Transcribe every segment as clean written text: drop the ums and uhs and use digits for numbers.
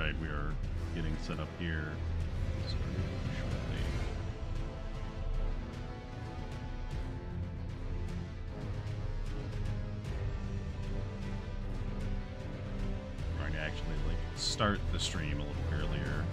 Alright, we are getting set up here. Starting shortly. Trying to actually start the stream a little earlier.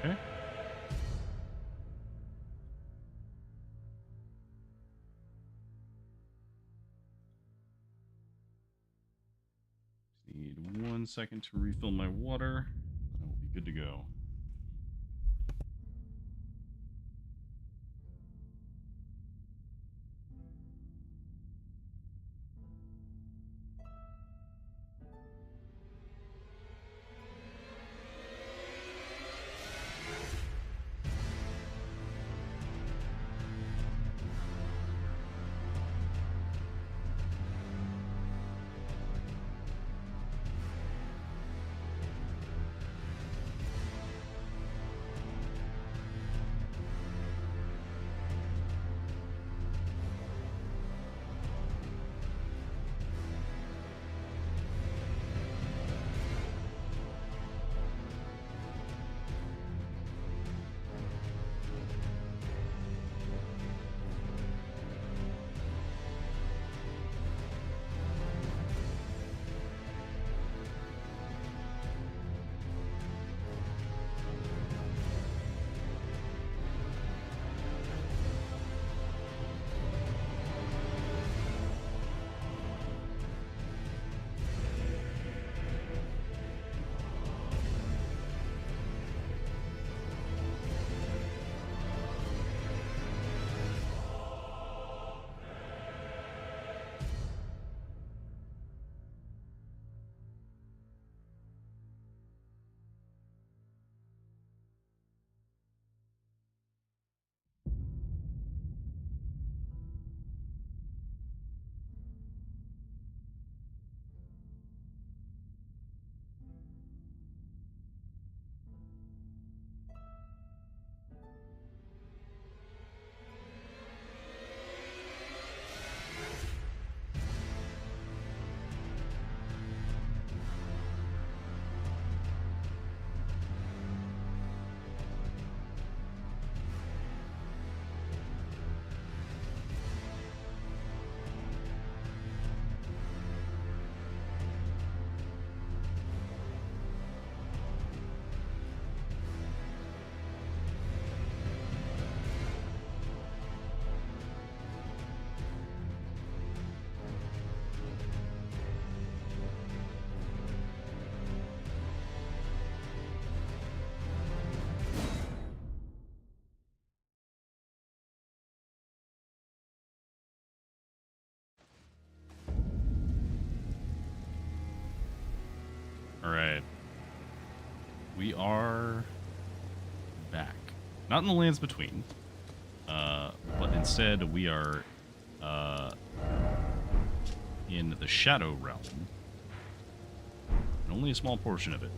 Okay. Need 1 second to refill my water. I will be good to go. Alright. We are back. Not in the lands between. But instead we are in the Shadow Realm. And only a small portion of it.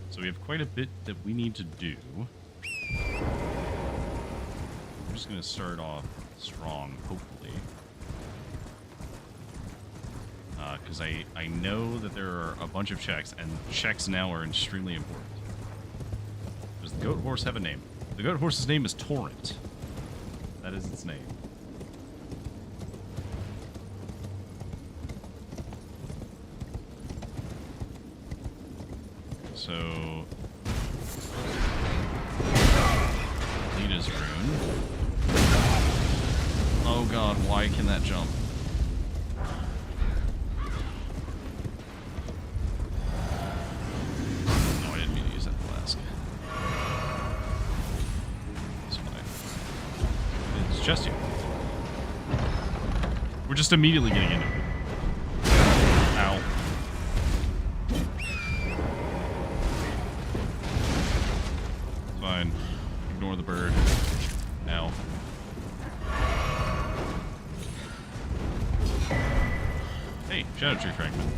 So we have quite a bit that we need to do. I'm just going to start off strong, hopefully. Because I know that there are a bunch of checks, and checks now are extremely important. Does the goat horse have a name? The goat horse's name is Torrent. That is its name. So... Lita's rune. Oh god, why can that jump? Just you. We're just immediately getting into it. Ow. Fine. Ignore the bird. Hey, Shadow Tree Fragment.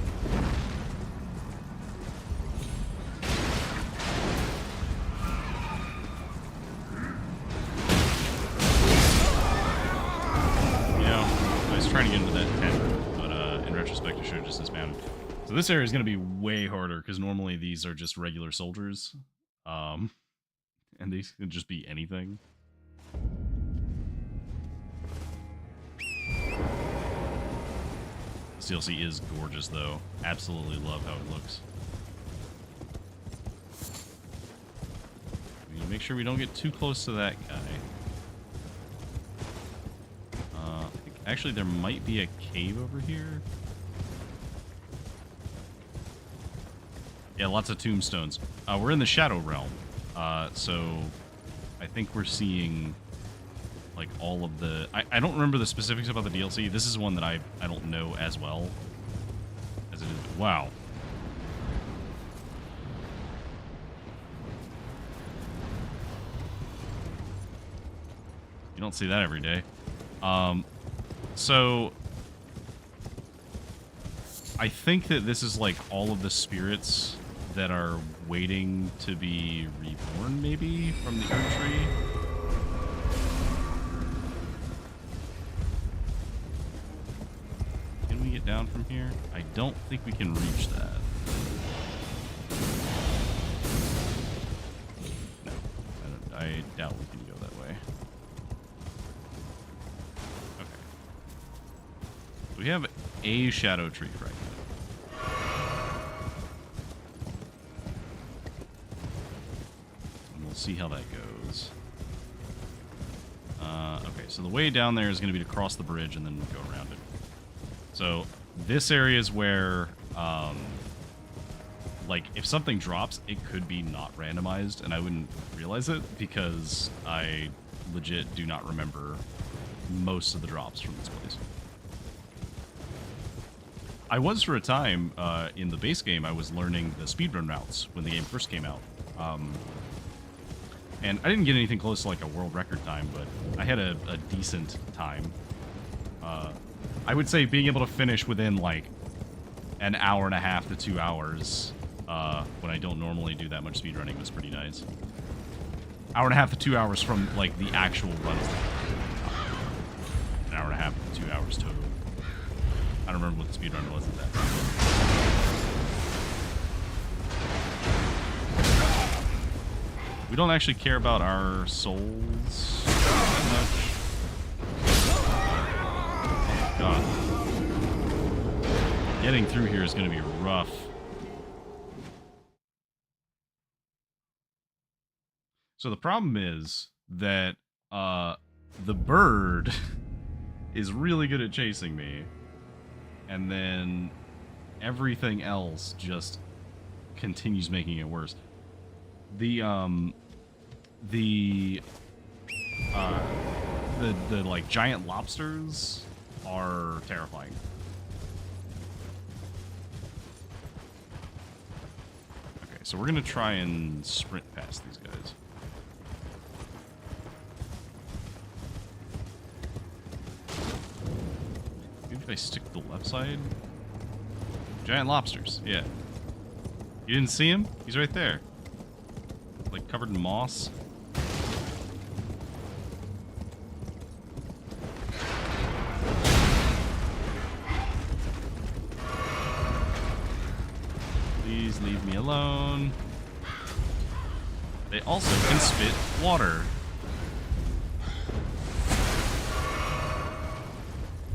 You know, I was trying to get into that tent, but in retrospect, I should have just dismounted. So this area is going to be way harder, because normally these are just regular soldiers. And these can just be anything. This DLC is gorgeous, though. Absolutely love how it looks. We need to make sure we don't get too close to that guy. I think actually there might be a cave over here. Yeah, lots of tombstones. We're in the Shadow Realm, so I think we're seeing like all of the... I don't remember the specifics about the DLC. This is one that I don't know as well as it is. Wow. You don't see that every day. So I think that this is like all of the spirits that are waiting to be reborn, maybe, from the Earth Tree. Can we get down from here? I don't think we can reach that. No, I doubt we can go that way. Okay. We have a Shadow Tree fragment. See how that goes. Okay, so the way down there is going to be to cross the bridge and then go around it. So this area is where, like, if something drops, it could be not randomized, and I wouldn't realize it because I legit do not remember most of the drops from this place. I was, for a time, in the base game, I was learning the speedrun routes when the game first came out. And I didn't get anything close to like a world record time, but I had a decent time. I would say being able to finish within like an hour and a half to 2 hours when I don't normally do that much speedrunning was pretty nice. Hour and a half to 2 hours from like the actual run. An hour and a half to 2 hours total. I don't remember what the speedrun was at that time. We don't actually care about our souls that much. Oh, God. Getting through here is going to be rough. So the problem is that the bird is really good at chasing me. And then everything else just continues making it worse. The like giant lobsters are terrifying. Okay, so we're gonna try and sprint past these guys. Maybe if I stick to the left side. Giant lobsters, yeah. You didn't see him? He's right there. Like covered in moss. Please leave me alone. They also can spit water.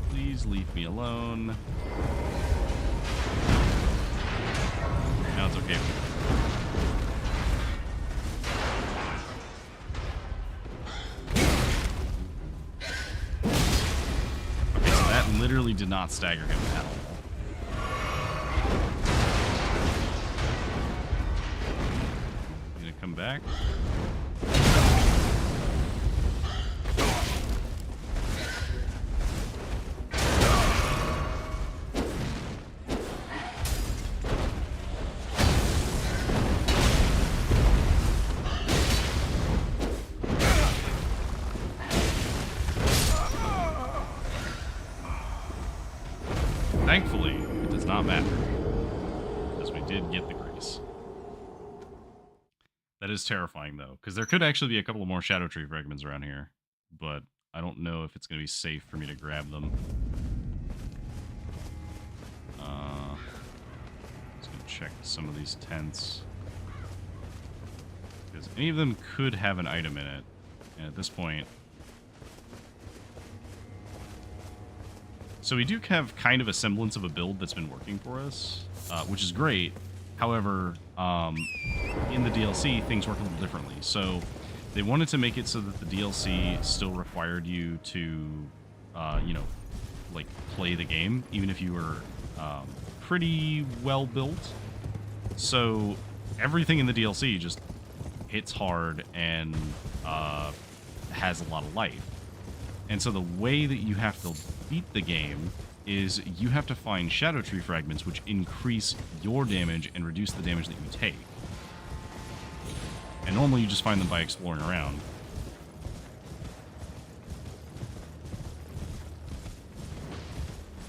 Please leave me alone. Now it's okay. Literally did not stagger him at all. You gonna come back? Thankfully, it does not matter, because we did get the grace. That is terrifying, though, because there could actually be a couple of more Shadow Tree fragments around here, but I don't know if it's going to be safe for me to grab them. Let's go check some of these tents, because any of them could have an item in it, and at this point... So we do have kind of a semblance of a build that's been working for us, which is great. However, in the DLC, things work a little differently. So they wanted to make it so that the DLC still required you to, you know, like, play the game, even if you were pretty well built. So everything in the DLC just hits hard and has a lot of life. And so the way that you have to beat the game is you have to find Shadow Tree fragments which increase your damage and reduce the damage that you take. And normally you just find them by exploring around.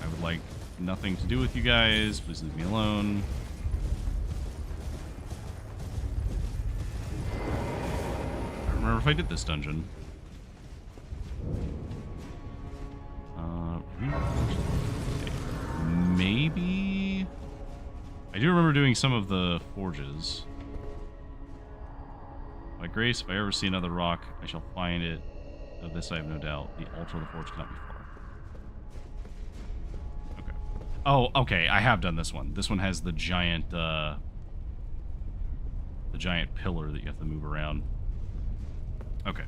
I would like nothing to do with you guys. Please leave me alone. I don't remember if I did this dungeon. Maybe? I do remember doing some of the forges. By grace, if I ever see another rock, I shall find it. Of this I have no doubt. The altar of the forge cannot be far. Okay. Oh, okay, I have done this one. This one has the giant pillar that you have to move around. Okay.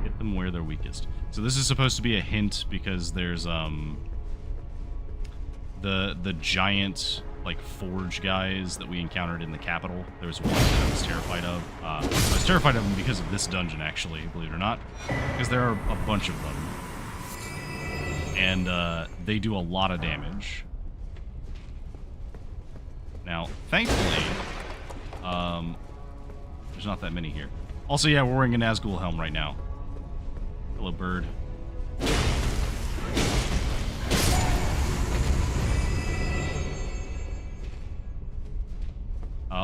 Hit them where they're weakest. So this is supposed to be a hint because there's the giant like forge guys that we encountered in the capital. There was one that I was terrified of. I was terrified of them because of this dungeon, actually, believe it or not, because there are a bunch of them, and they do a lot of damage. Now, thankfully, there's not that many here. Also, yeah, we're wearing a Nazgul helm right now. Hello, bird.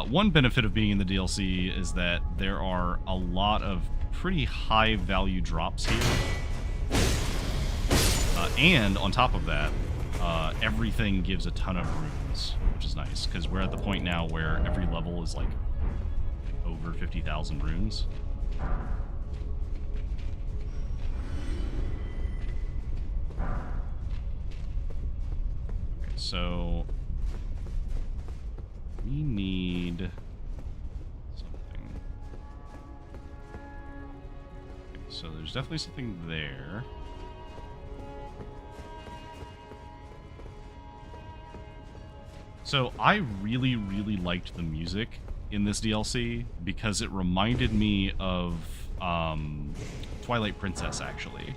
One benefit of being in the DLC is that there are a lot of pretty high value drops here. And on top of that, everything gives a ton of runes, which is nice, because we're at the point now where every level is like over 50,000 runes. Okay, so we need something. Okay, so there's definitely something there. So I really, really liked the music in this DLC because it reminded me of Twilight Princess, actually.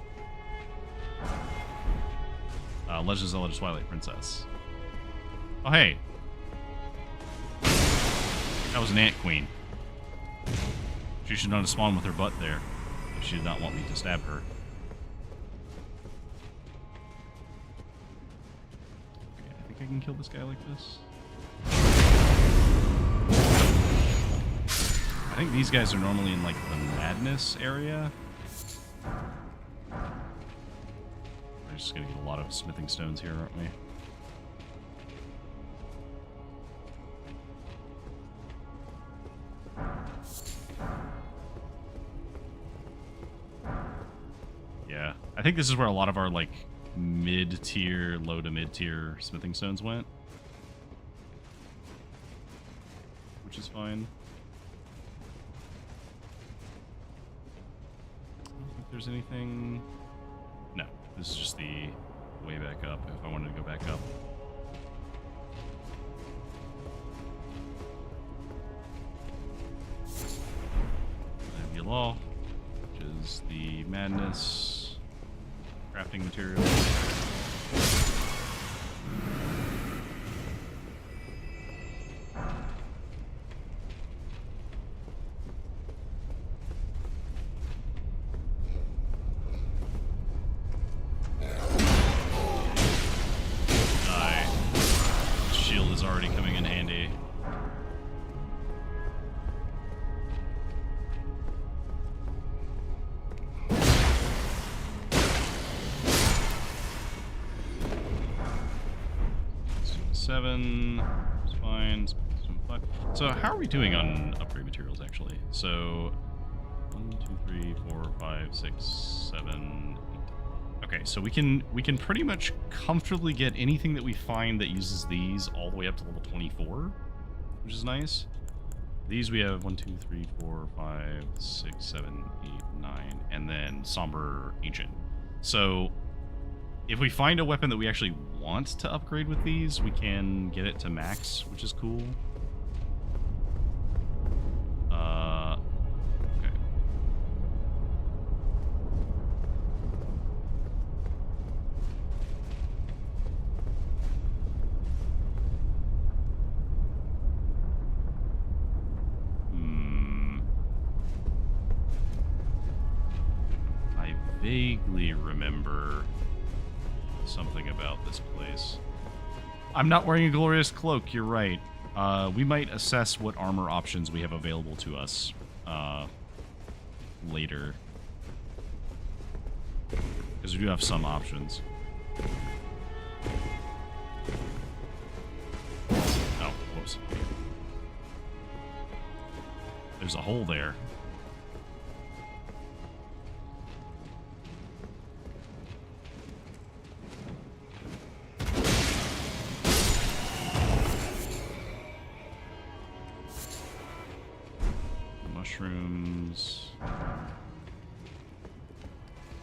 Legend of Zelda Twilight Princess. Oh, hey. That was an ant queen. She should not have spawned with her butt there if she did not want me to stab her. Okay, I think I can kill this guy like this. I think these guys are normally in, like, the madness area. We're just gonna get a lot of smithing stones here, aren't we? Yeah, I think this is where a lot of our, like, mid-tier, low to mid-tier smithing stones went. Which is fine. I don't think there's anything... No, this is just the way back up, if I wanted to go back up. Law, which is the madness crafting material. already coming in handy. Seven. It's fine. So how are we doing on upgrade materials, actually? So 1, 2, 3, 4, 5, 6, 7, 8. Okay, so we can pretty much comfortably get anything that we find that uses these all the way up to level 24, which is nice. These we have 1, 2, 3, 4, 5, 6, 7, 8, 9, and then Somber Ancient. So if we find a weapon that we actually want to upgrade with these, we can get it to max, which is cool. Okay. I vaguely remember something about this place. I'm not wearing a glorious cloak, you're right. We might assess what armor options we have available to us later. Because we do have some options. Oh, whoops. There's a hole there. Mushrooms.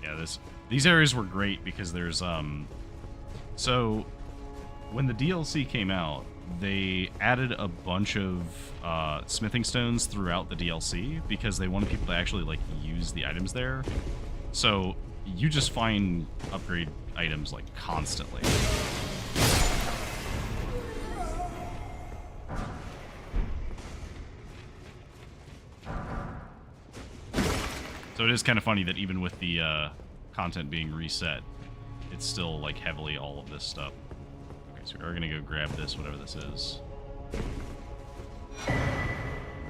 Yeah, these areas were great because there's so when the DLC came out, they added a bunch of smithing stones throughout the DLC because they wanted people to actually like use the items there. So you just find upgrade items like constantly. So it is kind of funny that even with the content being reset, it's still like heavily all of this stuff. Okay, so we're gonna go grab this, whatever this is.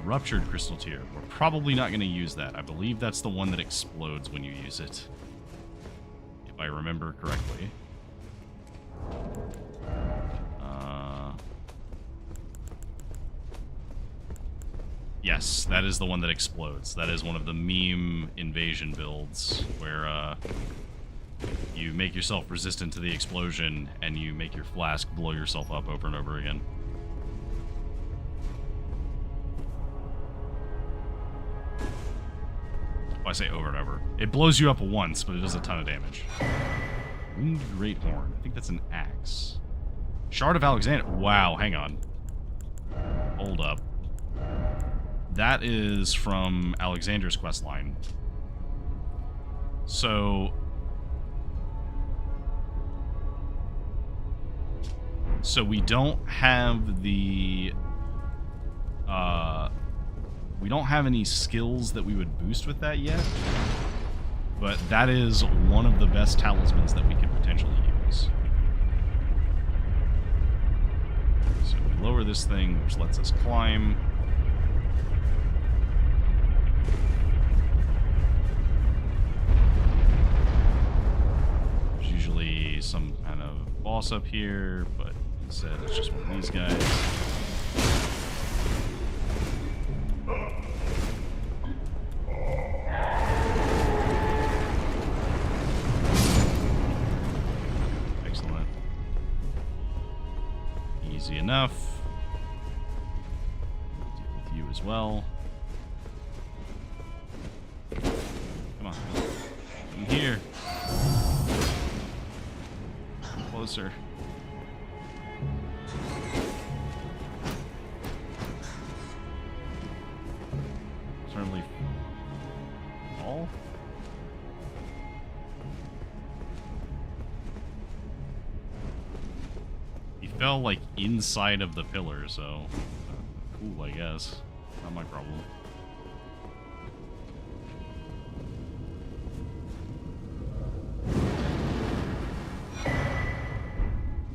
Ruptured crystal tier. We're probably not gonna use that. I believe that's the one that explodes when you use it, if I remember correctly. Yes, that is the one that explodes. That is one of the meme invasion builds where you make yourself resistant to the explosion and you make your flask blow yourself up over and over again. Well, I say over and over. It blows you up once, but it does a ton of damage. Winged Great Horn. I think that's an axe. Shard of Alexander. Wow, hang on. Hold up. That is from Alexander's questline. So we don't have the we don't have any skills that we would boost with that yet, but that is one of the best talismans that we could potentially use. So we lower this thing, which lets us climb. Usually some kind of boss up here, but instead it's just one of these guys. Excellent. Easy enough. Deal with you as well. Come on. Come here. Closer. Certainly fall. He fell like inside of the pillar, so cool, I guess. Not my problem.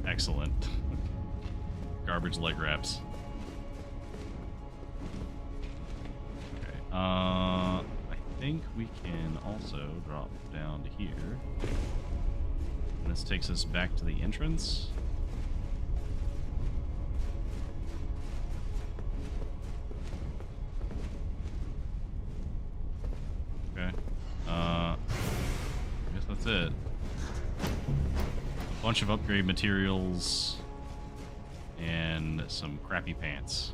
Excellent. Garbage leg wraps. Okay. I think we can also drop down to here. And this takes us back to the entrance. Okay. I guess that's it. A bunch of upgrade materials and some crappy pants.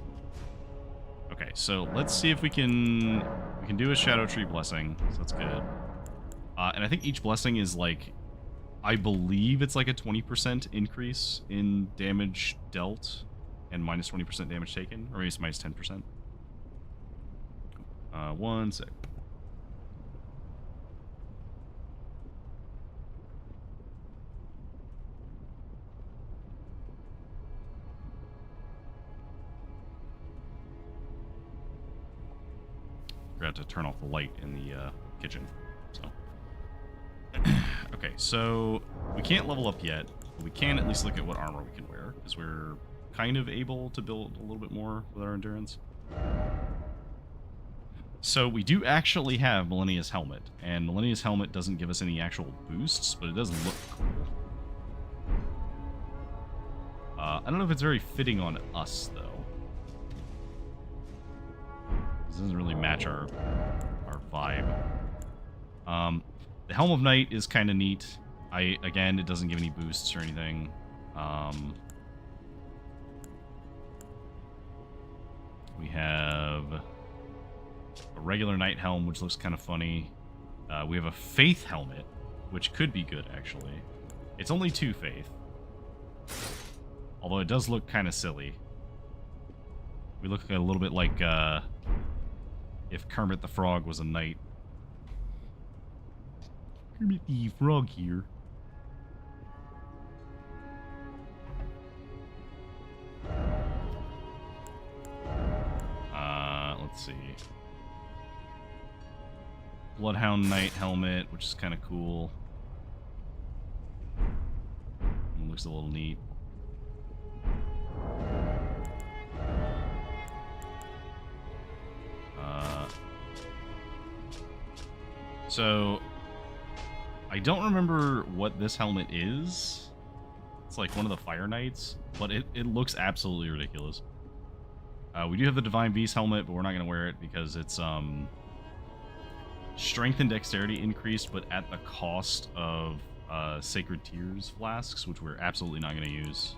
Okay, so let's see if we can do a Shadow Tree Blessing, so that's good. And I think each blessing is like, I believe it's like a 20% increase in damage dealt and minus 20% damage taken, or maybe it's minus 10%. One sec. Forgot to turn off the light in the kitchen. So, okay, so we can't level up yet, but we can at least look at what armor we can wear, because we're kind of able to build a little bit more with our endurance. So we do actually have Millennia's Helmet, and Millennia's Helmet doesn't give us any actual boosts, but it does look cool. I don't know if it's very fitting on us, though. This doesn't really match our vibe. The Helm of Night is kind of neat. Again, it doesn't give any boosts or anything. We have a regular Knight Helm, which looks kind of funny. We have a Faith Helmet, which could be good, actually. It's only 2 Faith. Although it does look kind of silly. We look a little bit like if Kermit the Frog was a knight. Kermit the Frog here. Let's see. Bloodhound Knight Helmet, which is kind of cool. It looks a little neat. So, I don't remember what this helmet is. It's like one of the Fire Knights, but it looks absolutely ridiculous. We do have the Divine Beast helmet, but we're not going to wear it because it's strength and dexterity increased, but at the cost of Sacred Tears flasks, which we're absolutely not going to use.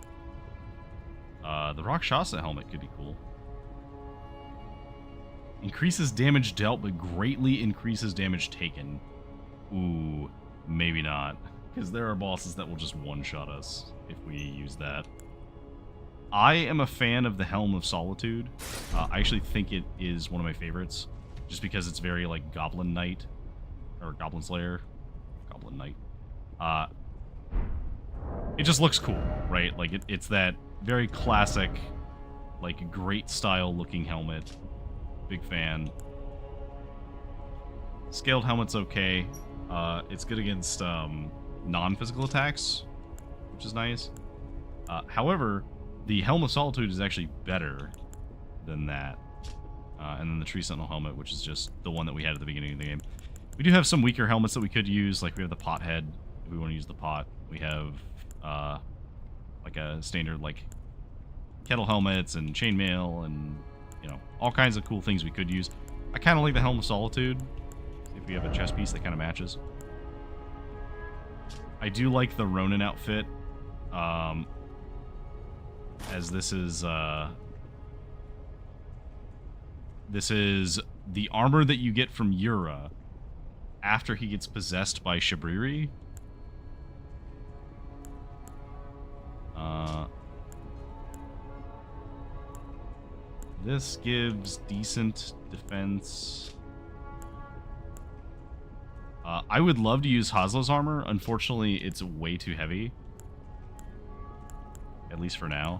The Rakshasa helmet could be cool. Increases damage dealt, but greatly increases damage taken. Ooh, maybe not. Because there are bosses that will just one-shot us if we use that. I am a fan of the Helm of Solitude. I actually think it is one of my favorites. Just because it's very, like, Goblin Knight. Or Goblin Slayer. Goblin Knight. It just looks cool, right? Like, it's that very classic, like, great style-looking helmet. Big fan. Scaled helmet's okay. It's good against non-physical attacks, which is nice. However, the Helm of Solitude is actually better than that. And then the Tree Sentinel helmet, which is just the one that we had at the beginning of the game. We do have some weaker helmets that we could use, like we have the pot head, if we want to use the pot. We have like a standard like kettle helmets and chainmail and you know, all kinds of cool things we could use. I kind of like the Helm of Solitude. If we have a chest piece that kind of matches. I do like the Ronin outfit. As this is the armor that you get from Yura after he gets possessed by Shabriri. This gives decent defense. I would love to use Hasla's armor. Unfortunately, it's way too heavy. At least for now.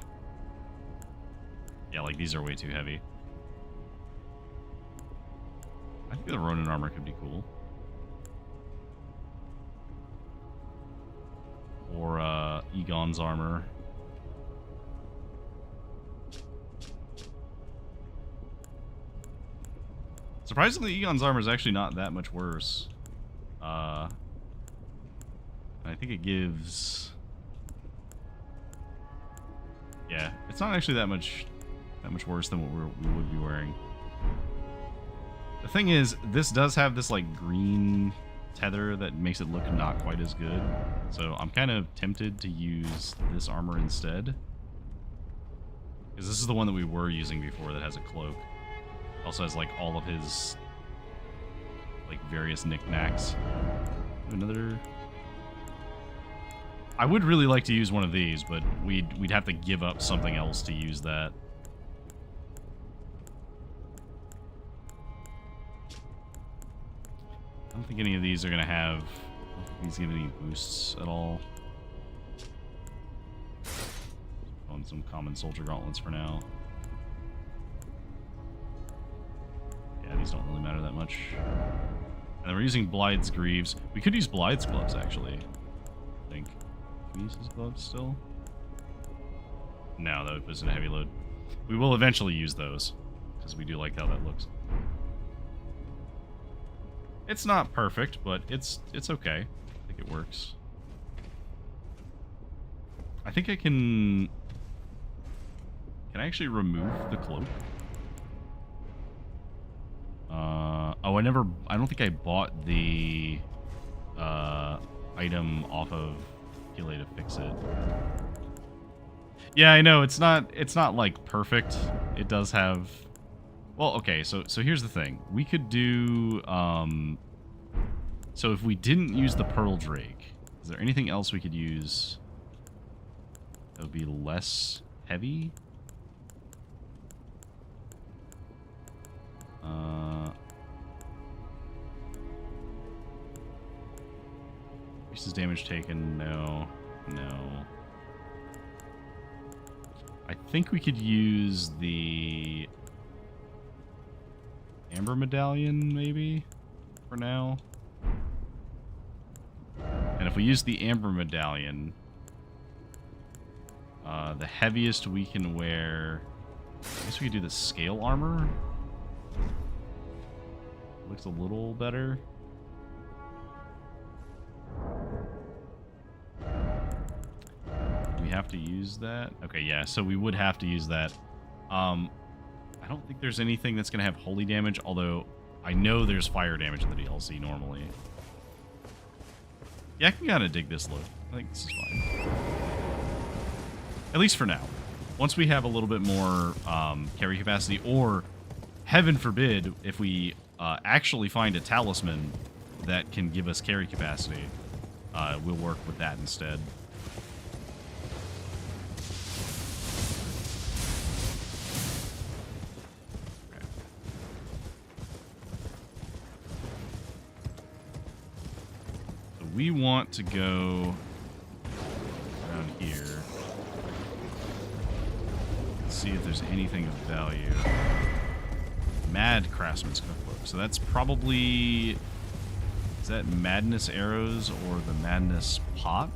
Yeah, like these are way too heavy. I think the Ronin armor could be cool. Or Egon's armor. Surprisingly, Egon's armor is actually not that much worse. I think it gives... Yeah, it's not actually that much worse than what we would be wearing. The thing is, this does have this like green tether that makes it look not quite as good. So I'm kind of tempted to use this armor instead. Because this is the one that we were using before that has a cloak. Also has like all of his like various knickknacks. Another... I would really like to use one of these, but we'd have to give up something else to use that. I don't think any of these are gonna have... I don't think these give any boosts at all. On some common soldier gauntlets for now. Yeah, these don't really matter that much. And then we're using Blythe's Greaves. We could use Blythe's gloves, actually. I think. Can we use his gloves still? No, that would put us in a heavy load. We will eventually use those, because we do like how that looks. It's not perfect, but it's okay. I think it works. I think I can... Can I actually remove the cloak? Oh, I don't think I bought the item off of Pele to fix it. Yeah, I know, it's not like perfect. It does have... Well, okay, so here's the thing. We could do... So if we didn't use the Pearl Drake, is there anything else we could use that would be less heavy? Increases damage taken, no. I think we could use the Amber Medallion, maybe, for now. And if we use the Amber Medallion, the heaviest we can wear... I guess we could do the Scale Armor. Looks a little better. We have to use that? Okay, yeah, so we would have to use that. I don't think there's anything that's going to have holy damage, although I know there's fire damage in the DLC normally. Yeah, I can kind of dig this look. I think this is fine. At least for now. Once we have a little bit more carry capacity, or heaven forbid, if we actually find a talisman that can give us carry capacity, we'll work with that instead. Okay. So we want to go around here. See if there's anything of value. Mad Craftsman's Cookbook. So that's probably... Is that Madness Arrows or the Madness Pot?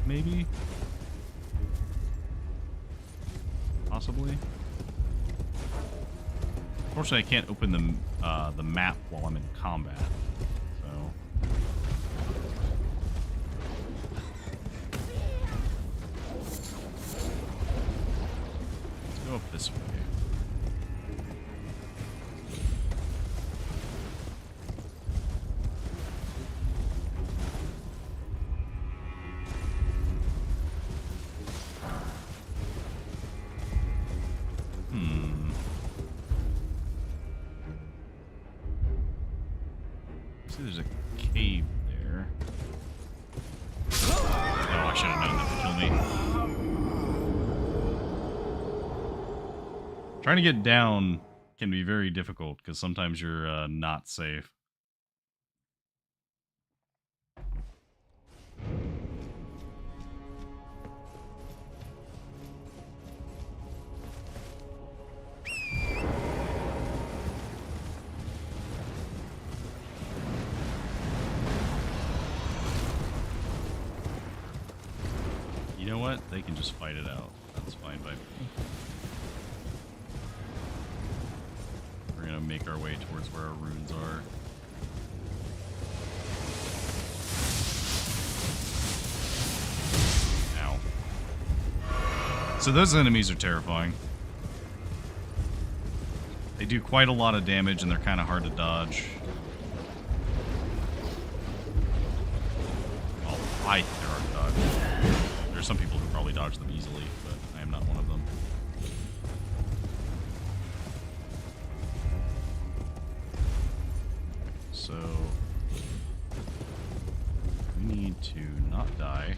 Maybe? Possibly? Unfortunately, I can't open the map while I'm in combat. So... Let's go up this way. See, there's a cave there. Oh, I should have known that would kill me. Trying to get down can be very difficult because sometimes you're not safe. You know what? They can just fight it out. That's fine by me. We're gonna make our way towards where our runes are. Ow. So those enemies are terrifying. They do quite a lot of damage and they're kind of hard to dodge. Well, I think they're hard to dodge. There's some people who probably dodge them easily, but I am not one of them. So we need to not die.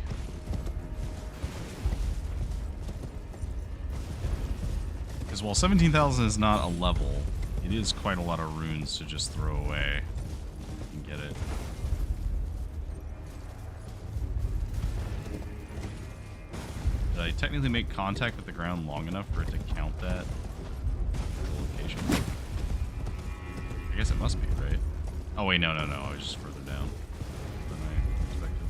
Because while 17,000 is not a level, it is quite a lot of runes to just throw away. You can get it. Did I technically make contact with the ground long enough for it to count that location? I guess it must be, right? Oh wait, no, I was just further down than I expected.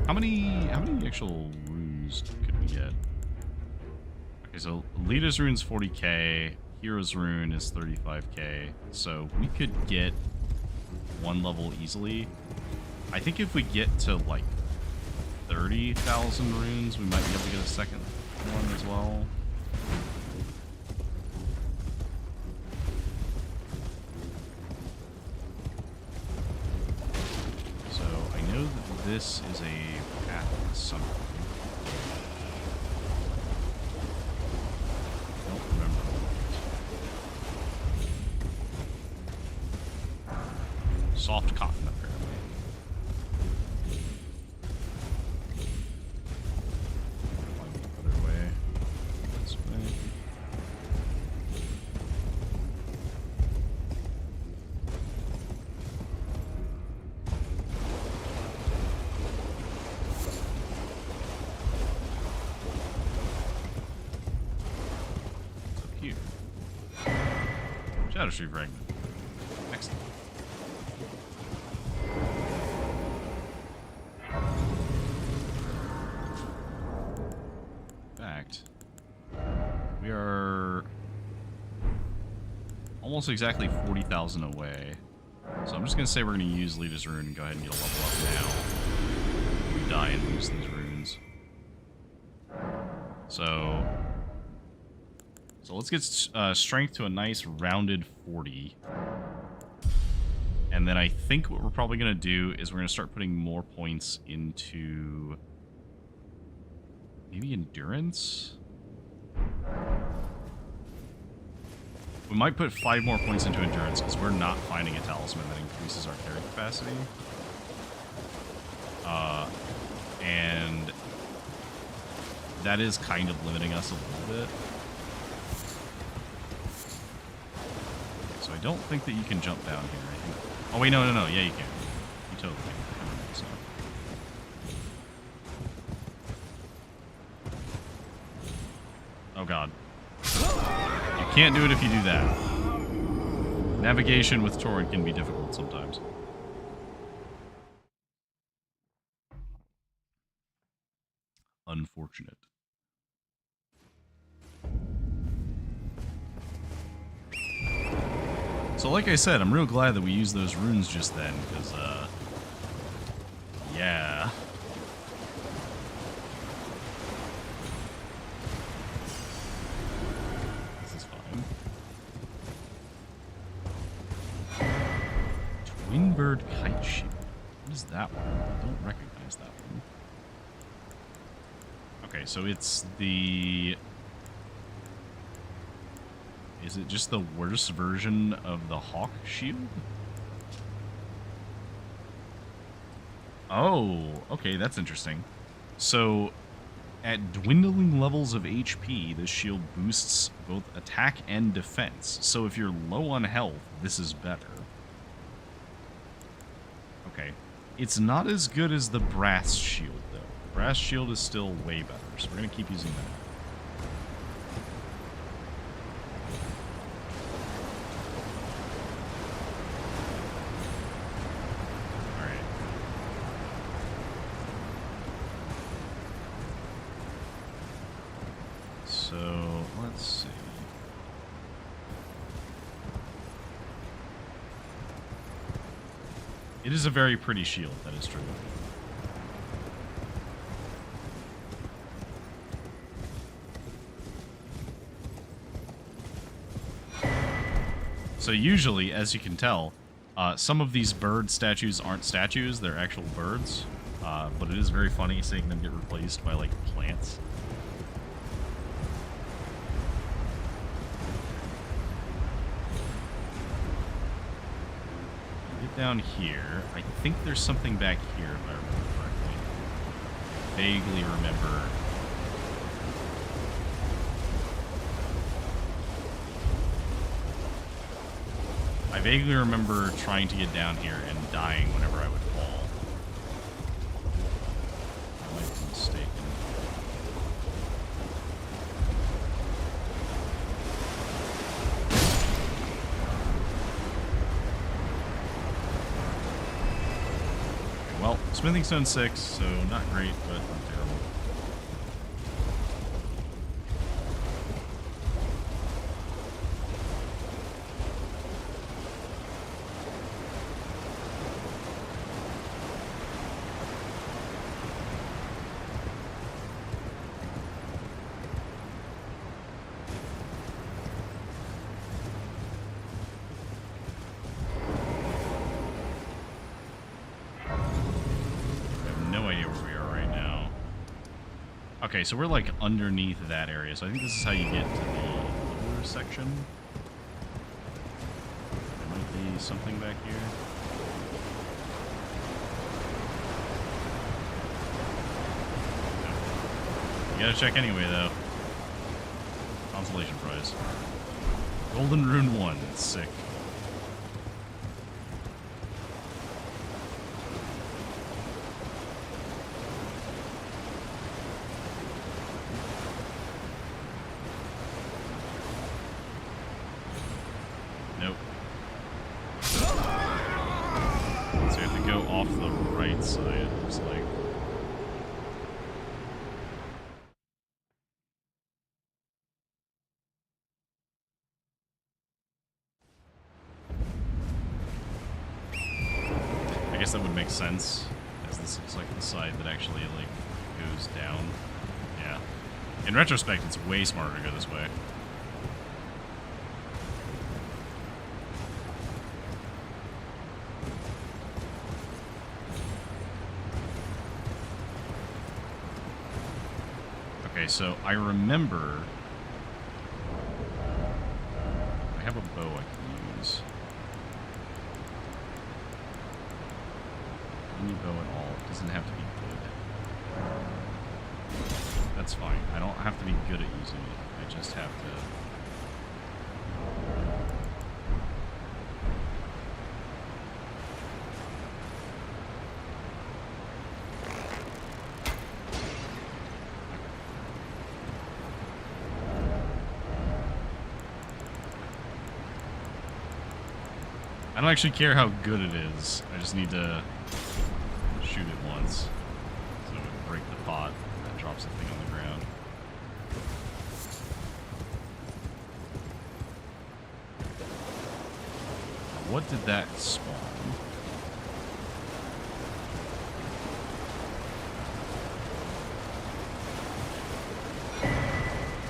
How many actual runes could we get? Okay, so Leada's rune's 40k, Hero's rune is 35k, so we could get one level easily. I think if we get to like 30,000 runes, we might be able to get a second one as well. So I know that this is a path to something. I don't remember. Soft cotton, apparently. Other way. This way. What's up here? Shadow Tree Fragment. Excellent. We are almost exactly 40,000 away. So I'm just going to say we're going to use Leada's rune and go ahead and get a level up now. We die and lose these runes. So let's get strength to a nice rounded 40. And then I think what we're probably going to do is we're going to start putting more points into maybe endurance? We might put 5 more points into endurance because we're not finding a talisman that increases our carry capacity. And that is kind of limiting us a little bit. So I don't think that you can jump down here. I think... Oh wait, no. Yeah, you can. You totally can. So. Oh god. You can't do it if you do that. Navigation with Torrent can be difficult sometimes. Unfortunate. So like I said, I'm real glad that we used those runes just then, because, yeah. This is fine. Twin Bird Kite Shield. What is that one? I don't recognize that one. Okay, so it's the... Is it just the worst version of the Hawk Shield? Oh, okay, that's interesting. So, at dwindling levels of HP, this shield boosts both attack and defense. So if you're low on health, this is better. Okay. It's not as good as the Brass Shield, though. The Brass Shield is still way better, so we're going to keep using that. let's see. It is a very pretty shield, that is true. So usually, as you can tell, some of these bird statues aren't statues, they're actual birds. But it is very funny seeing them get replaced by, like, plants. Get down here. I think there's something back here, if I remember correctly. Vaguely remember. I vaguely remember trying to get down here and dying whenever I would fall. I might be mistaken. Okay, well, Smithing Stone 6, so not great, but not terrible. Okay, so we're like underneath that area, so I think this is how you get to the lower section. There might be something back here. No. You gotta check anyway, though. Consolation prize. Golden Rune 1, it's sick. That would make sense, as this looks like the side that actually, like, goes down. Yeah. In retrospect, it's way smarter to go this way. Okay, so I remember I have a bow I can use. Any bow at all. It doesn't have to be good. That's fine. I don't have to be good at using it. I just have to... I don't actually care how good it is. I just need to shoot it once. So it would break the pot and drop something on the ground. What did that spawn?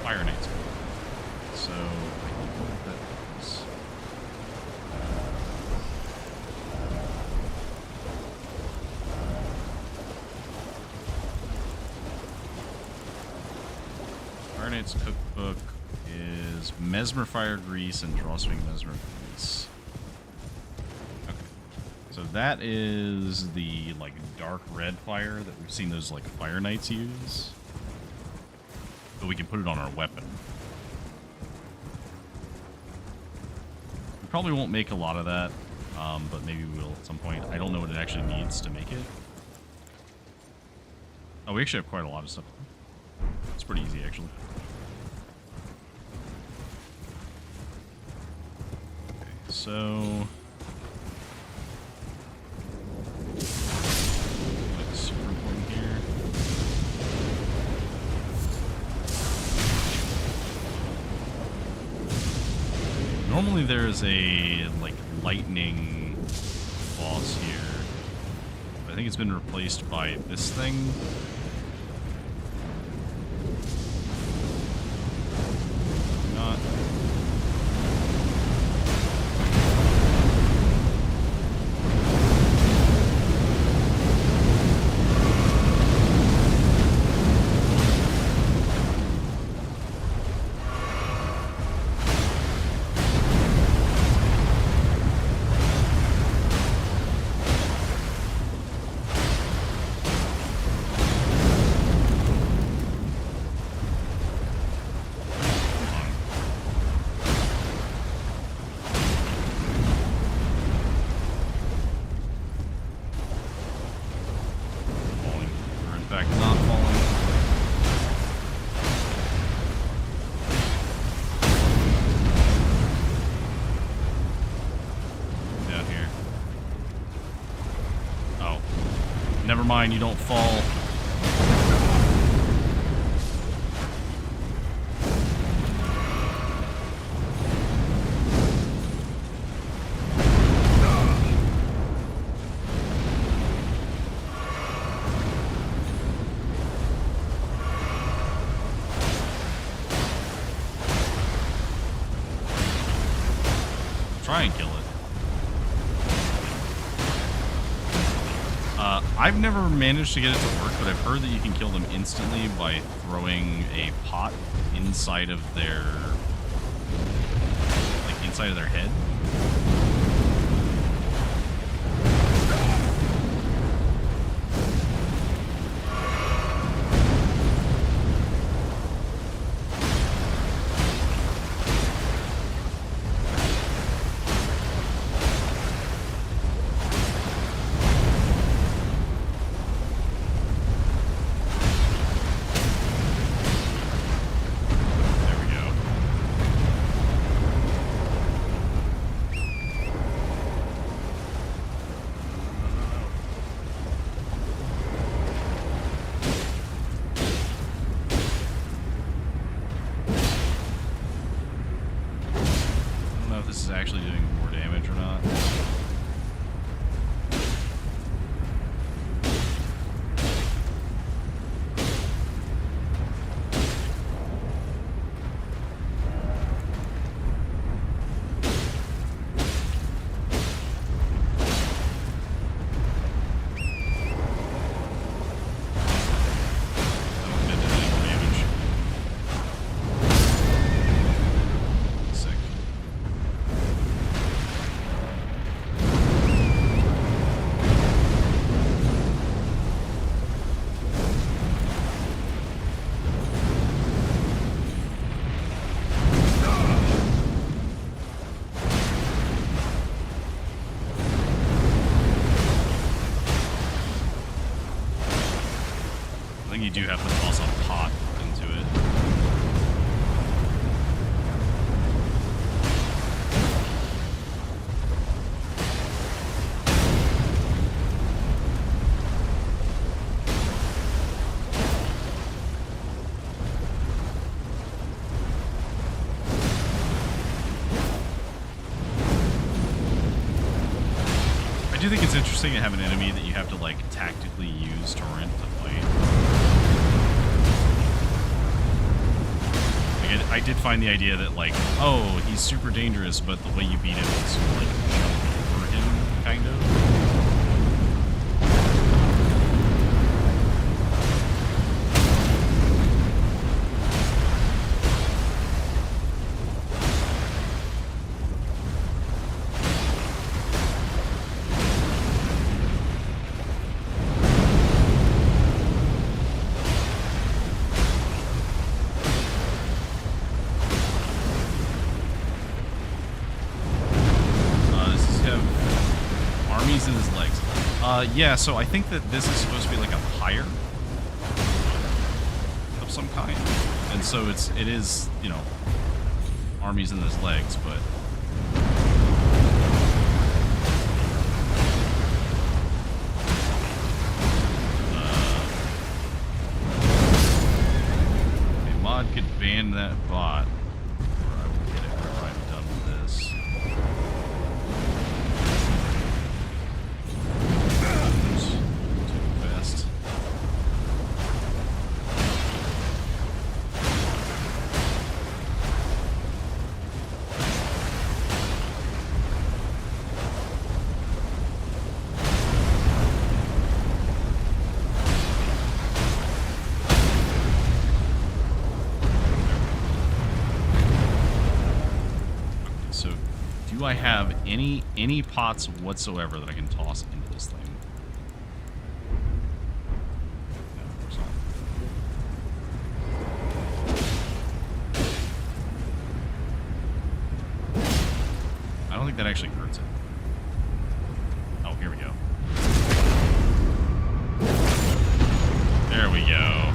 Fire Knight's cool. So, I don't know what that is. Fire Knight's cookbook is Mesmer Fire Grease and Drawstring Mesmer Grease. Okay. So that is the, like, dark red fire that we've seen those, like, Fire Knights use. But we can put it on our weapon. We probably won't make a lot of that, but maybe we will at some point. I don't know what it actually needs to make it. Oh, we actually have quite a lot of stuff. It's pretty easy, actually. Okay, so... like super important here. normally there's a, like, lightning boss here. I think it's been replaced by this thing. Not. Never mind, you don't fall. Try and kill it. I've never managed to get it to work, but I've heard that you can kill them instantly by throwing a pot inside of their, like, inside of their head. This is actually doing more damage or not. I think you do have to toss a pot into it. I do think it's interesting to have an enemy that you have to, like, tactically use Torrent to fight. I did find the idea that, like, oh, he's super dangerous, but the way you beat him is to, like, jump over him, kind of. In his legs. Yeah, so I think that this is supposed to be like a pyre of some kind. And so it is, you know, armies in his legs, but a mod could ban that bot, or I will get it whenever I'm done with this. Do I have any pots whatsoever that I can toss into this thing? No, of course not. I don't think that actually hurts it. Oh, here we go. There we go.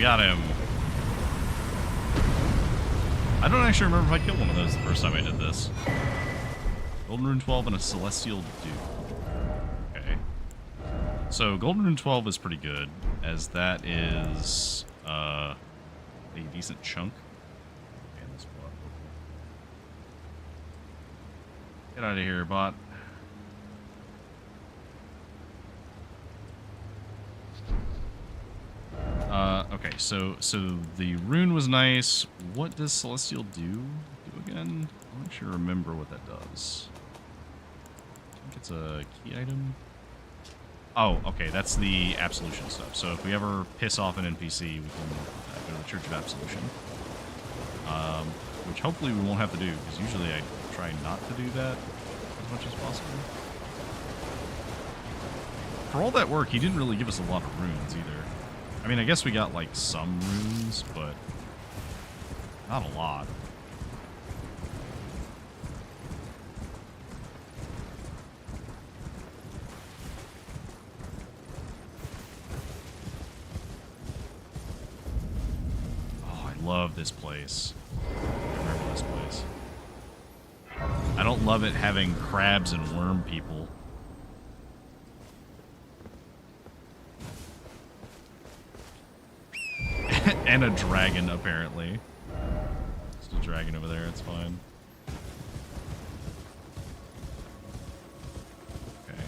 Got him. I don't actually remember if I killed one of those the first time I did this. Golden Rune 12 and a Celestial Dew. Okay. So Golden Rune 12 is pretty good, as that is a decent chunk. Get out of here, bot. Okay, so the rune was nice. What does Celestial do again? I don't actually remember what that does. I think it's a key item. Oh, okay, that's the Absolution stuff. So if we ever piss off an NPC, we can go to the Church of Absolution. Which hopefully we won't have to do, because usually I try not to do that as much as possible. For all that work, he didn't really give us a lot of runes either. I mean, I guess we got, like, some runes, but not a lot. Oh, I love this place. I remember this place. I don't love it having crabs and worm people. And a dragon, apparently. Just a dragon over there, it's fine. Okay.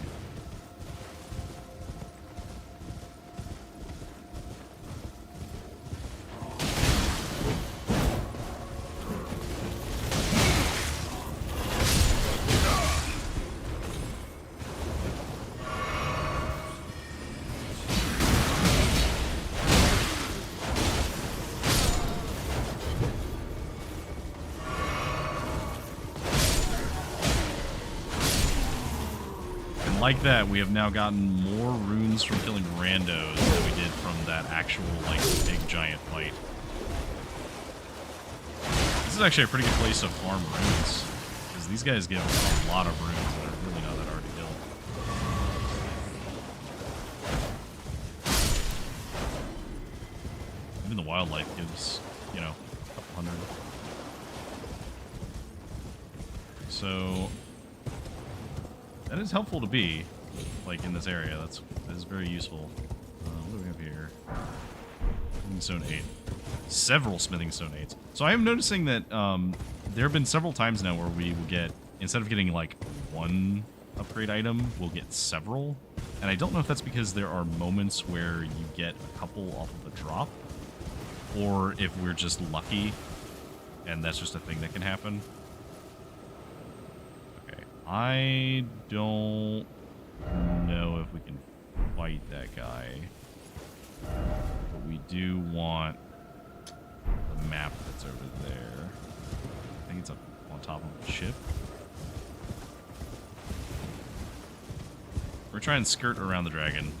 Like that, we have now gotten more runes from killing randos than we did from that actual, like, big giant fight. This is actually a pretty good place to farm runes, because these guys give a lot of runes that are really not that hard to kill. Even the wildlife gives, you know, a couple hundred. So that is helpful to be, like, in this area. That is very useful. What do we have here? Smithing Stone 8. Several Smithing Stone 8s. So I am noticing that there have been several times now where we will get, instead of getting, like, one upgrade item, we'll get several. And I don't know if that's because there are moments where you get a couple off of the drop, or if we're just lucky, and that's just a thing that can happen. I don't know if we can fight that guy, but we do want the map that's over there. I think it's up on top of the ship. We're trying to skirt around the dragon.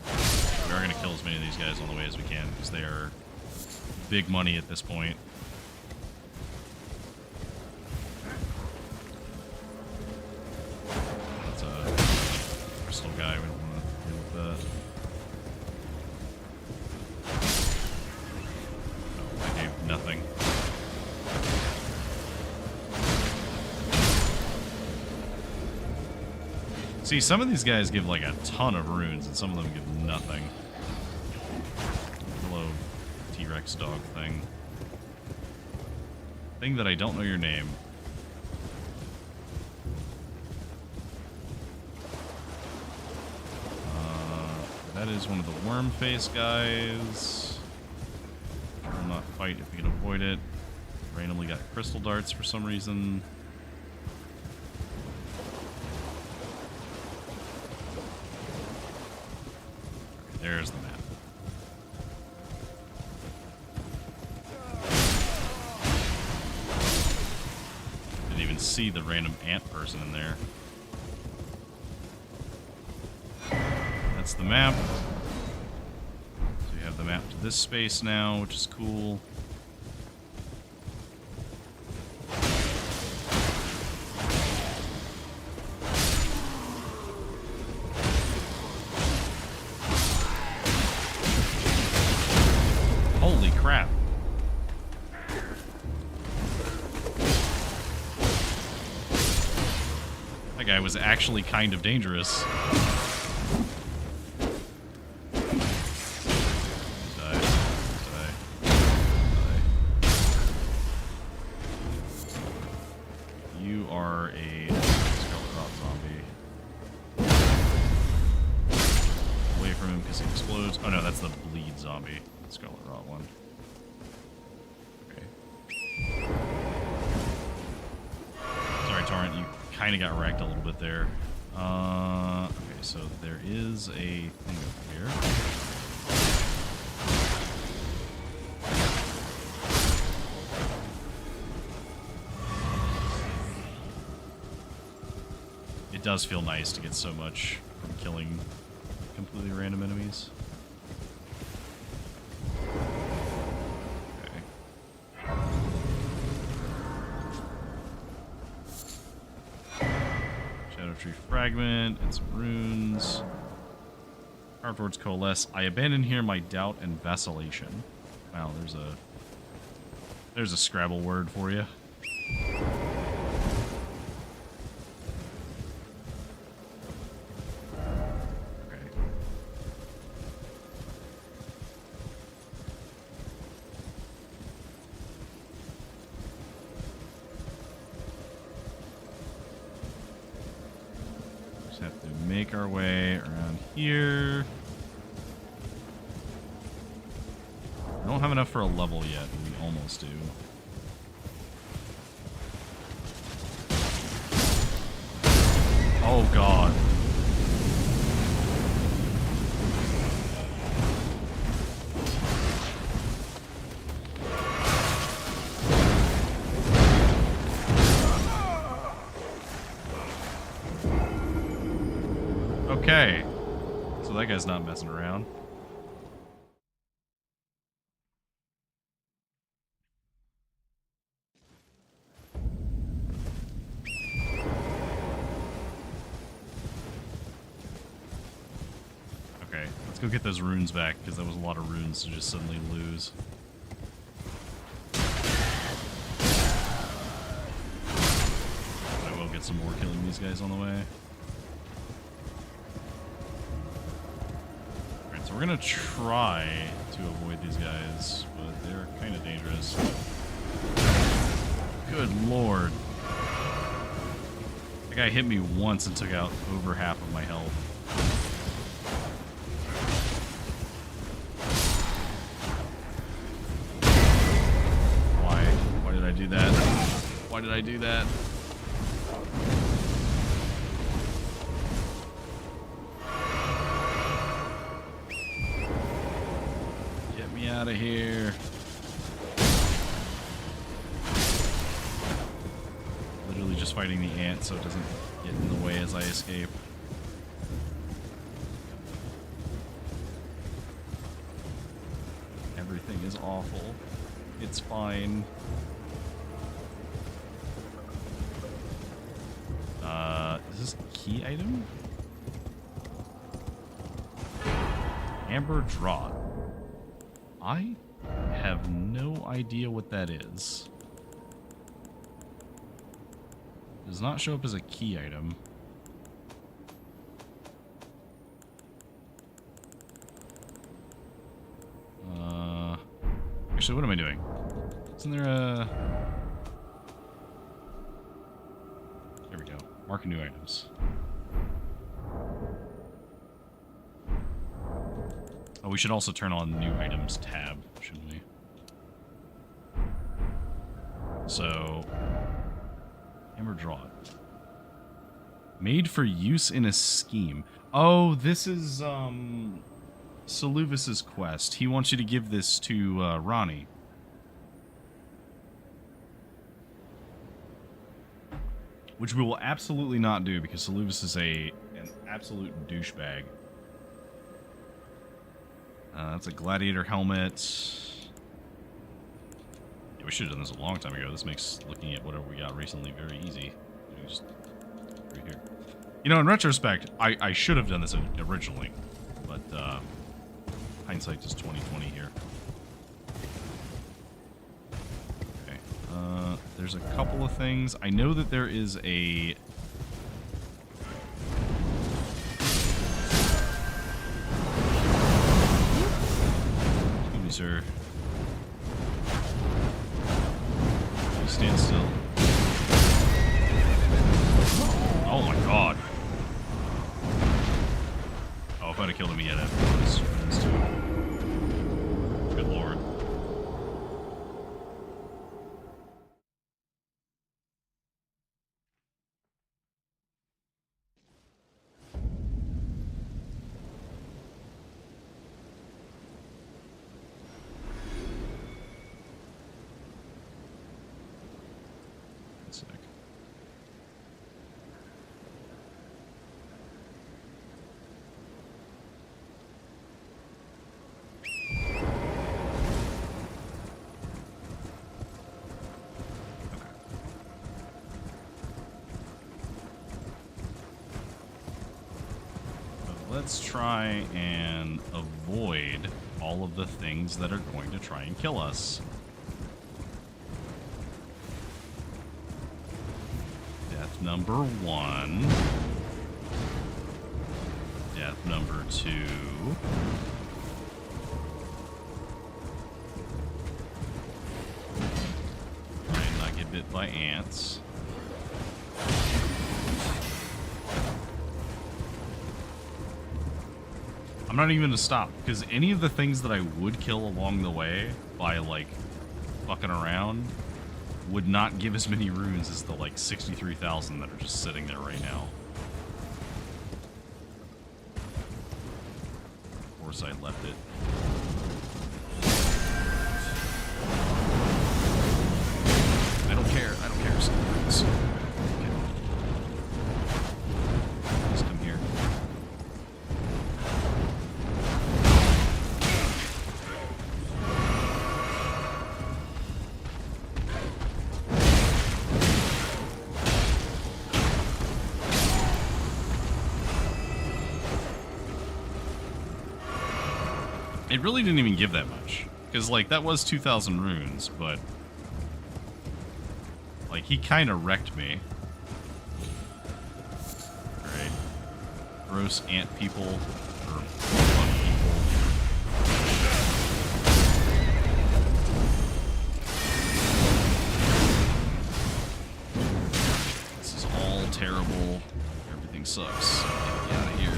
We are going to kill as many of these guys on the way as we can, because they are big money at this point. That's a crystal guy. We don't want to deal with that. Oh, I gave nothing. See, some of these guys give like a ton of runes, and some of them give nothing. Hello, T-Rex dog thing. Thing that I don't know your name. That is one of the worm face guys. Will not fight if we can avoid it. Randomly got crystal darts for some reason. There's the map. Didn't even see the random ant person in there. That's the map. So you have the map to this space now, which is cool. Holy crap. That guy was actually kind of dangerous. You are a skeleton rot zombie. Away from him because he explodes. Oh no, that's the bleed zombie. Scarlet Rot one. Okay. Sorry, Torrent, you kind of got wrecked a little bit there. Okay, so there is a thing up here. It does feel nice to get so much from killing completely random enemies. Tree fragment and some runes. Power towards coalesce. I abandon here my doubt and vacillation. Wow, there's a Scrabble word for you. Okay. Have to make our way around here. We don't have enough for a level yet, but we almost do. Oh god. Okay, so that guy's not messing around. Okay, let's go get those runes back, because that was a lot of runes to just suddenly lose. I will get some more killing these guys on the way. So we're gonna try to avoid these guys, but they're kind of dangerous. Good lord. That guy hit me once and took out over half of my health. Why? Why did I do that? Why did I do that? Out of here. Literally just fighting the ant so it doesn't get in the way as I escape. Everything is awful. It's fine. Is this a key item? Amber Draught. I have no idea what that is. Does not show up as a key item. Actually, what am I doing? Isn't there a... There we go. Mark new items. Oh, we should also turn on new items tab, shouldn't we? So, Hammer Draught. Made for use in a scheme. Oh, this is, Saluvis's quest. He wants you to give this to, Ronnie. Which we will absolutely not do, because Saluvis is an absolute douchebag. That's a gladiator helmet. Yeah, we should have done this a long time ago. This makes looking at whatever we got recently very easy. Just right here. You know, in retrospect, I should have done this originally, but hindsight is 20/20 here. Okay. There's a couple of things. I know that there is a... Excuse me, sir. You stand still. Oh my god. Oh, if I'd have killed him, he had this too. Good lord. One sec. Let's try and avoid all of the things that are going to try and kill us. Death number 1. Death number 2. Try and not get bit by ants. I'm not even gonna stop, because any of the things that I would kill along the way by, like, fucking around would not give as many runes as the, like, 63,000 that are just sitting there right now. Of course I left it. I don't care. I don't care. Runes. Okay. Just come here. It really didn't even give that much. Because, like, that was 2,000 runes, but... like, he kind of wrecked me. Great. Gross ant people. Or bug people. This is all terrible. Everything sucks. Get me out of here.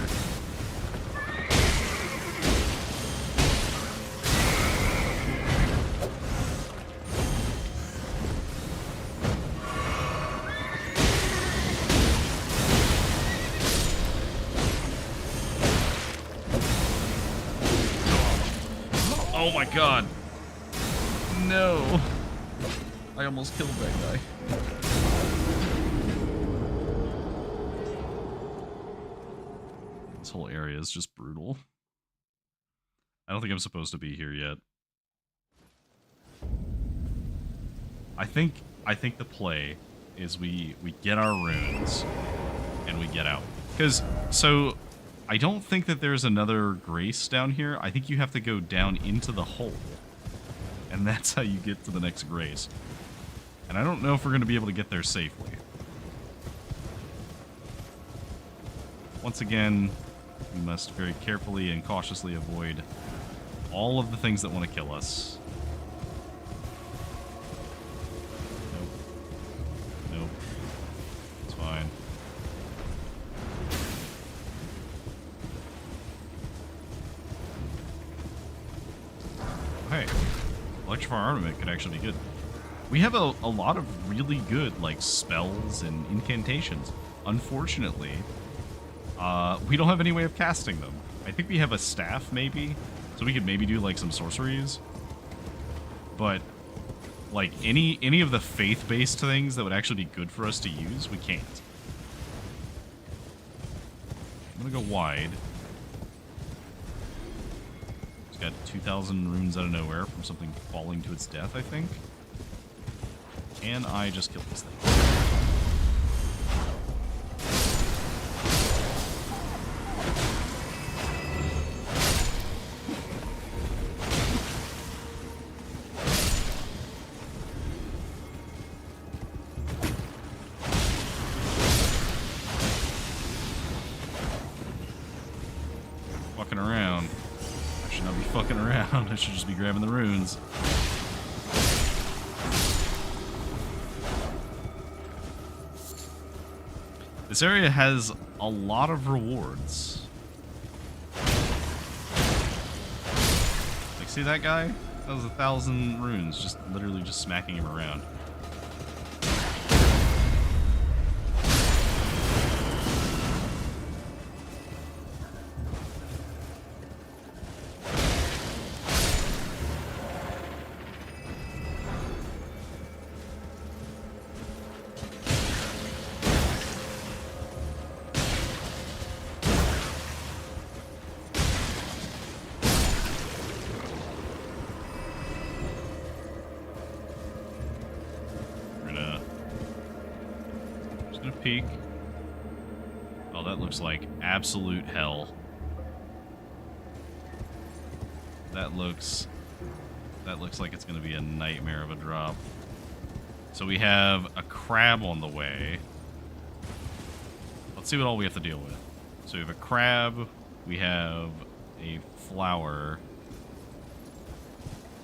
Oh my god. No. I almost killed that guy. This whole area is just brutal. I don't think I'm supposed to be here yet. I think the play is we get our runes and we get out. Because, so, I don't think that there's another grace down here. I think you have to go down into the hole. And that's how you get to the next grace. And I don't know if we're going to be able to get there safely. Once again, we must very carefully and cautiously avoid all of the things that want to kill us. Nope. Nope. It's fine. Hey, electrify armament could actually be good. We have a lot of really good, like, spells and incantations. Unfortunately, we don't have any way of casting them. I think we have a staff, maybe, so we could maybe do, like, some sorceries. But, like, any of the faith-based things that would actually be good for us to use, we can't. I'm gonna go wide. It's got 2,000 runes out of nowhere from something falling to its death, I think. Can I just kill this thing? Fucking around. I should not be fucking around. I should just be grabbing the runes. This area has a lot of rewards. Like, see that guy? That was 1,000 runes, just literally just smacking him around. Peek. Oh, that looks like absolute hell. That looks like it's going to be a nightmare of a drop. So we have a crab on the way. Let's see what all we have to deal with. So we have a crab. We have a flower.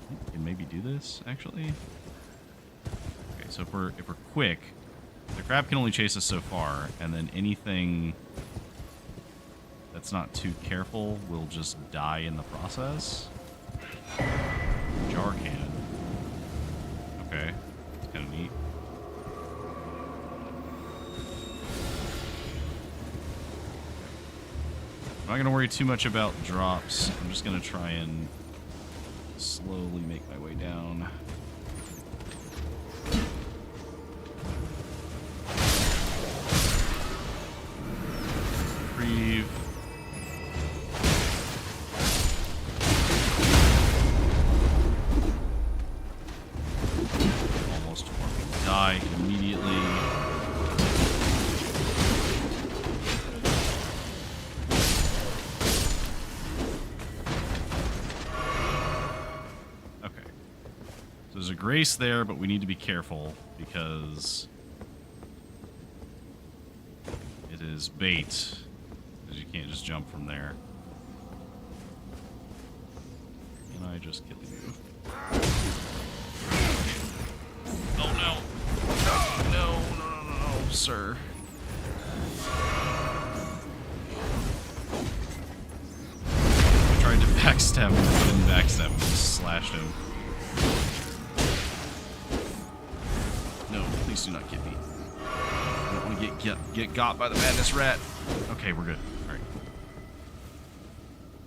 We can maybe do this, actually. Okay, so if we're quick, the crab can only chase us so far, and then anything that's not too careful will just die in the process. Jar can. Okay, it's kind of neat. I'm not going to worry too much about drops. I'm just going to try and slowly make my way down. Retrieve. Almost fucking die immediately. Okay. So there's a grace there, but we need to be careful because it is bait. You can't just jump from there. Can I just kill you? Oh no! No, sir. I tried to backstab him, but didn't backstab him, just slashed him. No, please do not get me. I don't want to get got by the madness rat. Okay, we're good. Alright.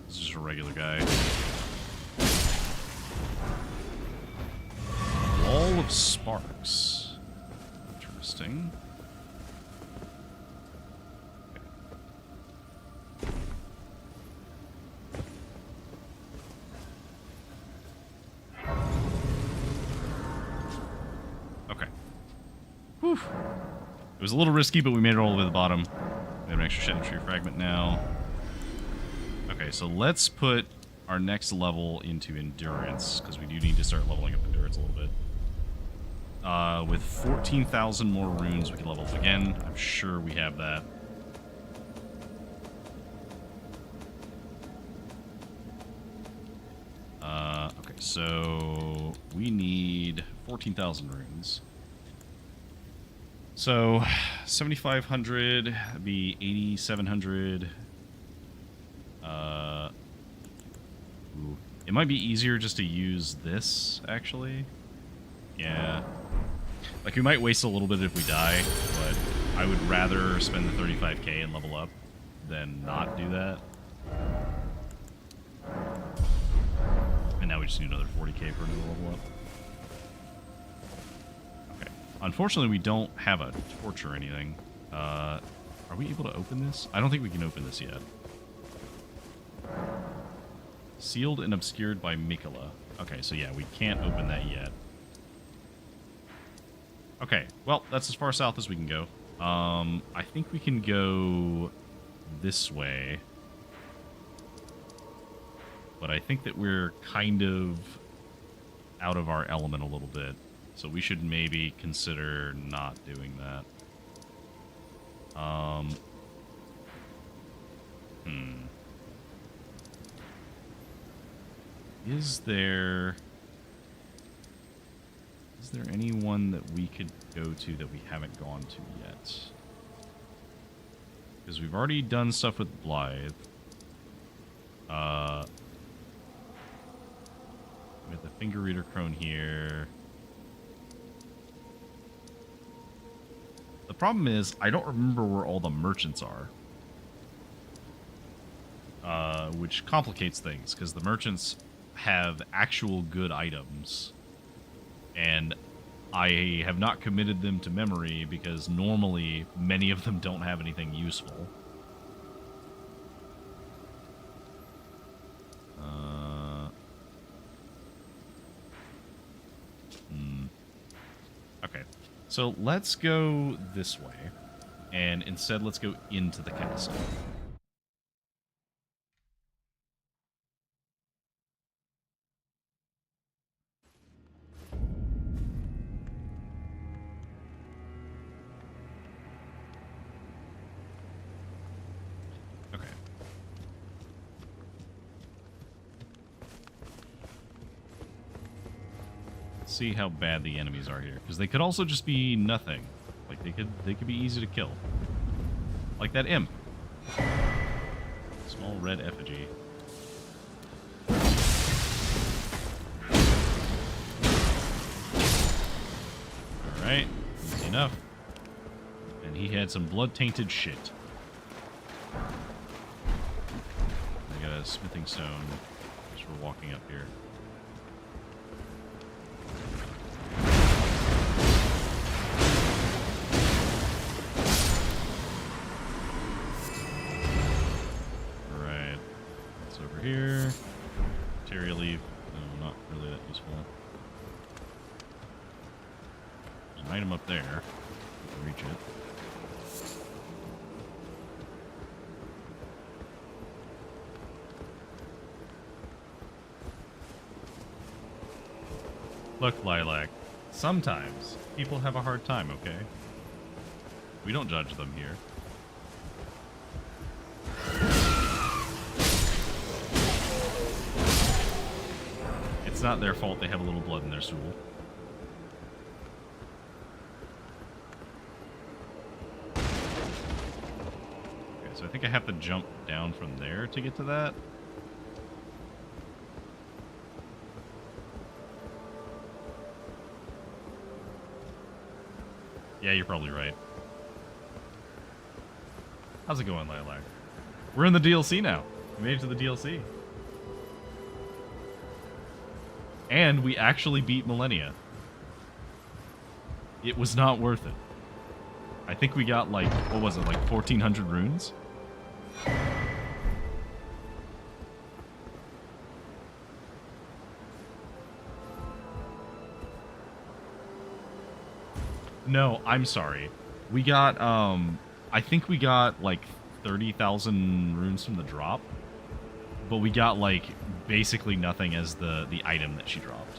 This is just a regular guy. Wall of sparks. Interesting. It was a little risky, but we made it all the way to the bottom. We have an extra shadow tree fragment now. Okay, so let's put our next level into endurance, because we do need to start leveling up endurance a little bit. With 14,000 more runes, we can level up again. I'm sure we have that. Okay, so we need 14,000 runes. So 7,500, that'd be 8,700. Ooh. It might be easier just to use this, actually. Yeah. Like, we might waste a little bit if we die, but I would rather spend the 35k and level up than not do that. And now we just need another 40k for another level up. Okay. Unfortunately, we don't have a torch or anything. Are we able to open this? I don't think we can open this yet. Sealed and obscured by Mikola. Okay, so yeah, we can't open that yet. Okay, well, that's as far south as we can go. I think we can go this way. But I think that we're kind of out of our element a little bit. So we should maybe consider not doing that. Is there anyone that we could go to that we haven't gone to yet? Because we've already done stuff with Blythe. We have the Finger Reader Crone here. The problem is, I don't remember where all the merchants are. Which complicates things, because the merchants have actual good items. And I have not committed them to memory, because normally many of them don't have anything useful. Okay, so let's go this way, and instead let's go into the castle. Okay. Let's see how bad the enemies are here, because they could also just be nothing. Like, they could be easy to kill. Like that imp. Small red effigy. Alright, easy enough. And he had some blood-tainted shit. I got a smithing stone as we're walking up here. Alright, what's over here? Materia leaf. No, not really that useful. There's an item up there. We can reach it. Look, Lilac, sometimes people have a hard time, okay? We don't judge them here. It's not their fault they have a little blood in their stool. Okay, so I think I have to jump down from there to get to that. Yeah, you're probably right. How's it going, Lilac? We're in the DLC now. We made it to the DLC. And we actually beat Millennia. It was not worth it. I think we got, like, what was it, like 1,400 runes? No, I'm sorry. We got, I think we got, like, 30,000 runes from the drop. But we got, like, basically nothing as the item that she dropped.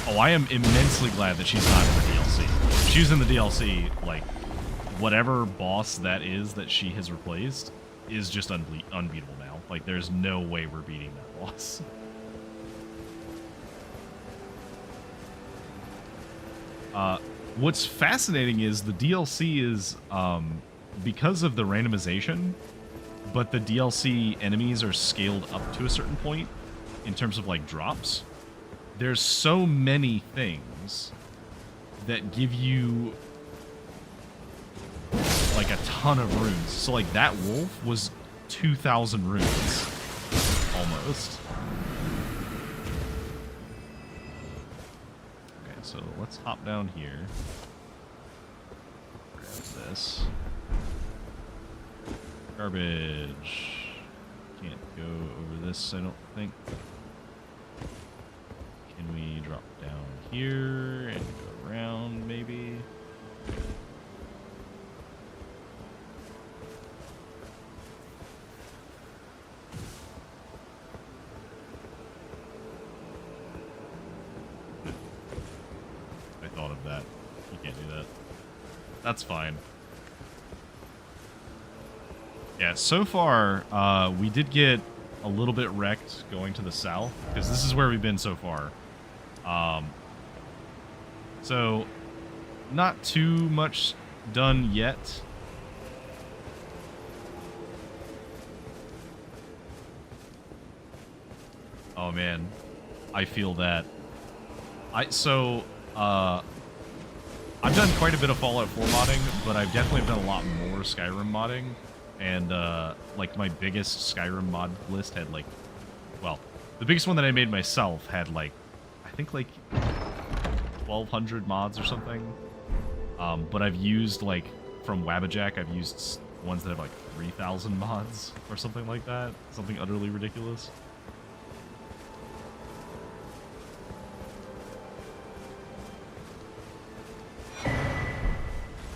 Oh, I am immensely glad that she's not in the DLC. If she's in the DLC, like, whatever boss that is that she has replaced is just unbeatable now. Like, there's no way we're beating that boss. What's fascinating is the DLC is, because of the randomization, but the DLC enemies are scaled up to a certain point in terms of, like, drops. There's so many things that give you, like, a ton of runes. So, like, that wolf was 2,000 runes. Almost. Okay, so let's hop down here. Grab this. Garbage. Can't go over this, I don't think. Can we drop down here and go around, maybe? I thought of that. You can't do that. That's fine. Yeah, so far, we did get a little bit wrecked going to the south, because this is where we've been so far. So, not too much done yet. Oh man, I feel that. I've done quite a bit of Fallout 4 modding, but I've definitely done a lot more Skyrim modding. And, like, my biggest Skyrim mod list had, like, well, the biggest one that I made myself had, like, I think, like, 1,200 mods or something. But I've used, like, from Wabbajack, I've used ones that have, like, 3,000 mods or something like that. Something utterly ridiculous.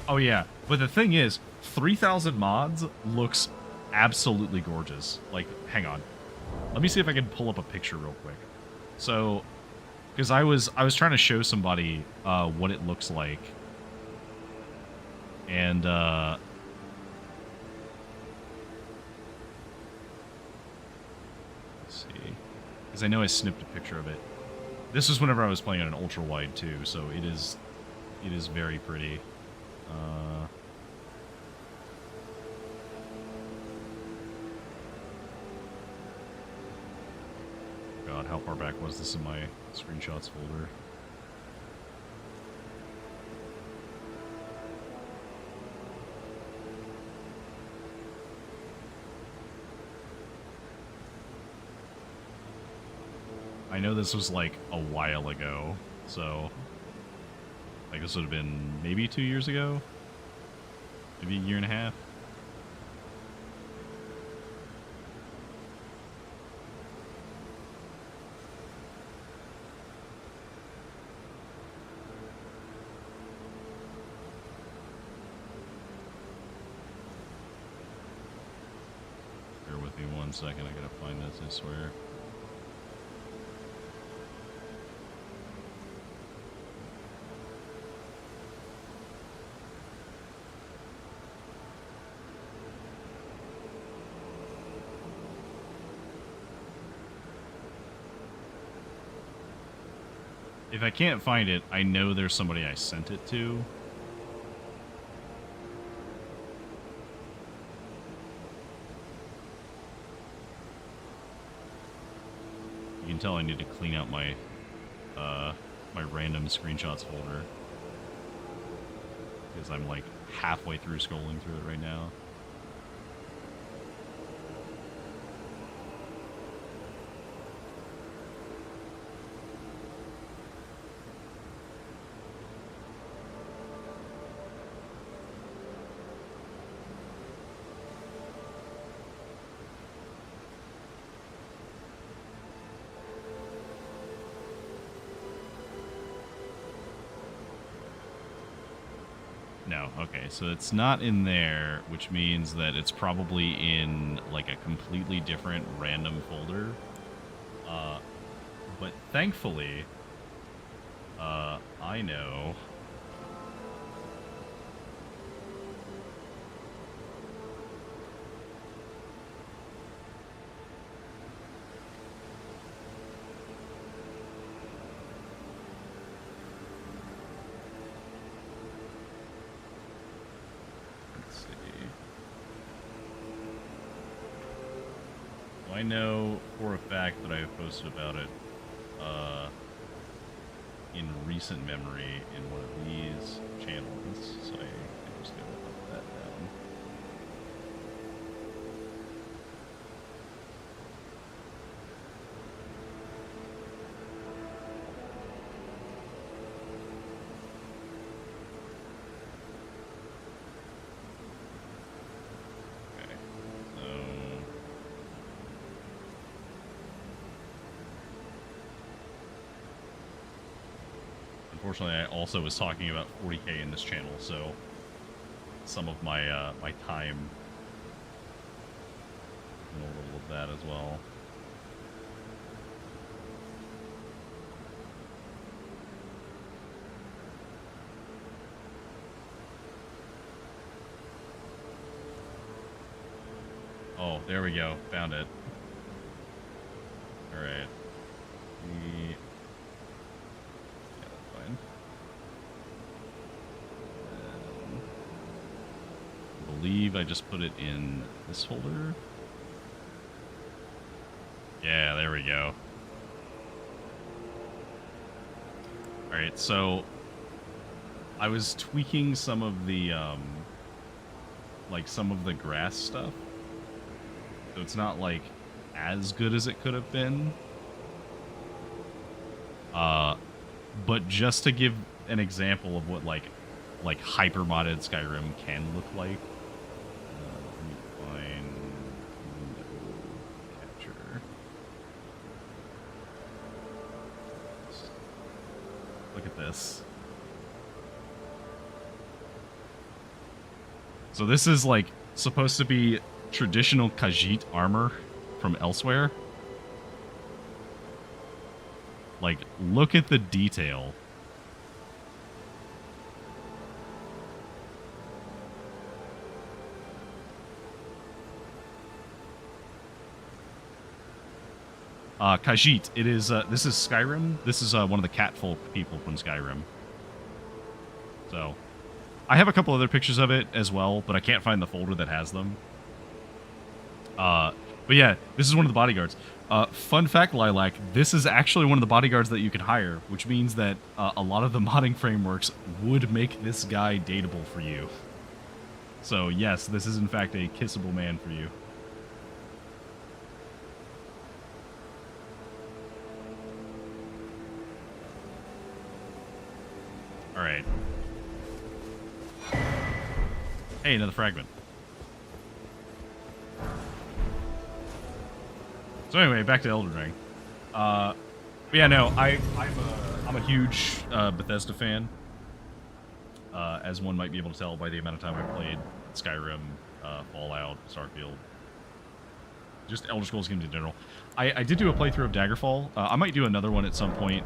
Oh, yeah. But the thing is, 3,000 mods looks absolutely gorgeous. Like, hang on. Let me see if I can pull up a picture real quick. So, because I was trying to show somebody what it looks like. And, let's see. Because I know I snipped a picture of it. This was whenever I was playing on an ultra-wide, too, so it is very pretty. God, how far back was this in my screenshots folder? I know this was like a while ago, so like this would have been maybe 2 years ago, maybe a year and a half. Bear with me 1 second, I gotta find this, I swear. If I can't find it, I know there's somebody I sent it to. You can tell I need to clean out my my random screenshots folder, because I'm like halfway through scrolling through it right now. No, okay, so it's not in there, which means that it's probably in like a completely different random folder. But thankfully, I know. I know for a fact that I have posted about it in recent memory in one of these channels, so I can just go up that down. Unfortunately, I also was talking about 40K in this channel, so some of my my time and a little of that as well. Oh, there we go. Found it. All right. I believe I just put it in this folder. Yeah, there we go. All right, so I was tweaking some of the like some of the grass stuff, so it's not like as good as it could have been. But just to give an example of what like hyper modded Skyrim can look like. Let me find window capture. Look at this. So this is like supposed to be traditional Khajiit armor from elsewhere. Like, look at the detail. Khajiit. It is, this is Skyrim. This is, one of the catfolk people from Skyrim. So, I have a couple other pictures of it as well, but I can't find the folder that has them. But yeah, this is one of the bodyguards. Fun fact, Lilac, this is actually one of the bodyguards that you can hire, which means that a lot of the modding frameworks would make this guy dateable for you. So yes, this is in fact a kissable man for you. Alright. Hey, another fragment. So anyway, back to Elden Ring. But yeah, no, I'm a huge Bethesda fan. As one might be able to tell by the amount of time I played Skyrim, Fallout, Starfield, just Elder Scrolls games in general. I did do a playthrough of Daggerfall. I might do another one at some point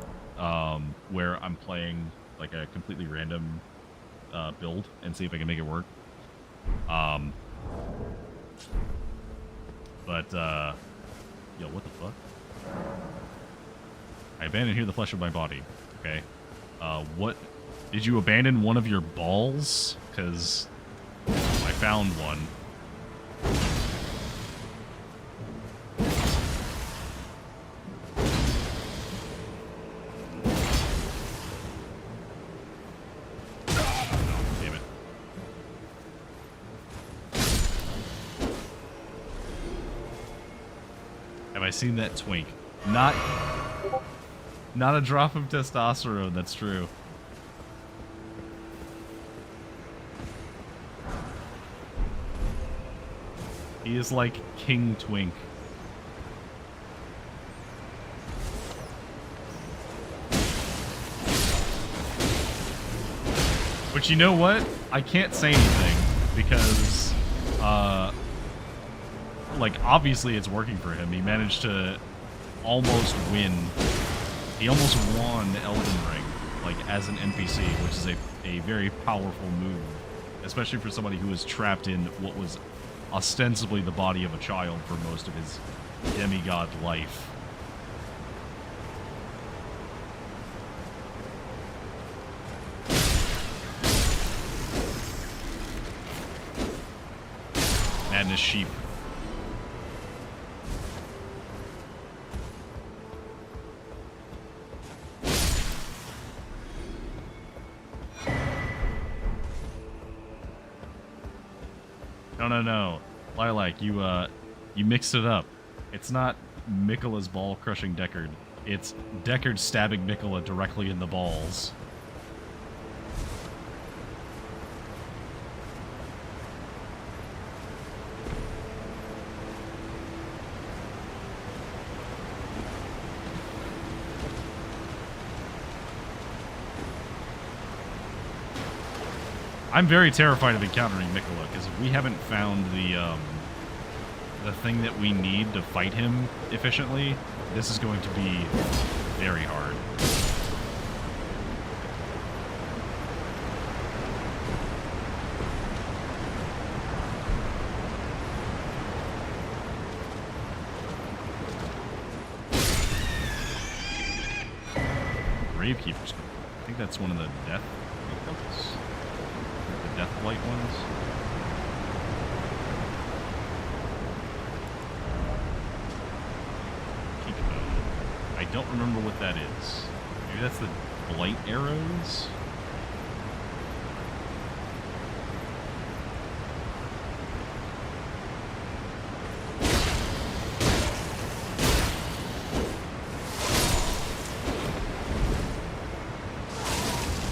where I'm playing like a completely random build and see if I can make it work. Yo, what the fuck? I abandoned here the flesh of my body. Okay. What? Did you abandon one of your balls? Because I found one. Damn it. Have I seen that twink? Not a drop of testosterone, that's true. He is like King Twink. But you know what? I can't say anything because, like, obviously it's working for him. He managed to almost win. He almost won Elden Ring, like, as an NPC, which is a very powerful move, especially for somebody who was trapped in what was ostensibly the body of a child for most of his demigod life. Madness sheep. No. Lilac, you mixed it up. It's not Miquella's ball crushing Deckard. It's Deckard stabbing Miquella directly in the balls. I'm very terrified of encountering Miquella, because if we haven't found the thing that we need to fight him efficiently, this is going to be very hard. Gravekeeper's. I think that's one of the death focus. The death blight ones. I don't remember what that is. Maybe that's the blight arrows?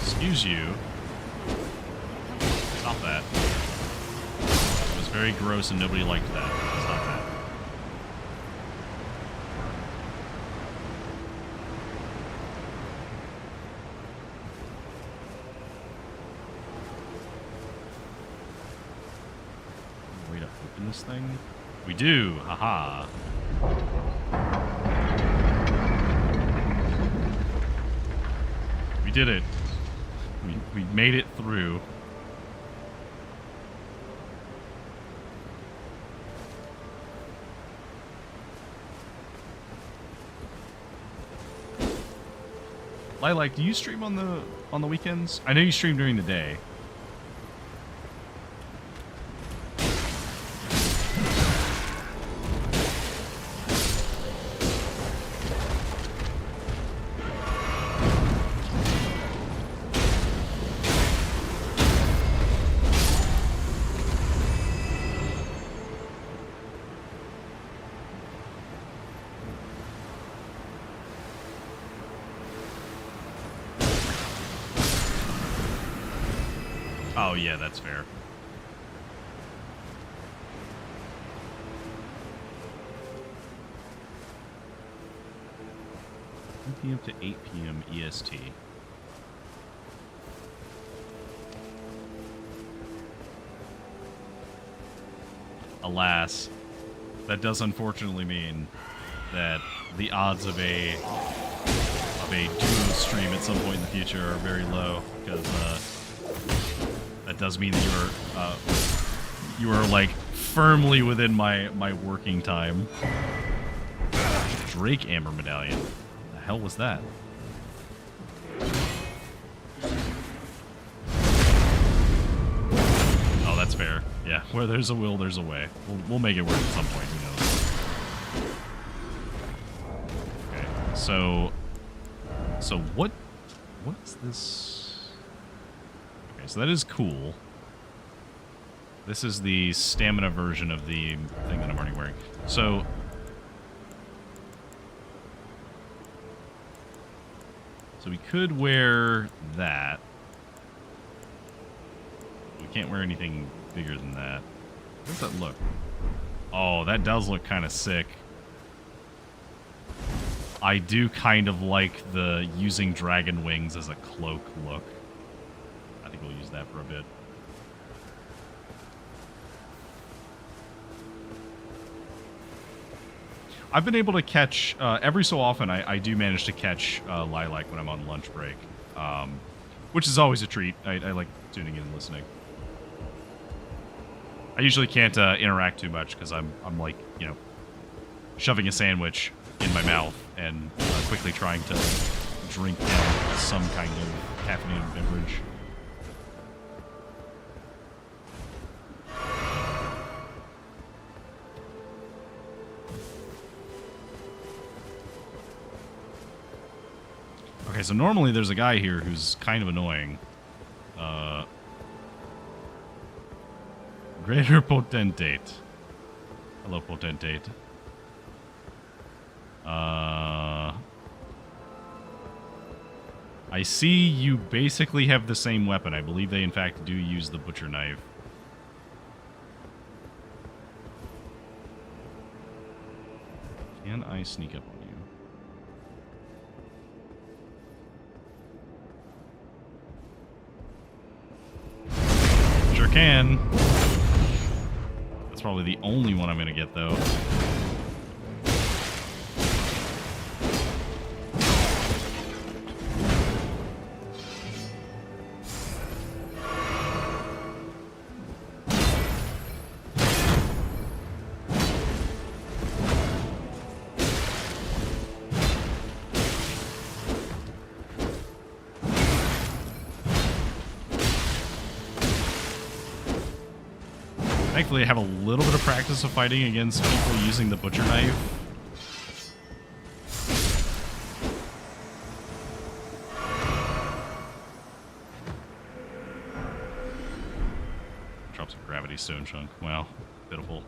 Excuse you. Stop that. It was very gross and nobody liked that. Stop that. Way to open this thing? We do! Haha. We did it. We made it through. Lilac, do you stream on the weekends? I know you stream during the day. Oh, yeah, that's fair. PM to 8 PM EST. Alas, that does unfortunately mean that the odds of a duo stream at some point in the future are very low, because that does mean that you are like firmly within my working time. Drake Amber Medallion. What the hell was that? Oh, that's fair. Yeah, where there's a will, there's a way. We'll make it work at some point. Who knows? Okay, so what's this? Okay, so that is cool. This is the stamina version of the thing that I'm already wearing. So we could wear that. We can't wear anything bigger than that. How does that look? Oh, that does look kind of sick. I do kind of like the using dragon wings as a cloak look. I think we'll use that for a bit. I've been able to catch, every so often, I do manage to catch Lilac when I'm on lunch break, which is always a treat. I like tuning in and listening. I usually can't interact too much because I'm like, you know, shoving a sandwich in my mouth and quickly trying to drink down some kind of caffeinated beverage. Okay, so normally there's a guy here who's kind of annoying. Greater Potentate. Hello, Potentate. I see you basically have the same weapon. I believe they, in fact, do use the butcher knife. Can I sneak up on you? Sure can. That's probably the only one I'm going to get, though. Thankfully, I have a little bit of practice of fighting against people using the butcher knife. Drops a gravity stone chunk. Wow, pitiful.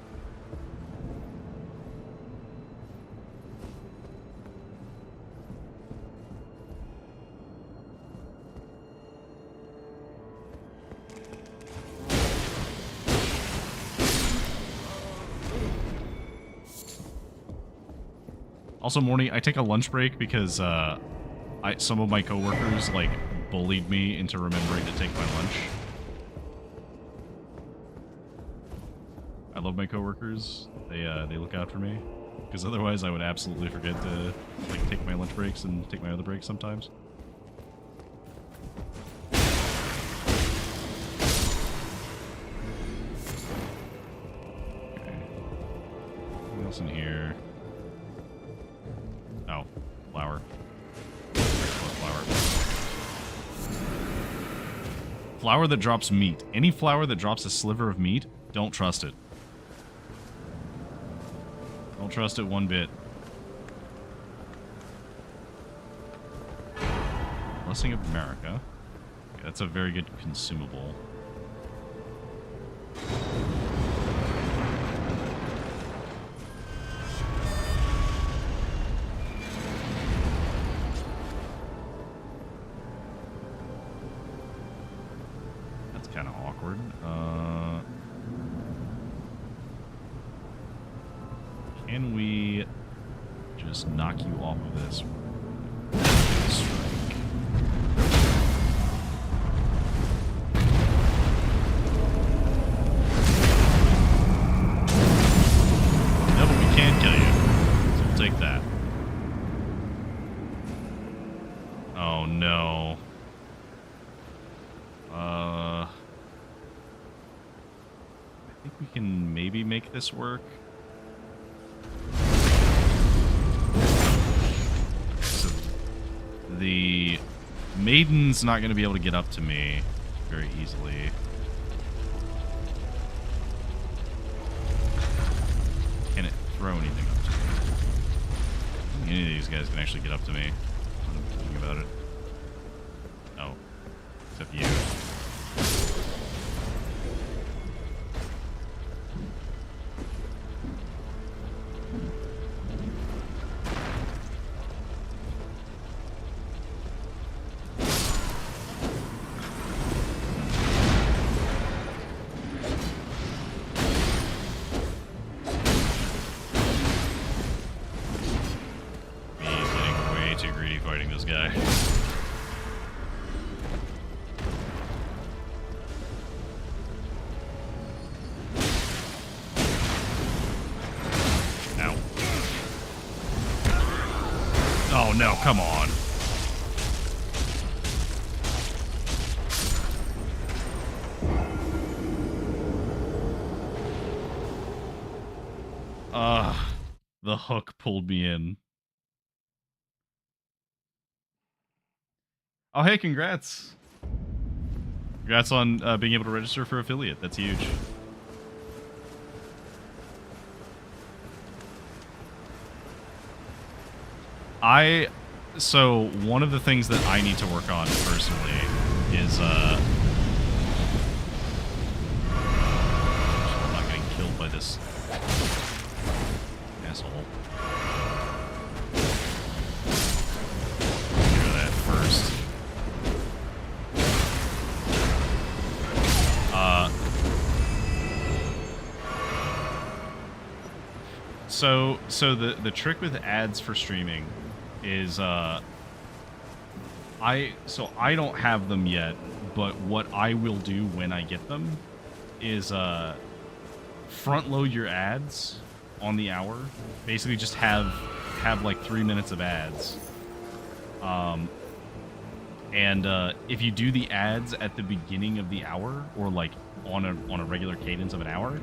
Also, Morning, I take a lunch break because some of my coworkers like bullied me into remembering to take my lunch. I love my coworkers. They look out for me because otherwise I would absolutely forget to like take my lunch breaks and take my other breaks sometimes. Okay. What else in here? Oh, flour. Flour that drops meat. Any flour that drops a sliver of meat, don't trust it. Don't trust it one bit. Blessing of America. Okay, that's a very good consumable. Kind of awkward. Can we just knock you off of this? Strike. No, but we can kill you. So we'll take that. Oh no. I think we can maybe make this work. So the maiden's not going to be able to get up to me very easily. Can it throw anything up to me? I don't think any of these guys can actually get up to me. I'm thinking about it. Oh, except you. Me getting way too greedy fighting this guy. Oh no, come on. The hook pulled me in. Oh, hey, congrats. Congrats on being able to register for affiliate. That's huge. So one of the things that I need to work on personally is I'm not getting killed by this asshole. Do that first. So the trick with ads for streaming is I don't have them yet, but what I will do when I get them is front load your ads on the hour. Basically just have like 3 minutes of ads. And if you do the ads at the beginning of the hour, or like on a regular cadence of an hour,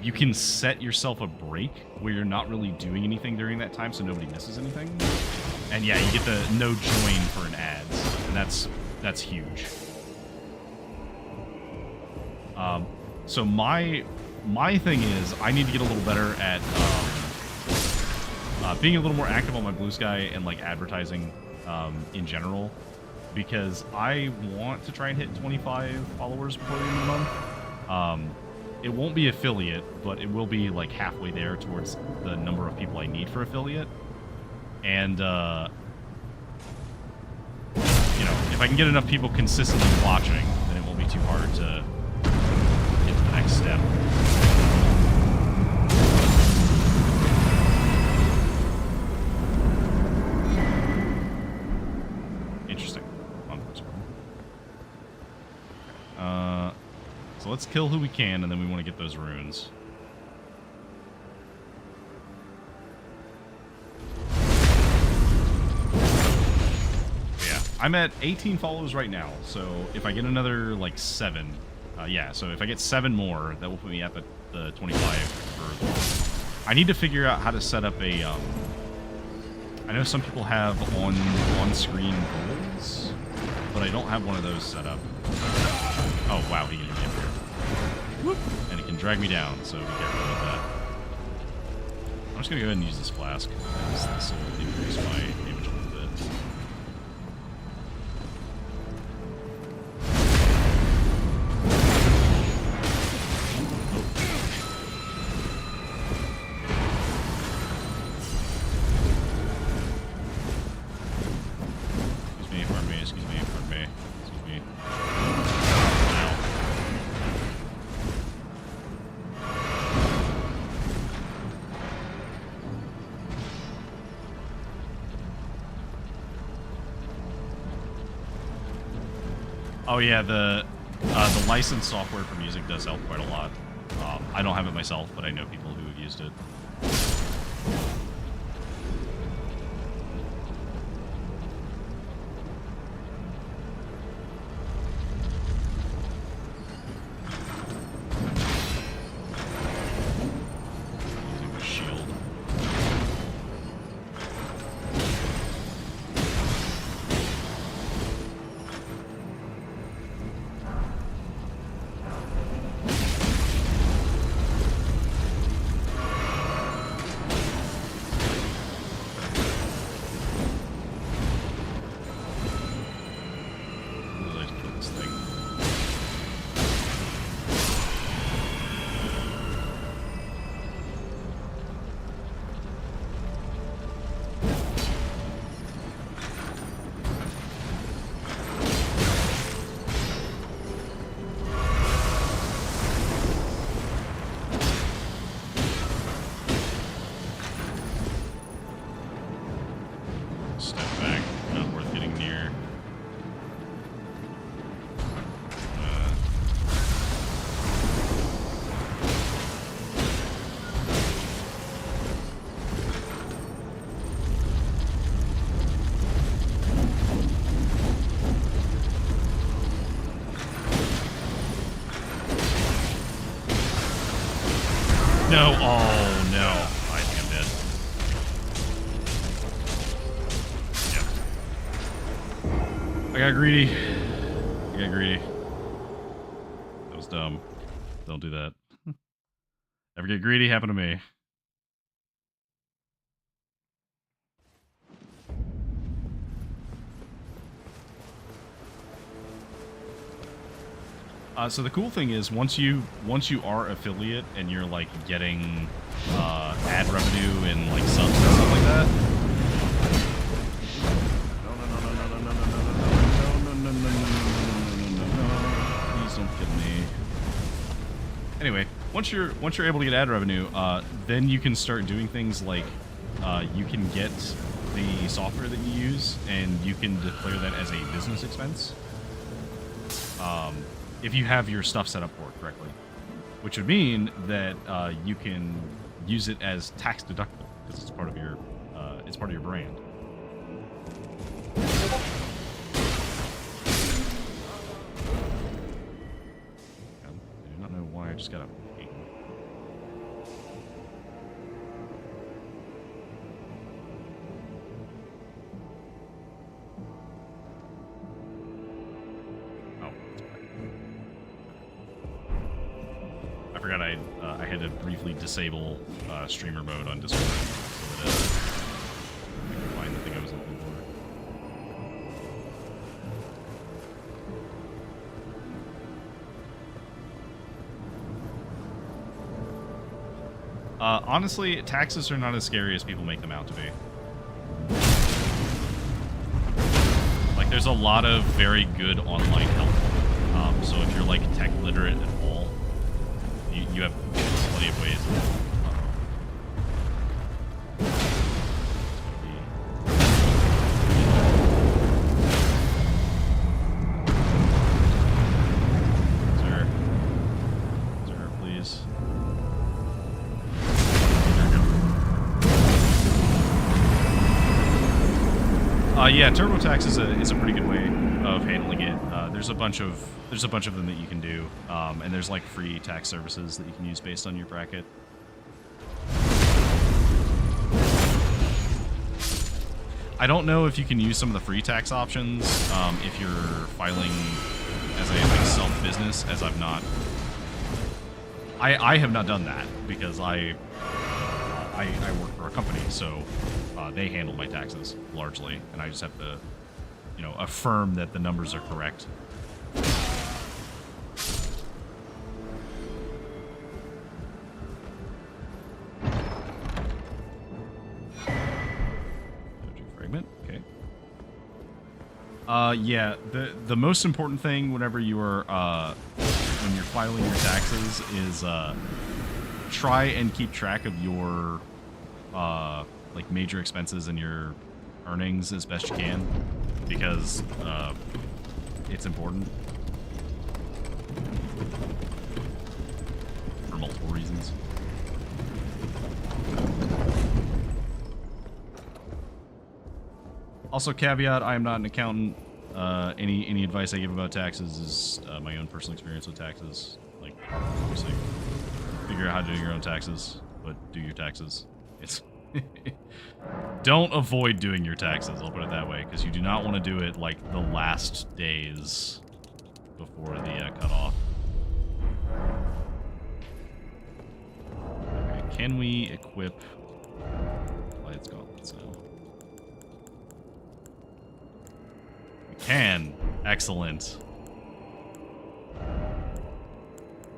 you can set yourself a break where you're not really doing anything during that time, so nobody misses anything. And yeah, you get the no join for an ads, and that's huge. So my thing is I need to get a little better at being a little more active on my Blue Sky and like advertising in general, because I want to try and hit 25 followers before the end of the month. It won't be affiliate, but it will be like halfway there towards the number of people I need for affiliate. And, you know, if I can get enough people consistently watching, then it won't be too hard to get to the next step. Interesting. So let's kill who we can, and then we want to get those runes. Yeah, I'm at 18 followers right now, so if I get another, like, 7, yeah, so if I get 7 more, that will put me at the 25 for... I need to figure out how to set up a, I know some people have on-screen goals, but I don't have one of those set up. Oh, wow, he can get me up here. Whoop. And it can drag me down, so be careful with that. I'm just going to go ahead and use this flask, because this will increase my damage a little bit. Excuse me, pardon me, excuse me, pardon me, excuse me. Oh yeah, the licensed software for music does help quite a lot. I don't have it myself, but I know people who have used it. Using the shield. No. Oh, no. I think I'm dead. Yep. I got greedy. I got greedy. That was dumb. Don't do that. Ever get greedy? Happened to me. So the cool thing is once you are affiliate and you're like getting ad revenue and like subs and stuff like that. No. Please don't kill me. Anyway, once you're able to get ad revenue, then you can start doing things like you can get the software that you use and you can declare that as a business expense. If you have your stuff set up for it correctly, which would mean that you can use it as tax deductible because it's part of your brand. I do not know why I just got a ping. I forgot I had to briefly disable streamer mode on Discord so that I could find the thing I was looking for. Honestly, taxes are not as scary as people make them out to be. Like, there's a lot of very good online help. So if you're like tech literate at all, you have plenty of ways. Sir, please. Yeah, TurboTax is a pretty good way of handling it. There's a bunch of them that you can do, and there's like free tax services that you can use based on your bracket. I don't know if you can use some of the free tax options if you're filing as a like self-business, as I've not. I have not done that because I work for a company, so they handle my taxes largely, and I just have to, affirm that the numbers are correct. Fragment, okay. Yeah, the most important thing whenever you are when you're filing your taxes is try and keep track of your like major expenses and your earnings as best you can, because it's important for multiple reasons. Also, caveat: I am not an accountant. Any advice I give about taxes is my own personal experience with taxes. Like, obviously, figure out how to do your own taxes, but do your taxes. It's don't avoid doing your taxes, I'll put it that way, because you do not want to do it like the last days before the cutoff. Okay, can we equip Lights Gauntlets now? We can. Excellent.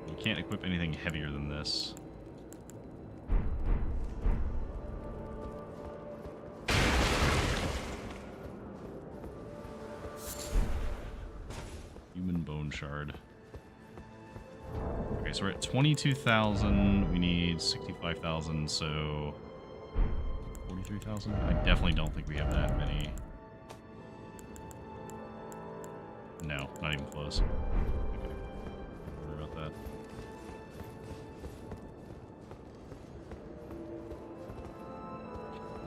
You can't equip anything heavier than this. Human bone shard. Okay, so we're at 22,000. We need 65,000, so 43,000. I definitely don't think we have that many. No, not even close. Okay. Don't worry about that.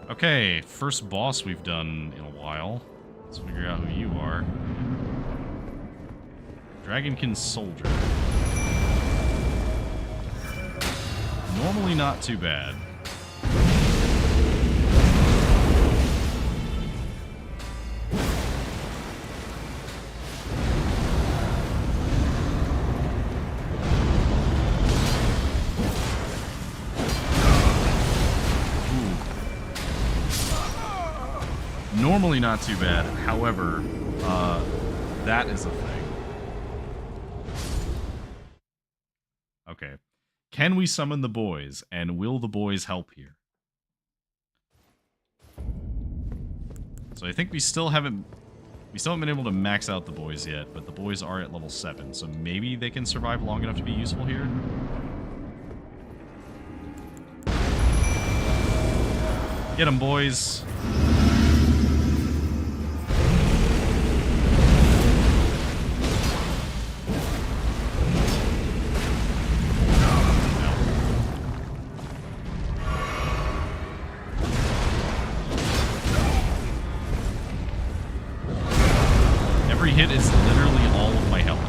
Okay, first boss we've done in a while. Let's figure out who you are. Dragonkin Soldier. Normally not too bad. Normally not too bad. However, that is a thing. Okay. Can we summon the boys? And will the boys help here? So I think we still haven't been able to max out the boys yet, but the boys are at level 7, so maybe they can survive long enough to be useful here. Get them, boys. Every hit is literally all of my health.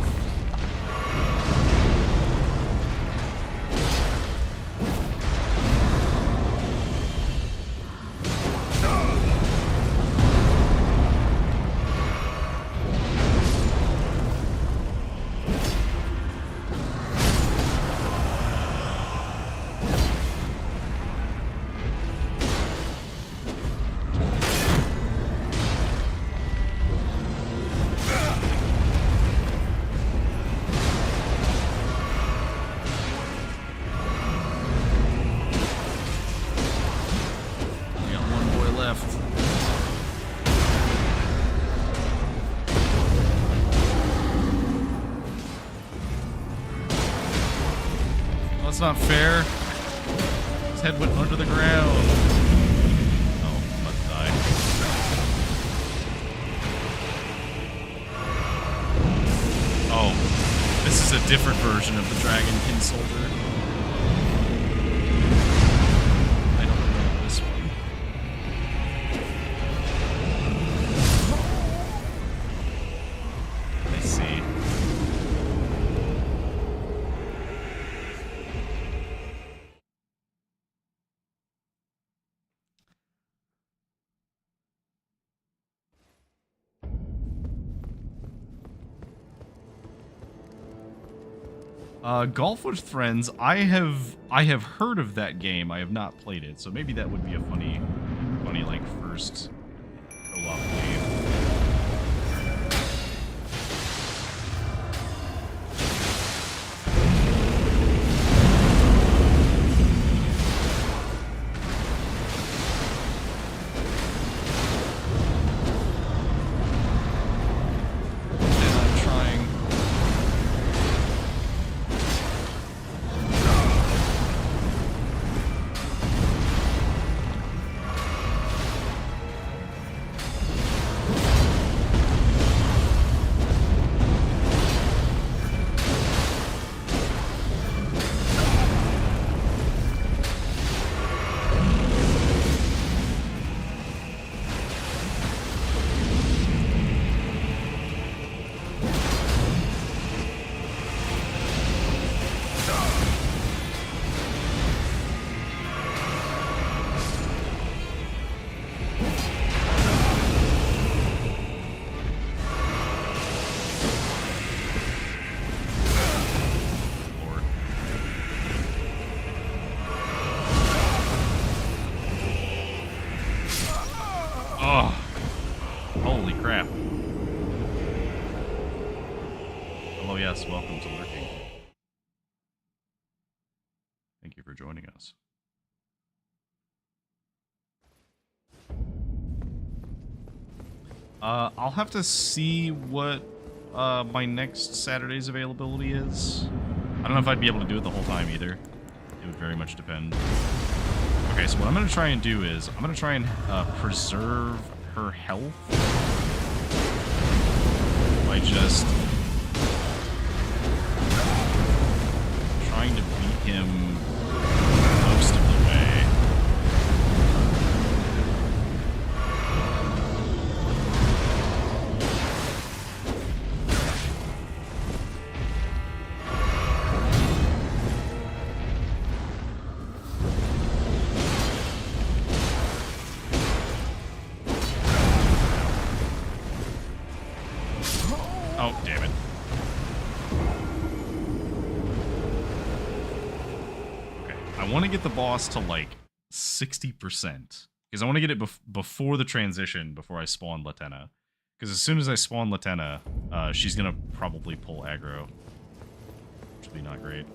That's not fair. His head went under the ground. Oh, I'm about to die. Oh, this is a different version of the Dragonkin Soldier. I don't know this one. I see. Golf with Friends. I have heard of that game. I have not played it, so maybe that would be a funny like first co-op game. Yes, welcome to Lurking. Thank you for joining us. I'll have to see what my next Saturday's availability is. I don't know if I'd be able to do it the whole time either. It would very much depend. Okay, so what I'm going to try and do is, I'm going to try and preserve her health by just trying to beat him most of the way. I want to get the boss to like 60%. Because I want to get it before the transition, before I spawn Latenna. Because as soon as I spawn Latenna, she's going to probably pull aggro. Which would be not great.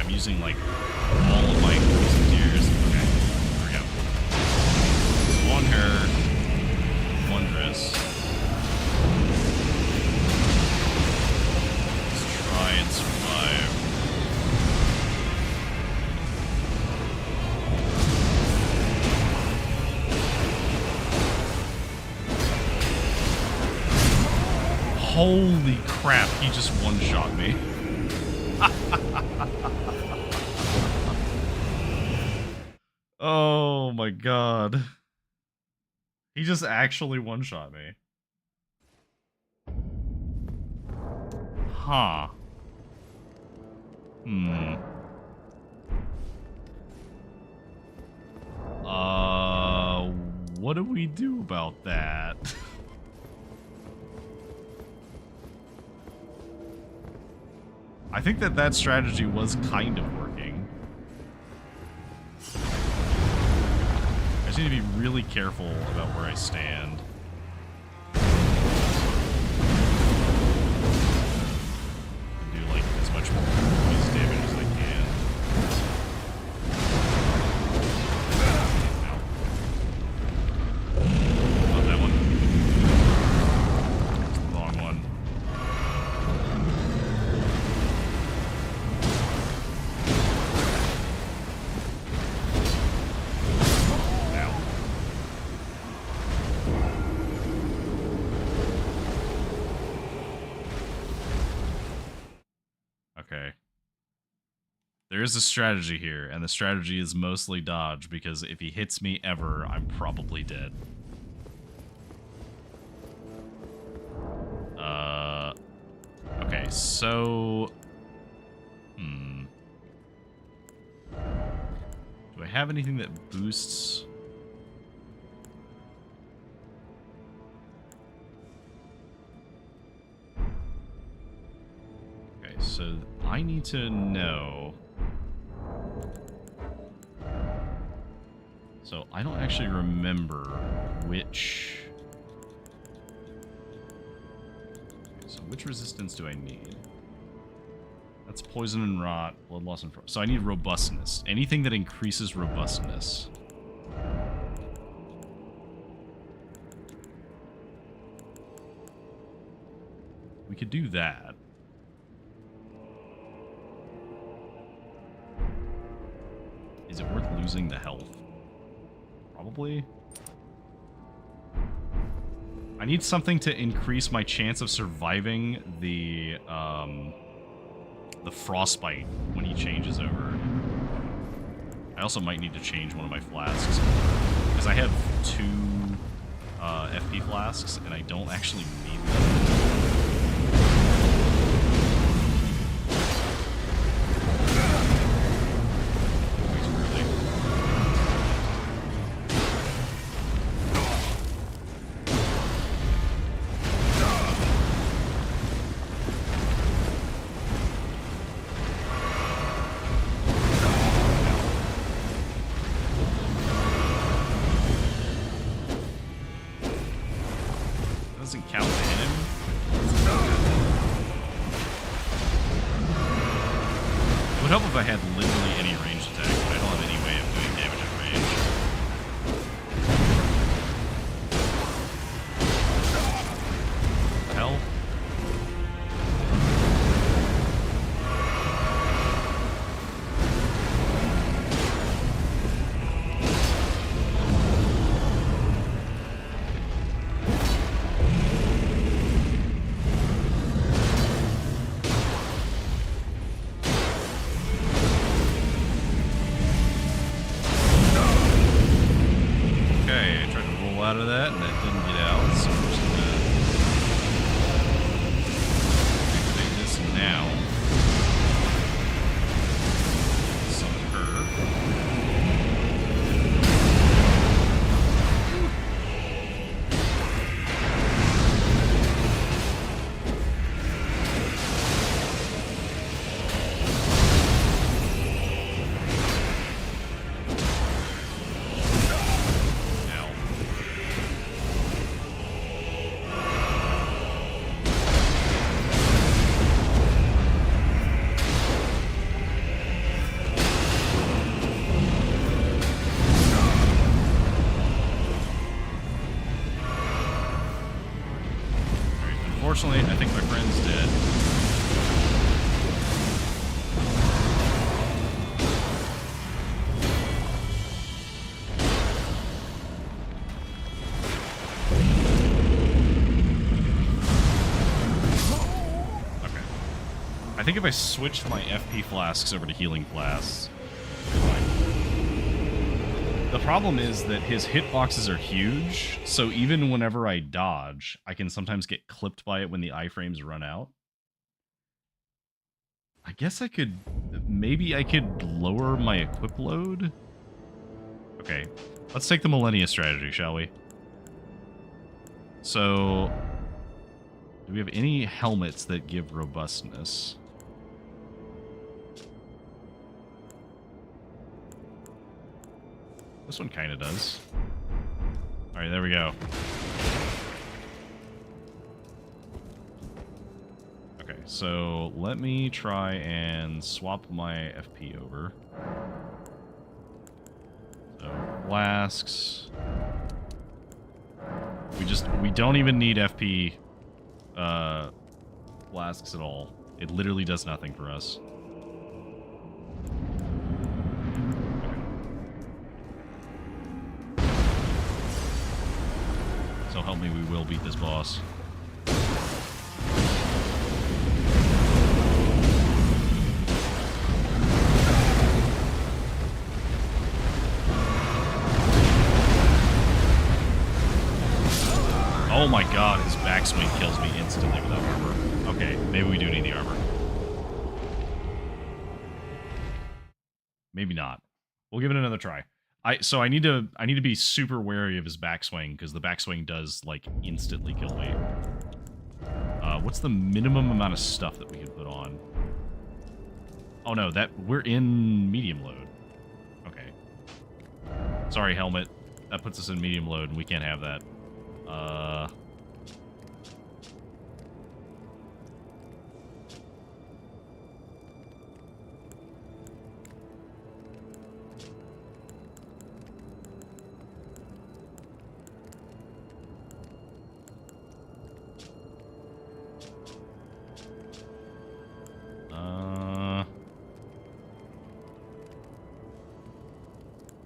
Using like all of my tears. Okay, there we go. One her, one dress. Let's try and survive. Holy crap, he just one-shot me. Oh my god. He just actually one-shot me. Huh. What do we do about that? I think that strategy was kind of working. I just need to be really careful about where I stand. And do like as much poison damage as I can. Ow. Not that one. It's the wrong one. Okay. There is a strategy here, and the strategy is mostly dodge, because if he hits me ever, I'm probably dead. Okay, so... Do I have anything that boosts... Okay, so I need to know... So I don't actually remember which... Okay, so which resistance do I need? That's poison and rot, blood loss and... So I need robustness. Anything that increases robustness. We could do that. Is it worth losing the health? Probably. I need something to increase my chance of surviving the frostbite when he changes over. I also might need to change one of my flasks, because I have 2 FP flasks, and I don't actually need them. doesn't count to hit him. It would help if I had literally any ranged attack, but I don't have any way of doing damage at range. What the hell? Out of that, and that didn't get out, so we're just gonna activate this now. Summon her. Unfortunately, I think my friend's dead. Okay. I think if I switched my FP flasks over to healing flasks, the problem is that his hitboxes are huge, so even whenever I dodge, I can sometimes get clipped by it when the iframes run out. I guess I could... maybe I could lower my equip load? Okay, let's take the Millennia strategy, shall we? So, do we have any helmets that give robustness? This one kind of does. Alright, there we go. Okay, so let me try and swap my FP over. So, flasks. We don't even need FP flasks at all. It literally does nothing for us. So help me, we will beat this boss. Oh my god, his backswing kills me instantly without armor. Okay, maybe we do need the armor. Maybe not. We'll give it another try. So I need to be super wary of his backswing, because the backswing does, like, instantly kill me. What's the minimum amount of stuff that we can put on? Oh no, we're in medium load. Okay. Sorry, helmet. That puts us in medium load, and we can't have that.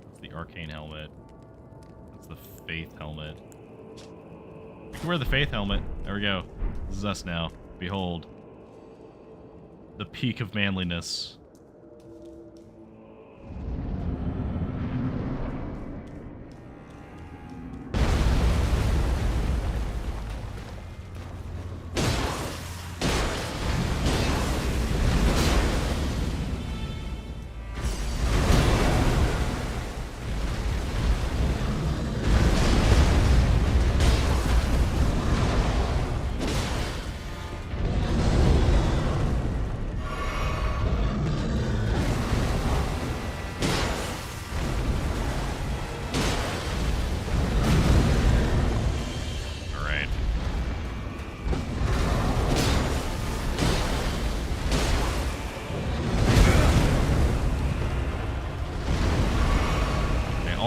That's the arcane helmet. That's the faith helmet. We can wear the faith helmet. There we go. This is us now. Behold. The peak of manliness.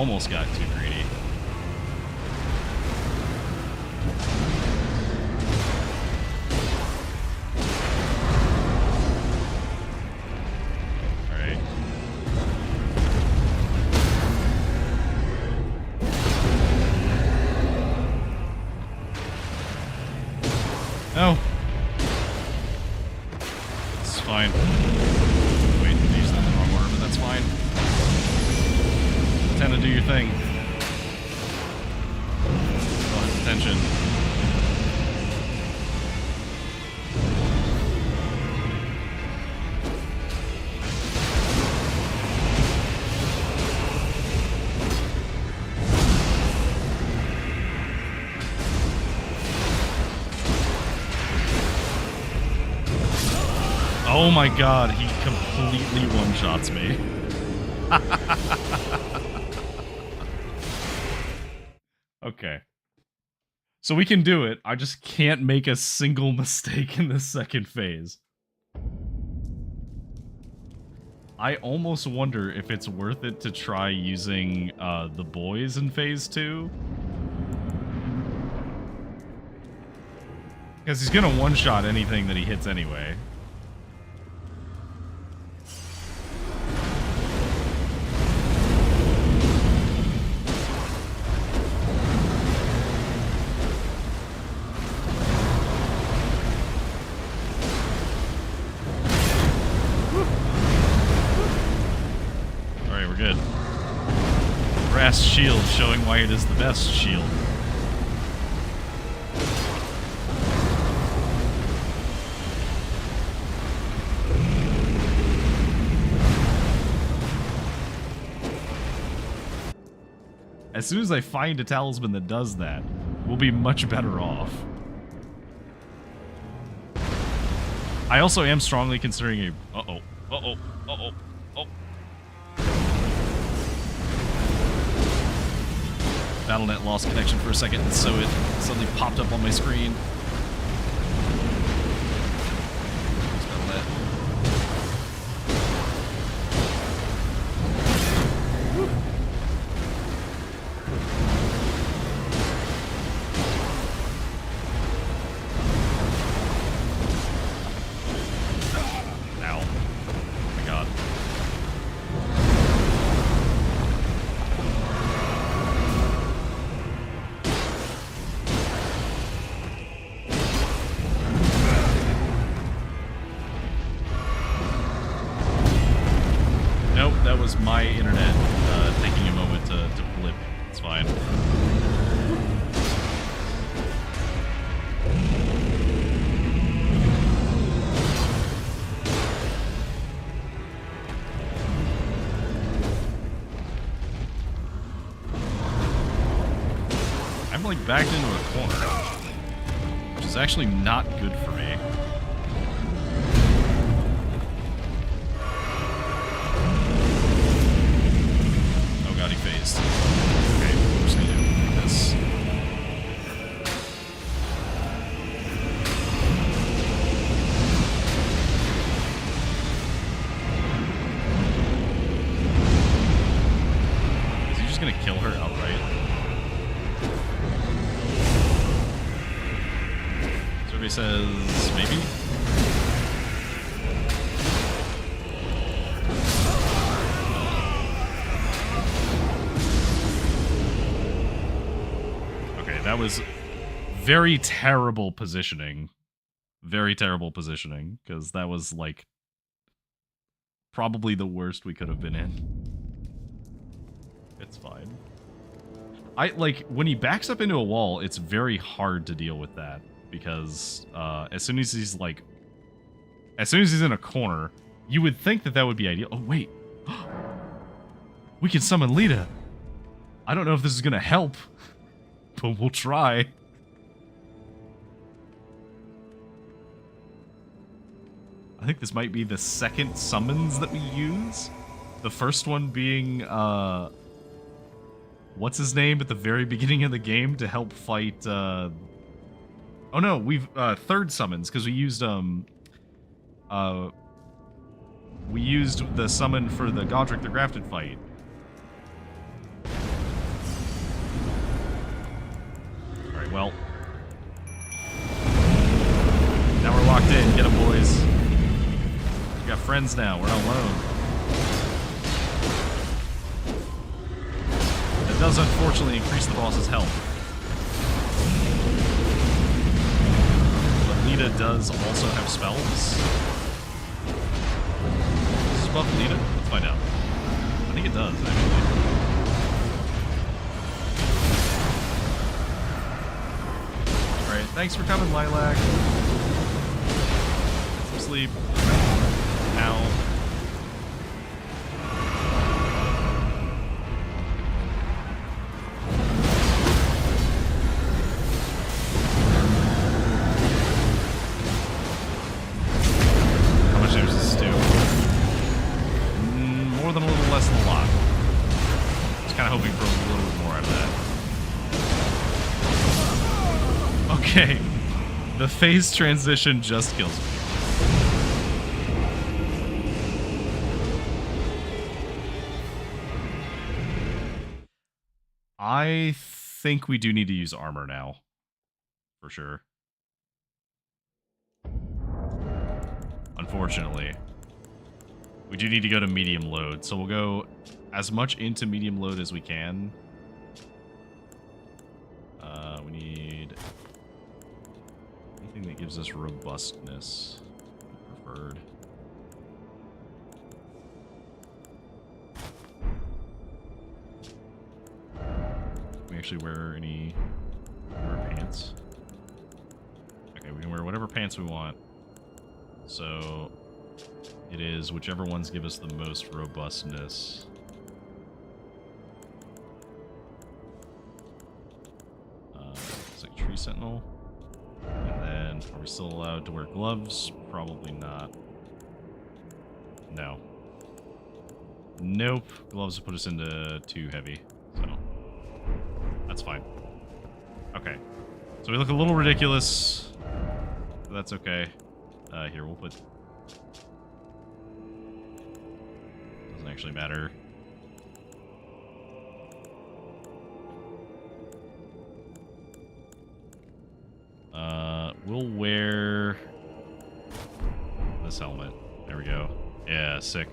almost got too greedy. No. It's fine. Wait, I used that in the wrong order, but that's fine. Tend to do your thing. Don't have attention. Oh my god, he completely one-shots me. Okay. So we can do it, I just can't make a single mistake in this second phase. I almost wonder if it's worth it to try using the boys in phase 2. Because he's gonna one-shot anything that he hits anyway. Good. Brass shield showing why it is the best shield. As soon as I find a talisman that does that, we'll be much better off. I also am strongly considering a... Uh-oh. Uh-oh. Uh-oh. Oh. Battle.net lost connection for a second, so it suddenly popped up on my screen. Battle.net. Ow. Oh my god. That was my internet taking a moment to blip. It's fine. I'm like backed into a corner, which is actually not good for me. Phased. Okay, we're just gonna do this. Is he just gonna kill her outright? Survey says maybe? That was very terrible positioning. Very terrible positioning, because that was, like, probably the worst we could have been in. It's fine. Like, when he backs up into a wall, it's very hard to deal with that, because as soon as he's, like... As soon as he's in a corner, you would think that that would be ideal. Oh, wait. We can summon Lita. I don't know if this is going to help. But we'll try. I think this might be the second summons that we use. The first one being, what's his name at the very beginning of the game to help fight, oh no, we've, third summons, because we used the summon for the Godric the Grafted fight. well. Now we're locked in. Get them, boys. We got friends now. We're not alone. That does unfortunately increase the boss's health. But Lita does also have spells. Does this buff Lita? Let's find out. I think it does, actually. Alright, thanks for coming, Lilac. Get some sleep. Ow. How much damage does this do? More than a little, less than a lot. Just kind of hoping for a little bit more out of that. Okay. The phase transition just kills me. I think we do need to use armor now. For sure. Unfortunately. We do need to go to medium load, so we'll go as much into medium load as we can. We need anything that gives us robustness. Preferred. Can we actually wear any pants? Okay, we can wear whatever pants we want. So it is whichever ones give us the most robustness. It's like Tree Sentinel. And then, are we still allowed to wear gloves? Probably not. No. Nope. Gloves will put us into too heavy. So, that's fine. Okay. So we look a little ridiculous. But that's okay. Here, we'll put... Doesn't actually matter. We'll wear this helmet. There we go. Yeah, sick.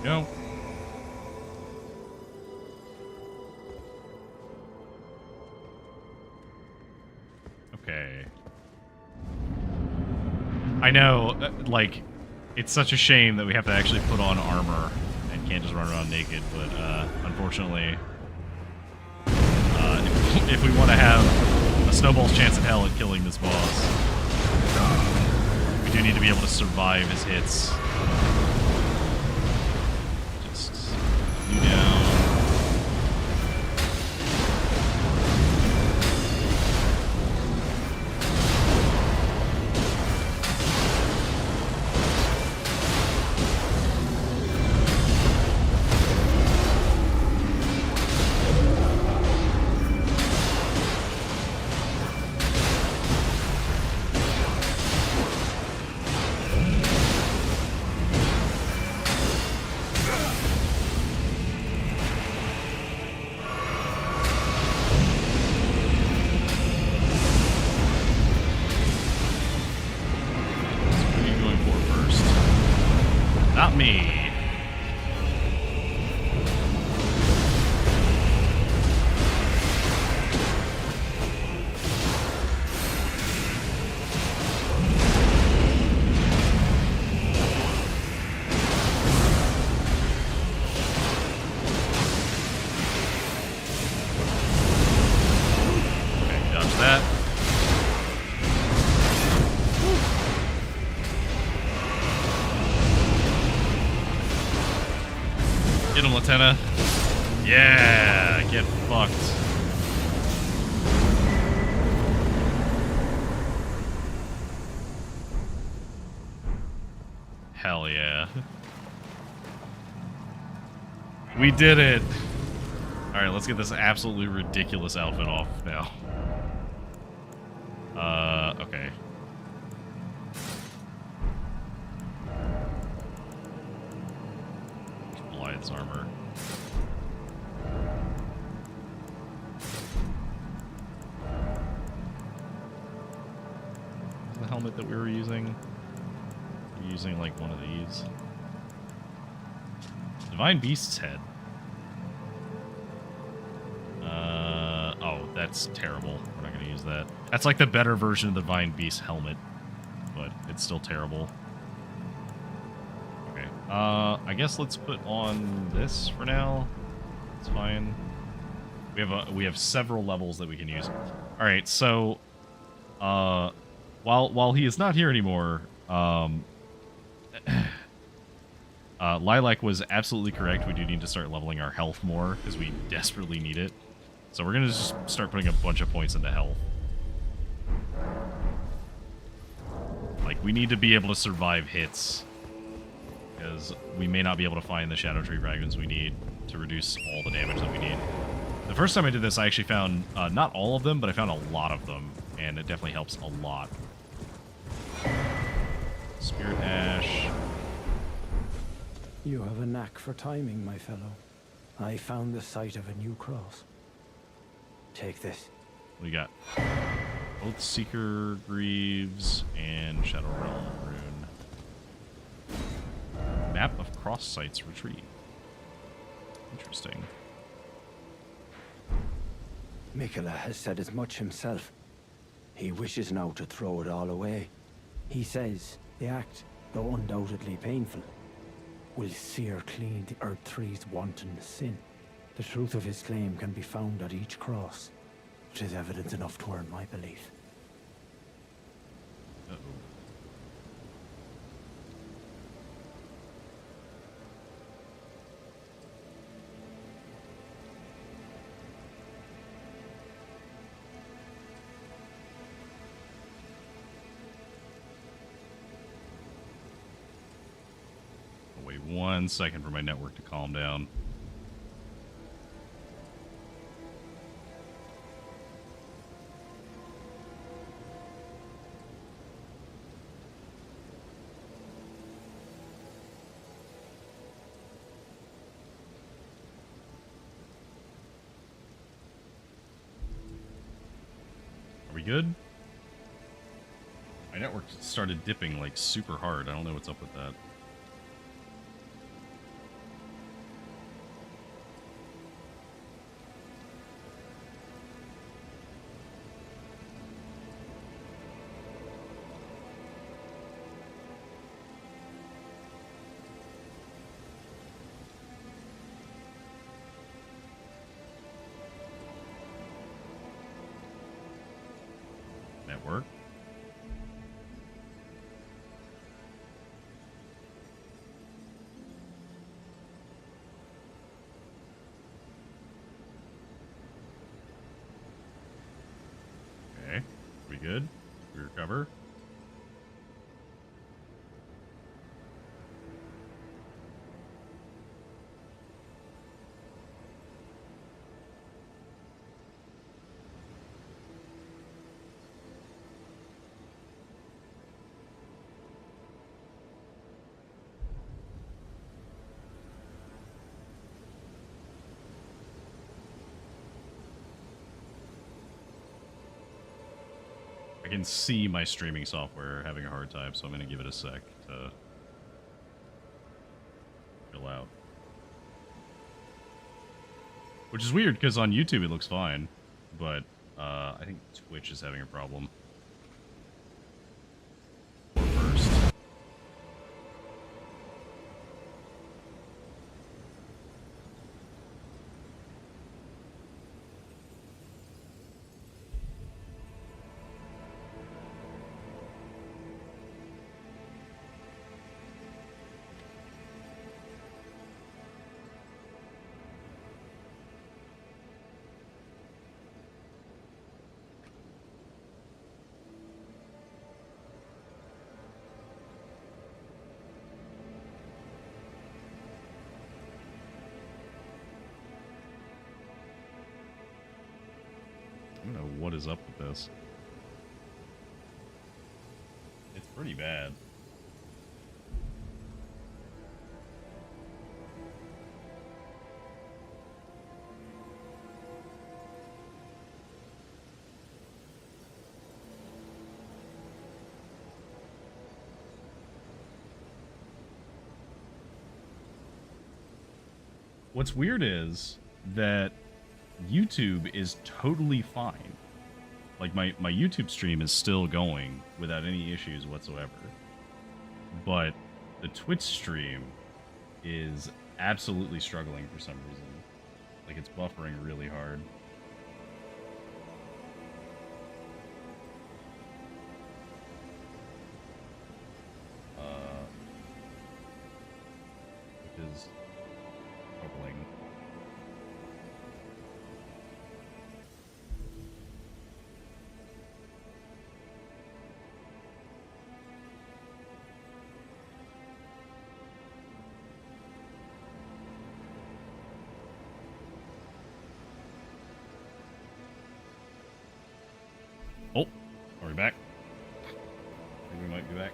Go. Okay. I know, like, it's such a shame that we have to actually put on armor and can't just run around naked, but unfortunately, if we want to have a snowball's chance in hell at killing this boss, we do need to be able to survive his hits. Just you down. Not me. Okay, dodge that. Get him, Lieutenant. Yeah, get fucked. Hell yeah. We did it. Alright, let's get this absolutely ridiculous outfit off now. Okay. Goliath's armor. The helmet that we were using. We're using like one of these. Divine Beast's head. Oh, that's terrible. We're not gonna use that. That's like the better version of the Divine Beast helmet, but it's still terrible. Okay. I guess let's put on this for now. It's fine. We have several levels that we can use. All right, so while he is not here anymore, Lilac was absolutely correct. We do need to start leveling our health more because we desperately need it. So we're gonna just start putting a bunch of points into health. Like, we need to be able to survive hits because we may not be able to find the Shadow Tree Dragons we need to reduce all the damage that we need. The first time I did this, I actually found, not all of them, but I found a lot of them, and it definitely helps a lot. Spirit Ash. You have a knack for timing, my fellow. I found the site of a new cross. Take this. We got Oathseeker Greaves and Shadow Realm Rune. Map of cross sites retrieved. Interesting. Mikola has said as much himself. He wishes now to throw it all away. He says the act, though undoubtedly painful, will sear clean the Earth Three's wanton sin. The truth of his claim can be found at each cross, which is evidence enough to earn my belief. Uh-oh. I'll wait 1 second for my network to calm down. We good? My network started dipping like super hard. I don't know what's up with that. Network. Okay, we good? We recover? I can see my streaming software having a hard time, so I'm going to give it a sec to fill out. Which is weird, because on YouTube it looks fine, but I think Twitch is having a problem. First. I don't know what is up with this. Pretty bad. What's weird is that YouTube is totally fine. Like, my YouTube stream is still going without any issues whatsoever. But the Twitch stream is absolutely struggling for some reason. Like, it's buffering really hard. Which is troubling. Oh, are we back? I think we might be back.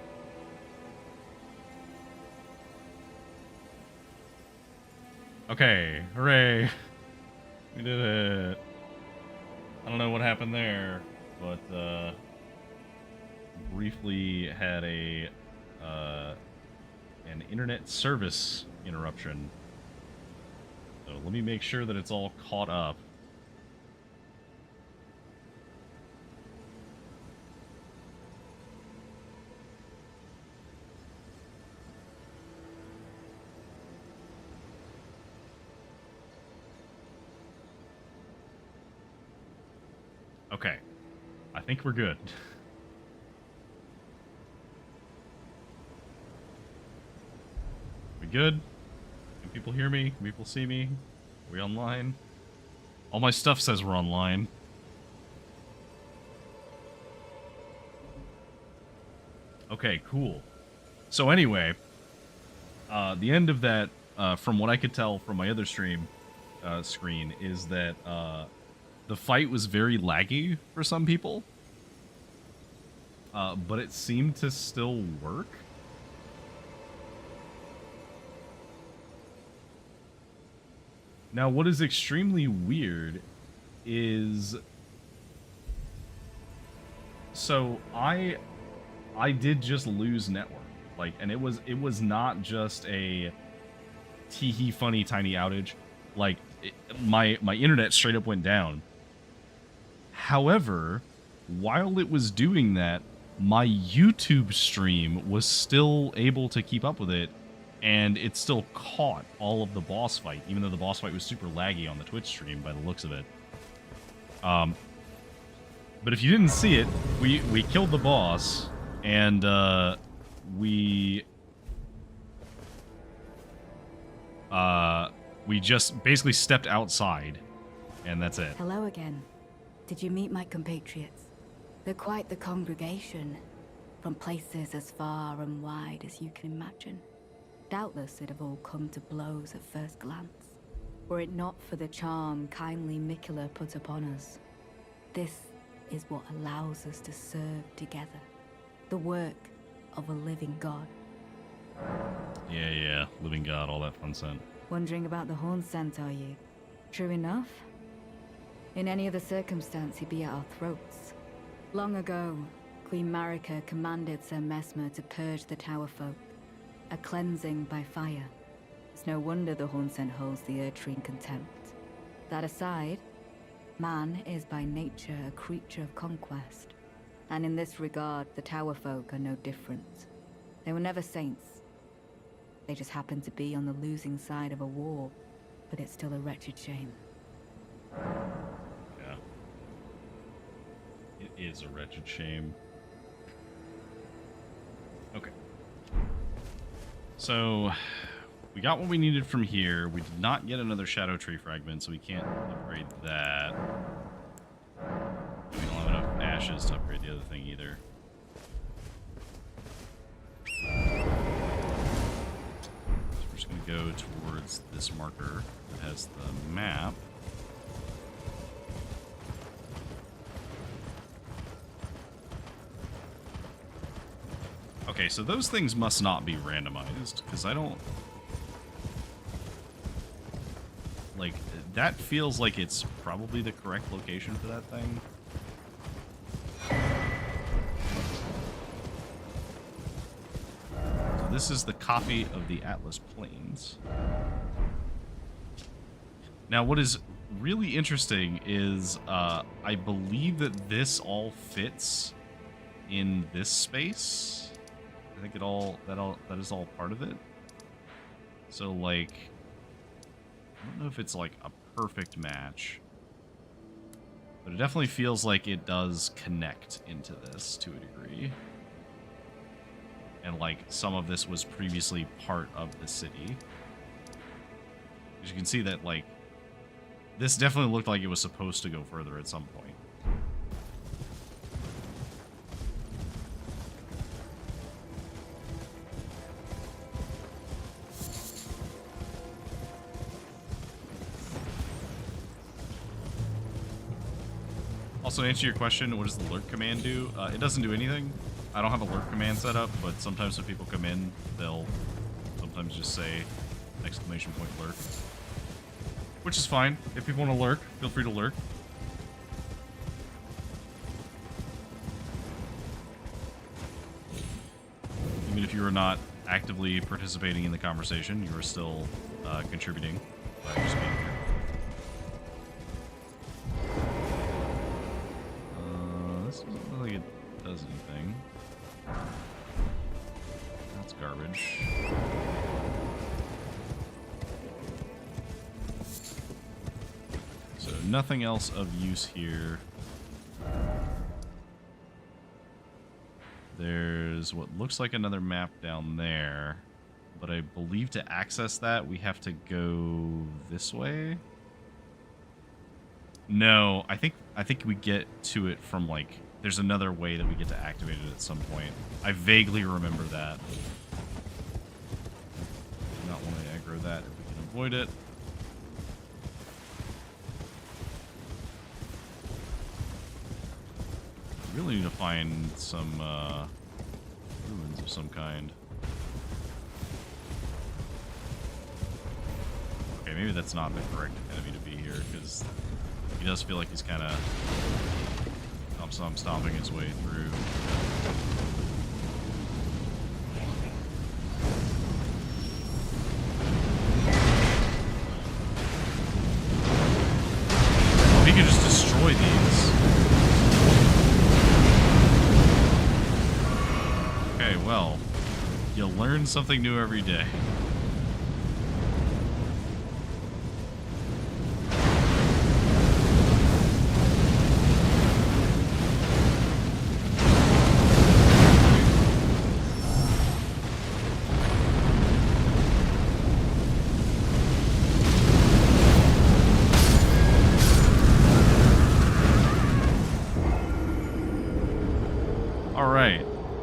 Okay, hooray. We did it. I don't know what happened there, but briefly had a an internet service interruption. So let me make sure that it's all caught up. Okay, I think we're good. We good? Can people hear me? Can people see me? Are we online? All my stuff says we're online. Okay, cool. So anyway, the end of that, from what I could tell from my other stream screen, is that the fight was very laggy for some people, but it seemed to still work. Now, what is extremely weird is, so I did just lose network, like, and it was not just a tee-hee funny tiny outage, like my internet straight up went down. However, while it was doing that, my YouTube stream was still able to keep up with it, and it still caught all of the boss fight, even though the boss fight was super laggy on the Twitch stream by the looks of it. But if you didn't see it, we killed the boss, and we just basically stepped outside, and that's it. Hello again. Did you meet my compatriots? They're quite the congregation, from places as far and wide as you can imagine. Doubtless it'd have all come to blows at first glance, were it not for the charm kindly Mikula put upon us. This is what allows us to serve together, the work of a living God. Yeah, living God, all that fun scent. Wondering about the horn scent, are you? True enough. In any other circumstance, he'd be at our throats. Long ago, Queen Marika commanded Sir Messmer to purge the Tower folk, a cleansing by fire. It's no wonder the horn scent holds the Erdtree in contempt. That aside, man is by nature a creature of conquest, and in this regard, the Tower folk are no different. They were never saints. They just happened to be on the losing side of a war, but it's still a wretched shame. Yeah. It is a wretched shame. Okay. So, we got what we needed from here. We did not get another Shadow Tree fragment, so we can't upgrade that. We don't have enough ashes to upgrade the other thing either. So we're just going to go towards this marker that has the map. Okay, so those things must not be randomized, because I don't... Like, that feels like it's probably the correct location for that thing. So this is the copy of the Atlas Plains. Now, what is really interesting is I believe that this all fits in this space. I think that is all part of it. So, like, I don't know if it's like a perfect match, but it definitely feels like it does connect into this to a degree. And like some of this was previously part of the city. As you can see that like this definitely looked like it was supposed to go further at some point. Also, to answer your question, what does the lurk command do? It doesn't do anything. I don't have a lurk command set up, but sometimes when people come in, they'll sometimes just say exclamation point lurk. Which is fine. If people want to lurk, feel free to lurk. Even if you are not actively participating in the conversation, you are still contributing by just being here. This doesn't look like it does anything. That's garbage. So nothing else of use here. There's what looks like another map down there, but I believe to access that we have to go this way. No, I think we get to it from like there's another way that we get to activate it at some point. I vaguely remember that. Do not want to aggro that if we can avoid it. We really need to find some ruins of some kind. Okay, maybe that's not the correct enemy to be here, because he does feel like he's kind of stomping his way through. If he could just destroy these. Okay, well, you learn something new every day.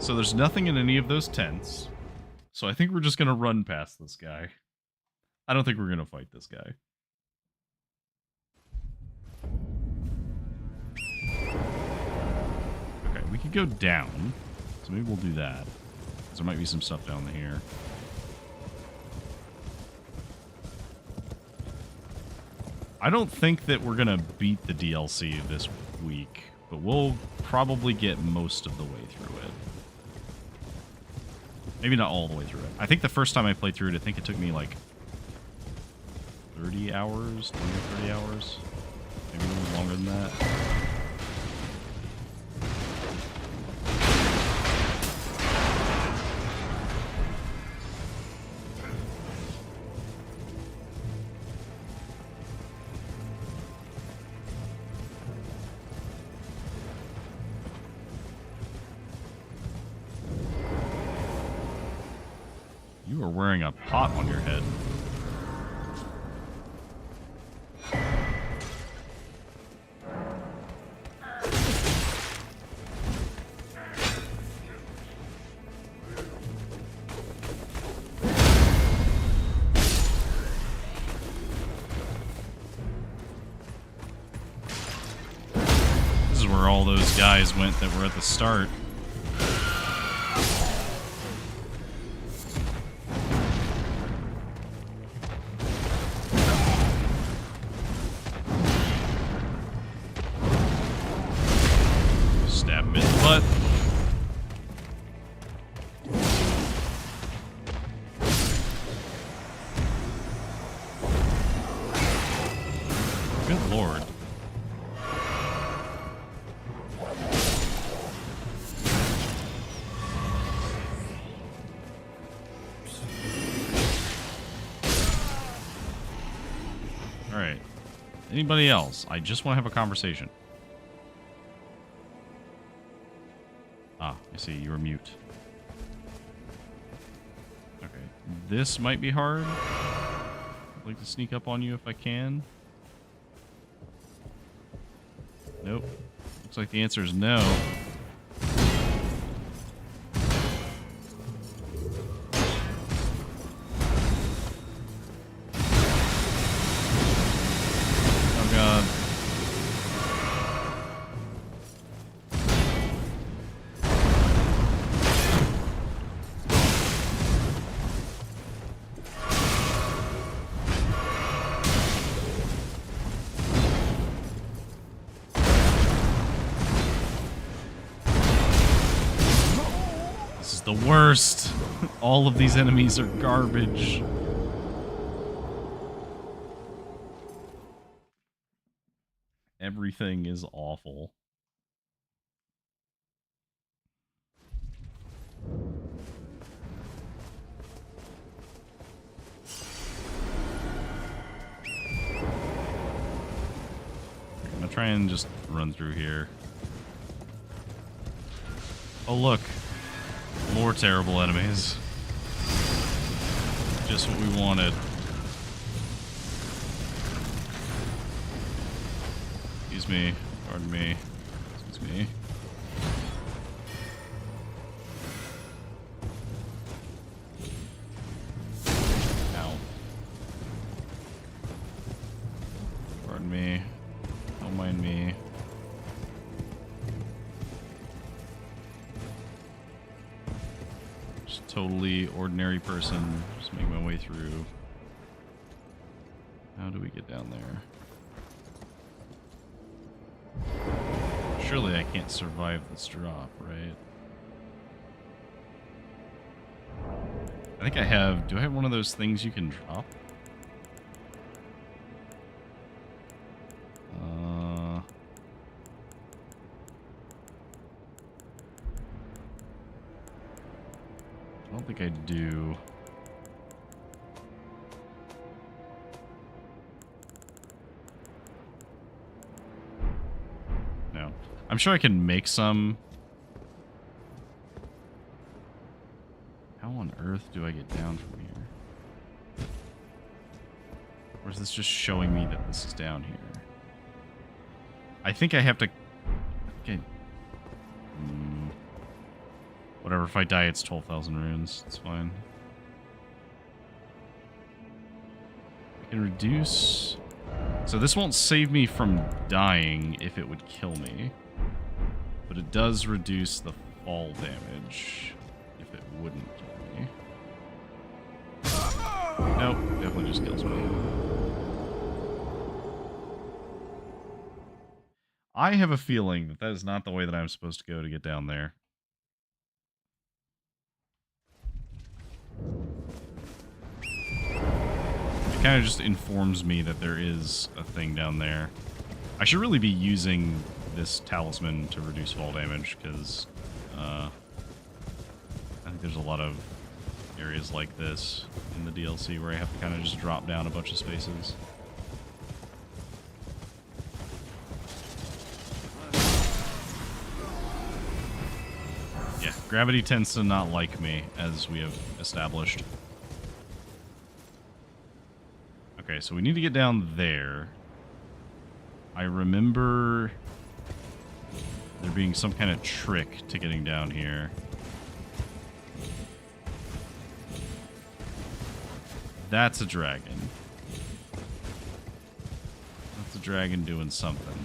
So there's nothing in any of those tents. So I think we're just going to run past this guy. I don't think we're going to fight this guy. Okay, we could go down. So maybe we'll do that. There might be some stuff down here. I don't think that we're going to beat the DLC this week, but we'll probably get most of the way through it. Maybe not all the way through it. I think the first time I played through it, I think it took me like 30 hours, 20 or 30 hours. Maybe a little longer than that. You are wearing a pot on your head. This is where all those guys went that were at the start. Bit the butt. Good lord. Alright. Anybody else? I just want to have a conversation. Ah, I see. You were mute. Okay. This might be hard. I'd like to sneak up on you if I can. Nope. Looks like the answer is no. Oh god. The worst. All of these enemies are garbage. Everything is awful. I'm gonna try and just run through here. Oh look. More terrible enemies. Just what we wanted. Excuse me. Pardon me. Excuse me. Ow. Pardon me. Don't mind me. Totally ordinary person. Just make my way through. How do we get down there? Surely I can't survive this drop, right? I think I have... Do I have one of those things you can drop? I don't think I do. No. I'm sure I can make some. How on earth do I get down from here? Or is this just showing me that this is down here? I think I have to... Okay. Whatever, if I die, it's 12,000 runes. It's fine. I can reduce... So this won't save me from dying if it would kill me. But it does reduce the fall damage if it wouldn't kill me. Nope, definitely just kills me. I have a feeling that that is not the way that I'm supposed to go to get down there. It kind of just informs me that there is a thing down there. I should really be using this talisman to reduce fall damage, because I think there's a lot of areas like this in the DLC where I have to kind of just drop down a bunch of spaces. Yeah, gravity tends to not like me, as we have established. Okay, so we need to get down there. I remember there being some kind of trick to getting down here. That's a dragon. That's a dragon doing something.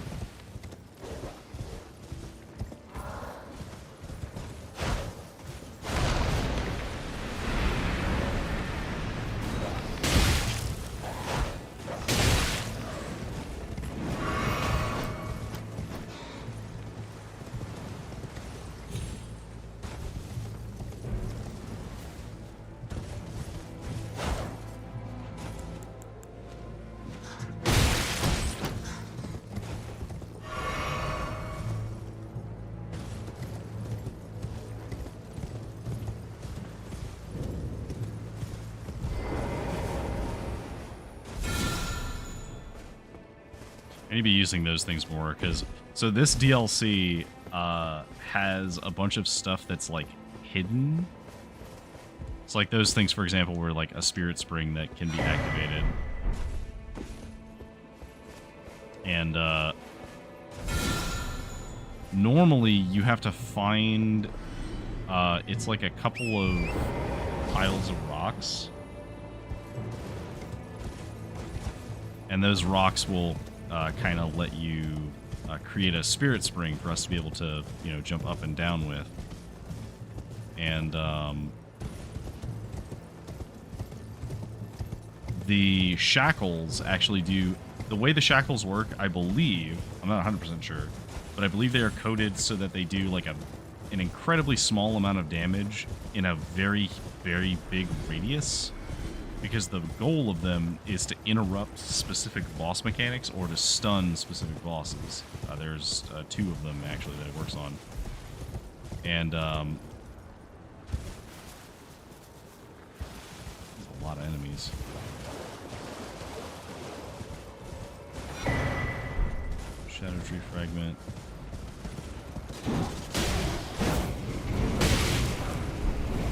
I need to be using those things more, because so this DLC has a bunch of stuff that's like hidden. It's like those things, for example, were like a spirit spring that can be activated. And normally you have to find it's like a couple of piles of rocks. And those rocks will kind of let you create a spirit spring for us to be able to, you know, jump up and down with. And the shackles actually do... The way the shackles work, I believe, I'm not 100% sure, but I believe they are coded so that they do like an incredibly small amount of damage in a very, very big radius. Because the goal of them is to interrupt specific boss mechanics or to stun specific bosses. There's 2 of them, actually, that it works on. And, there's a lot of enemies. Shadow Tree Fragment.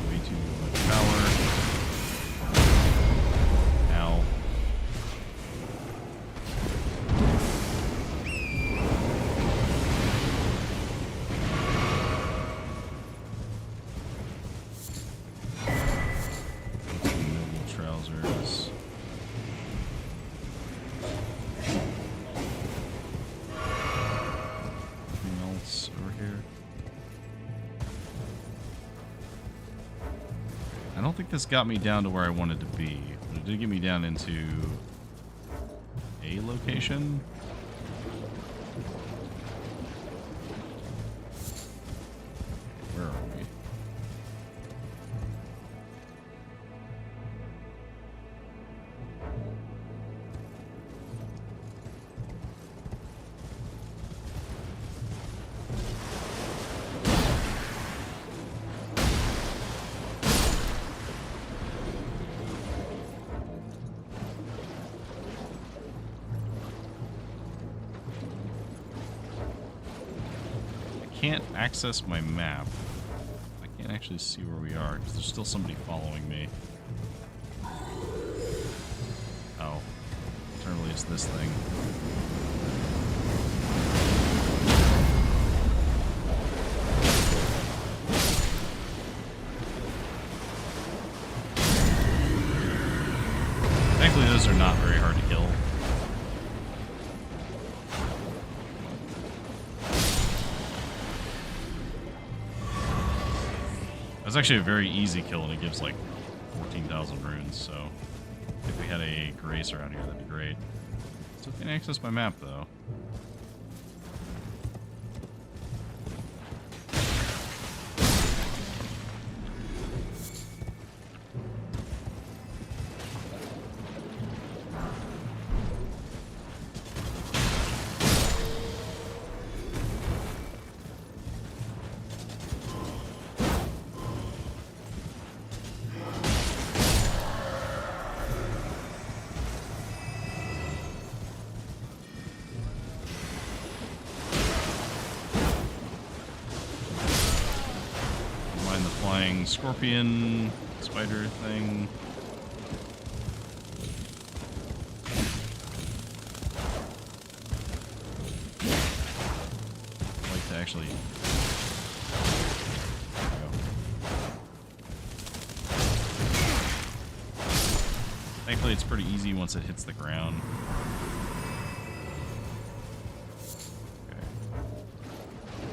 Way too much power. Ow. Noble trousers. Over here. I don't think this got me down to where I wanted to be, but it did get me down into a location. Where are we? Can't access my map. I can't actually see where we are because there's still somebody following me. Oh, apparently it's this thing. Thankfully, those are not very hard to kill. It's actually a very easy kill, and it gives like 14,000 runes, so if we had a grace around here, that'd be great. Still can't access my map, though. Scorpion spider thing. I'd like to actually... Thankfully, it's pretty easy once it hits the ground. Okay.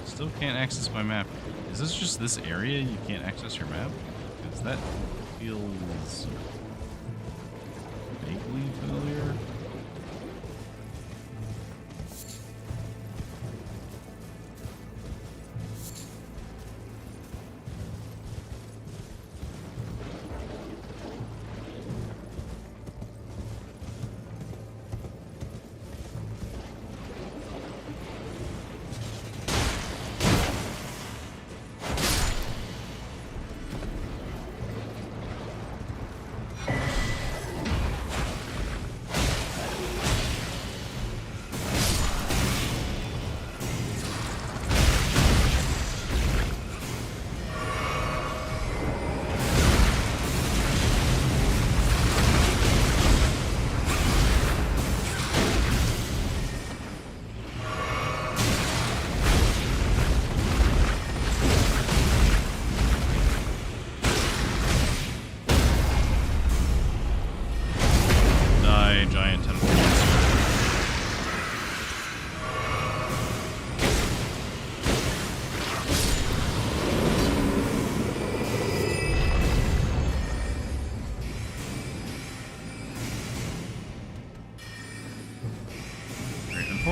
Still can't access my map. Is this just this area you can't access your map? Because that feels vaguely familiar.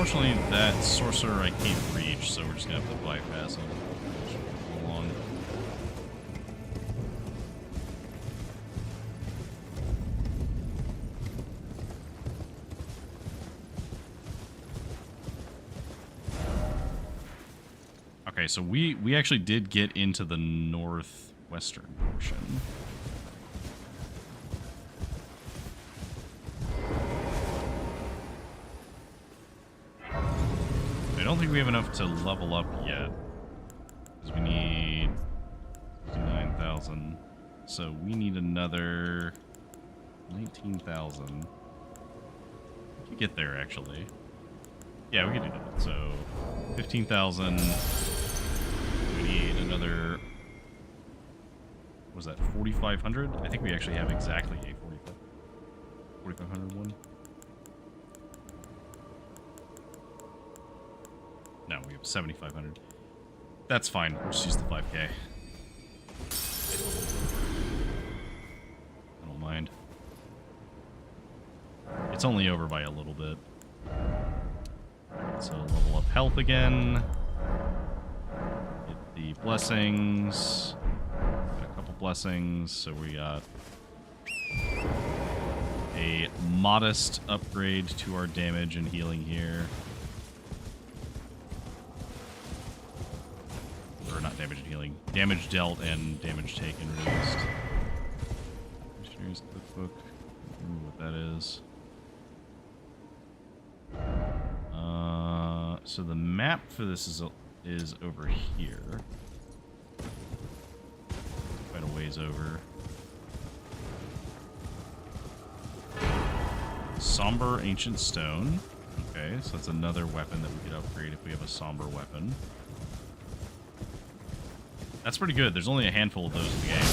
Unfortunately, that sorcerer I can't reach, so we're just gonna have to bypass him. Hold on. Okay, so we actually did get into the northwestern portion. I don't think we have enough to level up yet. Because we need 59,000. So we need another 19,000. We could get there, actually. Yeah, we could do that. So 15,000. We need another... What was that, 4,500? I think we actually have exactly a 4,500 one. No, we have 7,500. That's fine. We'll just use the 5K. I don't mind. It's only over by a little bit. So level up health again. Get the blessings. Got a couple blessings. So we got a modest upgrade to our damage and healing here. Or not damage and healing. Damage dealt and damage taken reduced. Missionary's cookbook. I don't know what that is. So the map for this is over here. Quite a ways over. Somber Ancient Stone. Okay, so that's another weapon that we could upgrade if we have a somber weapon. That's pretty good. There's only a handful of those in the game.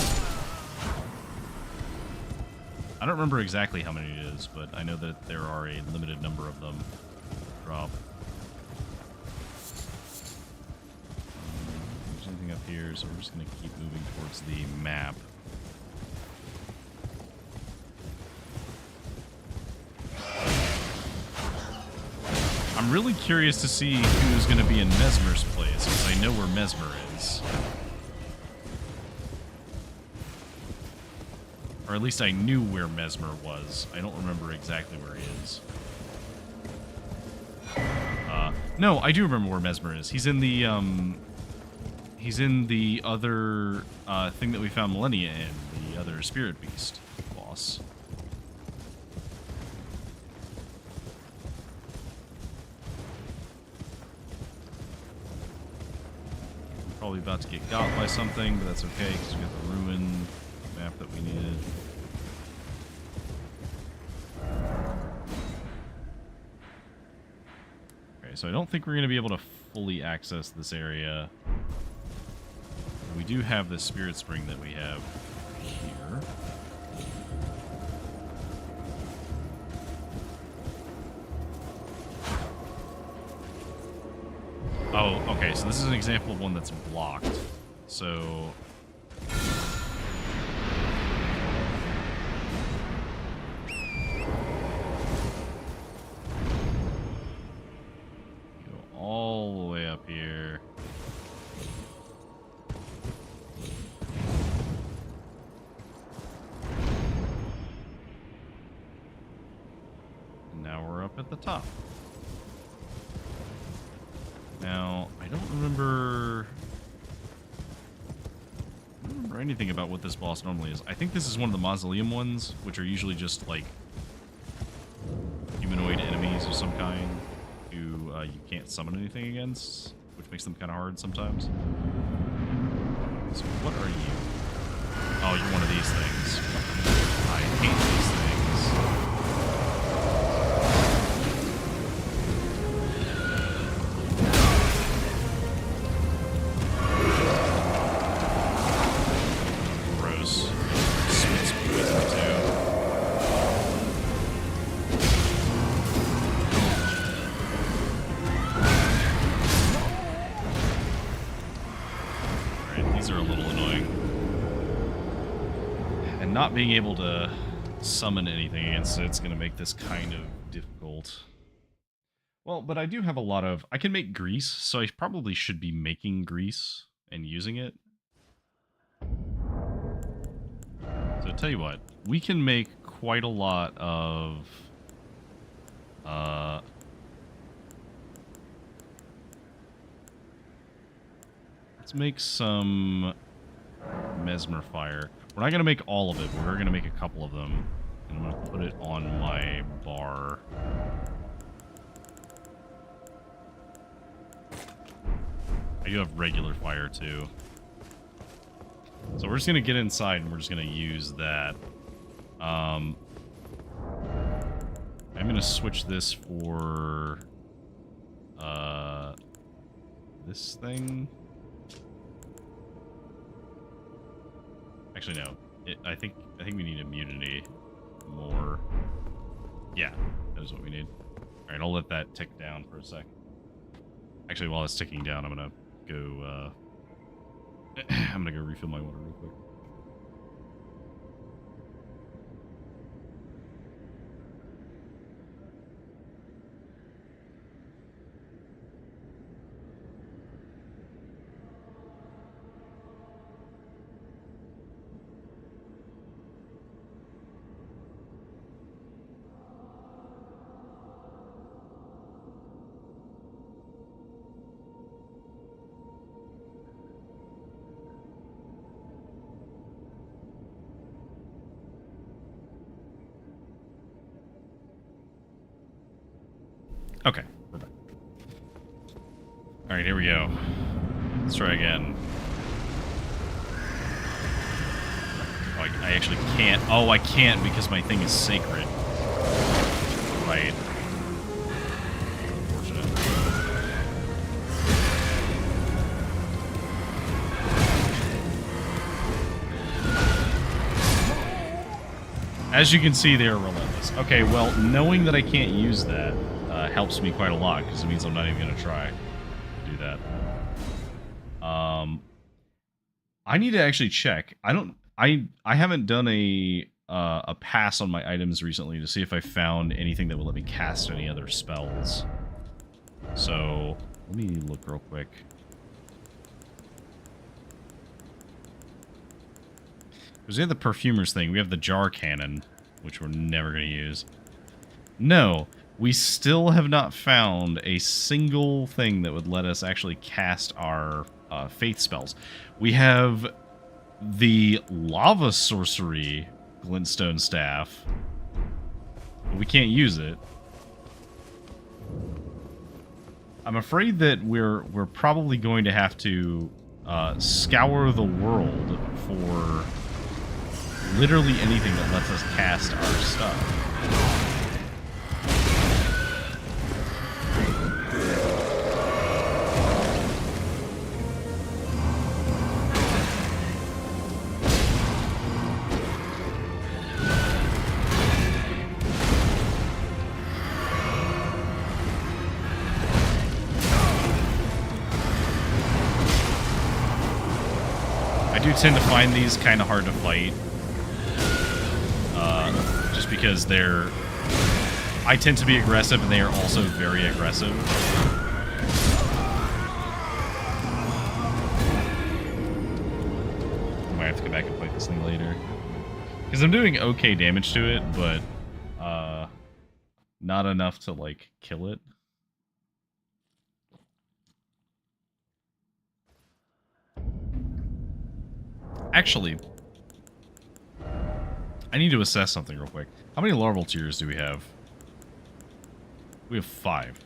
I don't remember exactly how many it is, but I know that there are a limited number of them. Drop. There's anything up here, so we're just going to keep moving towards the map. I'm really curious to see who's going to be in Mesmer's place, because I know where Mesmer is. Or at least I knew where Mesmer was. I don't remember exactly where he is. No, I do remember where Mesmer is. He's in the other thing that we found Millennia in, the other Spirit Beast boss. Probably about to get got by something, but that's okay because we got the ruin map that we needed. Okay, so I don't think we're going to be able to fully access this area. We do have the Spirit Spring that we have here. Oh, okay, so this is an example of one that's blocked. So... go all the way up here. And now we're up at the top. Now, I don't remember anything about what this boss normally is. I think this is one of the mausoleum ones, which are usually just like humanoid enemies of some kind who you can't summon anything against, which makes them kind of hard sometimes. So what are you? Oh, you're one of these things. I hate these things. Not being able to summon anything against it's going to make this kind of difficult. Well, but I do have a lot of... I can make grease, so I probably should be making grease and using it. So tell you what, we can make quite a lot of... let's make some mesmer fire. We're not going to make all of it, but we're going to make a couple of them. And I'm going to put it on my bar. I do have regular fire, too. So we're just going to get inside, and we're just going to use that. I'm going to switch this for... this thing. Actually, no. I think we need immunity more. Yeah, that is what we need. All right, I'll let that tick down for a sec. Actually, while it's ticking down, I'm gonna go. I'm gonna go refill my water real quick. Okay, we're back. Alright, here we go. Let's try again. Oh, I actually can't. Oh, I can't because my thing is sacred. Right. Unfortunate. As you can see, they are relentless. Okay, well, knowing that I can't use that helps me quite a lot, because it means I'm not even going to try to do that. I need to actually check. I haven't done a pass on my items recently to see if I found anything that would let me cast any other spells. So, let me look real quick. Because we have the perfumer's thing. We have the jar cannon, which we're never going to use. No, we still have not found a single thing that would let us actually cast our faith spells. We have the lava sorcery glintstone staff, but we can't use it. I'm afraid that we're probably going to have to scour the world for literally anything that lets us cast our stuff. I do tend to find these kind of hard to fight. Just because they're... I tend to be aggressive, and they are also very aggressive. I might have to go back and fight this thing later. Because I'm doing okay damage to it, but not enough to, like, kill it. Actually, I need to assess something real quick. How many larval tiers do we have? We have 5.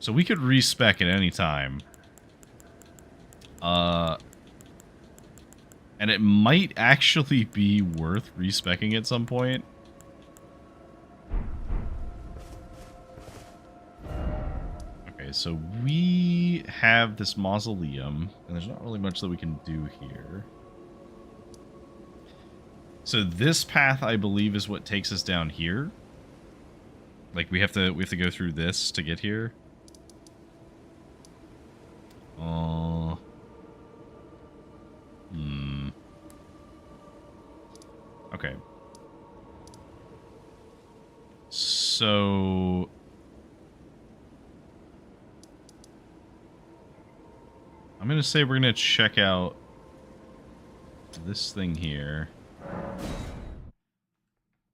So we could respec at any time. And it might actually be worth respecking at some point. Okay, so we have this mausoleum, and there's not really much that we can do here. So this path, I believe, is what takes us down here. Like we have to go through this to get here. Okay. So going to say we're going to check out this thing here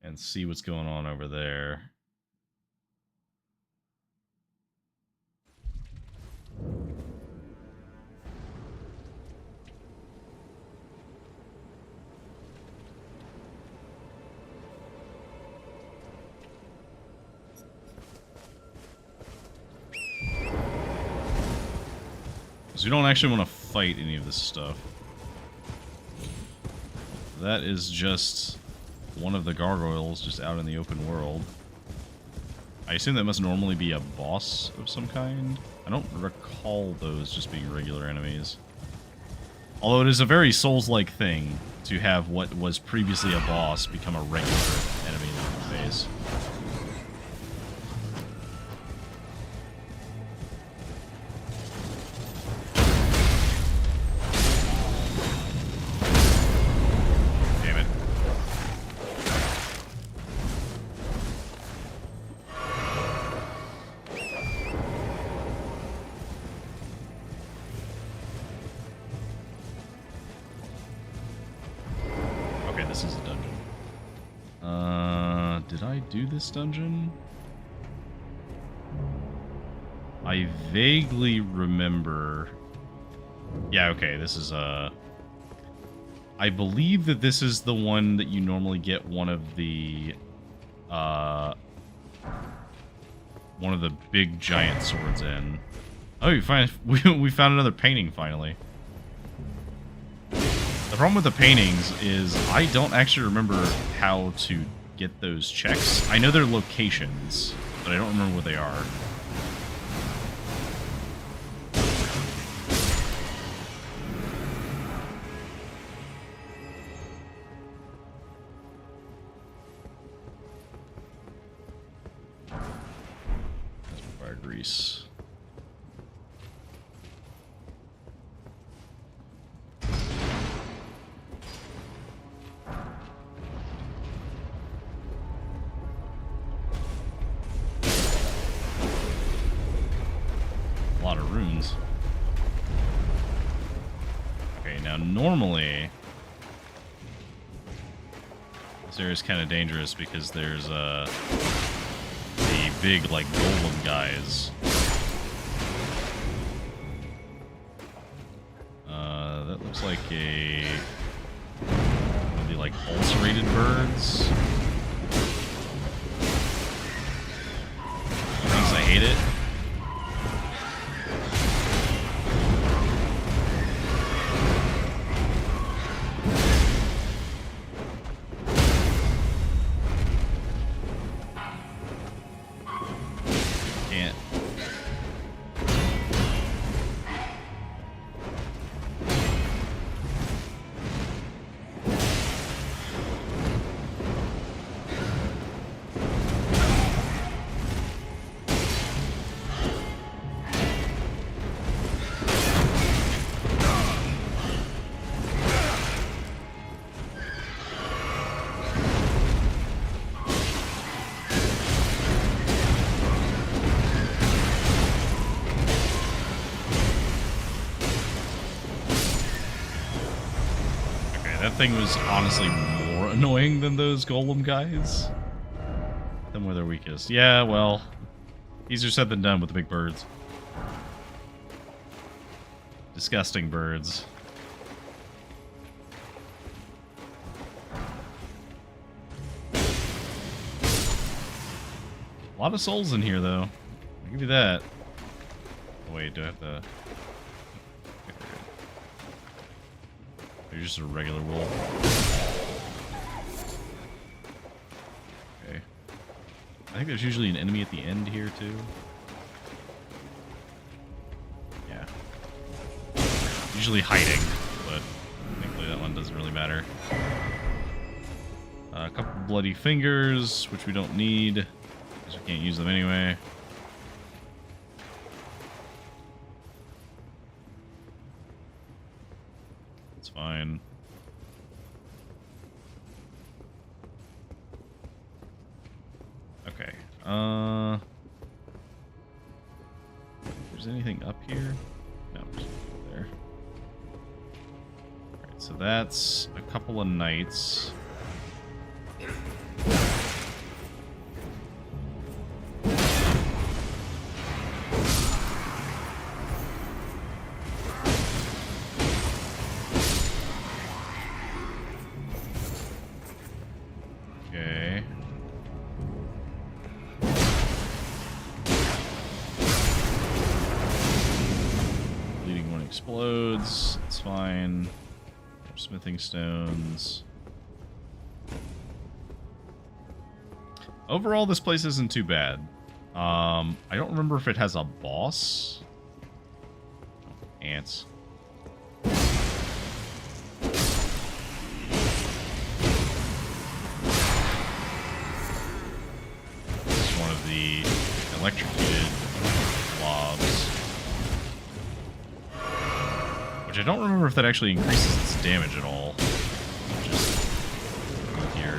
and see what's going on over there. Because we don't actually want to fight any of this stuff. That is just one of the gargoyles just out in the open world. I assume that must normally be a boss of some kind. I don't recall those just being regular enemies. Although it is a very Souls-like thing to have what was previously a boss become a regular enemy in the face. Do this dungeon? I vaguely remember. Yeah, okay, this is I believe that this is the one that you normally get one of the big giant swords in. Oh, we found another painting finally. The problem with the paintings is I don't actually remember how to get those checks. I know their locations, but I don't remember what they are. That's fire grease. Normally, this area is kind of dangerous because there's the big, like, golem guys. That looks like maybe like ulcerated birds. Thanks, I hate it. That thing was honestly more annoying than those golem guys. Them were their weakest. Yeah, well, easier said than done with the big birds. Disgusting birds. A lot of souls in here, though. I'll give you that. Oh, wait, do I have to... They're just a regular wolf. Okay. I think there's usually an enemy at the end here, too. Yeah. Usually hiding, but thankfully that one doesn't really matter. A couple bloody fingers, which we don't need, because we can't use them anyway. Fine. Okay. If there's anything up here? No, there's nothing there. so that's a couple of knights. Okay. Leading one explodes. It's fine. Smithing stones. Overall, this place isn't too bad. I don't remember if it has a boss. Oh, ants. It's one of the electrocuted blobs. Which I don't remember if that actually increases its damage at all. Just here.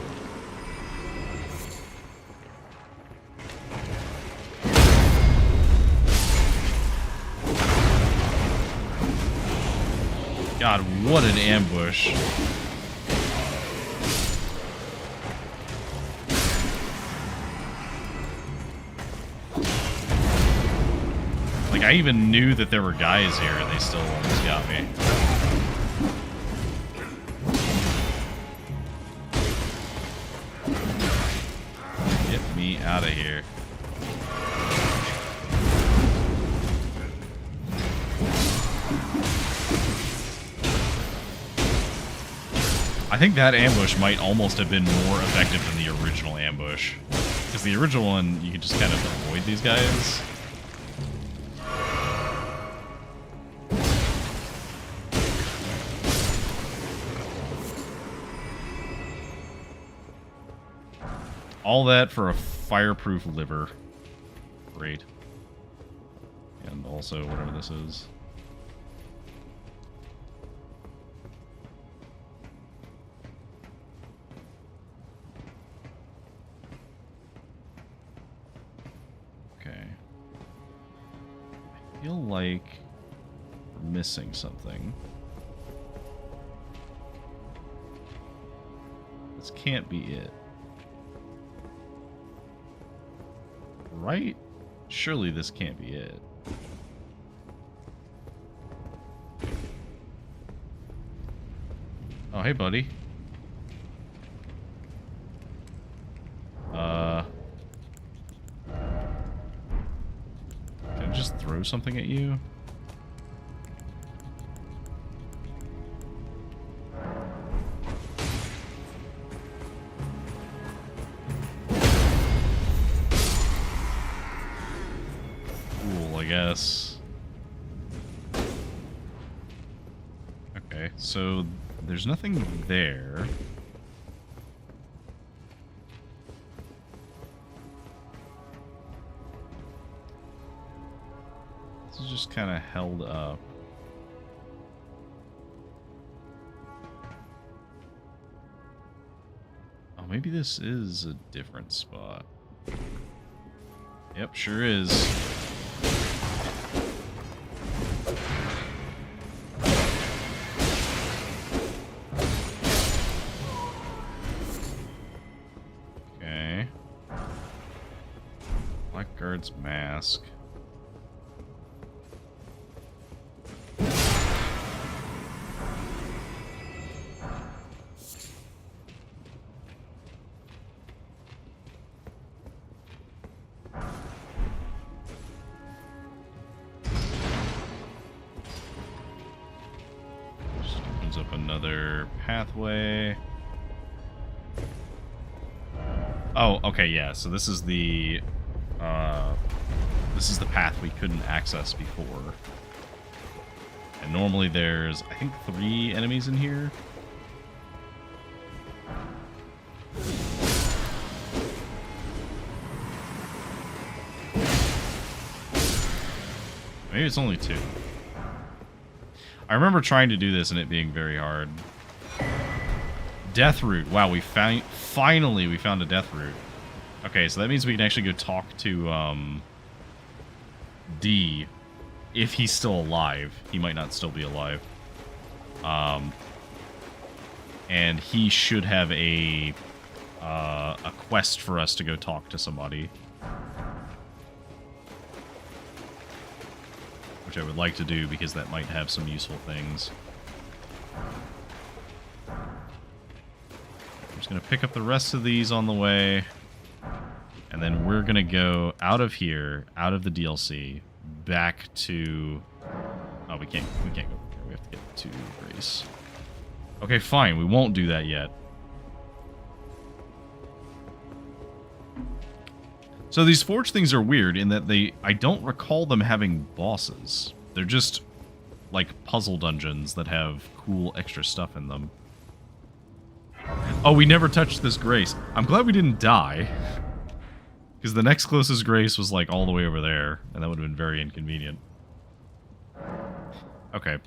God, what an ambush. Like, I even knew that there were guys here, and they still almost got me. Get me out of here. I think that ambush might almost have been more effective than the original ambush. Because the original one, you could just kind of avoid these guys. All that for a fireproof liver. Great. And also whatever this is. Okay. I feel like we're missing something. This can't be it. Right? Surely this can't be it. Oh, hey, buddy. Can I just throw something at you? Yes. Okay, so there's nothing there. This is just kind of held up. Oh, maybe this is a different spot. Yep, sure is. Deckard's mask. Just opens up another pathway. Oh, okay, yeah. So this is the path we couldn't access before. And normally there's, I think, 3 enemies in here. Maybe it's only 2. I remember trying to do this and it being very hard. Death root. Wow, we finally we found a death root. Okay, so that means we can actually go talk to D if he's still alive. He might not still be alive. and he should have a quest for us to go talk to somebody. Which I would like to do because that might have some useful things. I'm just going to pick up the rest of these on the way. And then we're going to go out of here, out of the DLC, back to... Oh, we can't go there. We have to get to Grace. Okay, fine. We won't do that yet. So these forge things are weird in that I don't recall them having bosses. They're just like puzzle dungeons that have cool extra stuff in them. Oh, we never touched this Grace. I'm glad we didn't die. Because the next closest Grace was like all the way over there, and that would have been very inconvenient. Okay.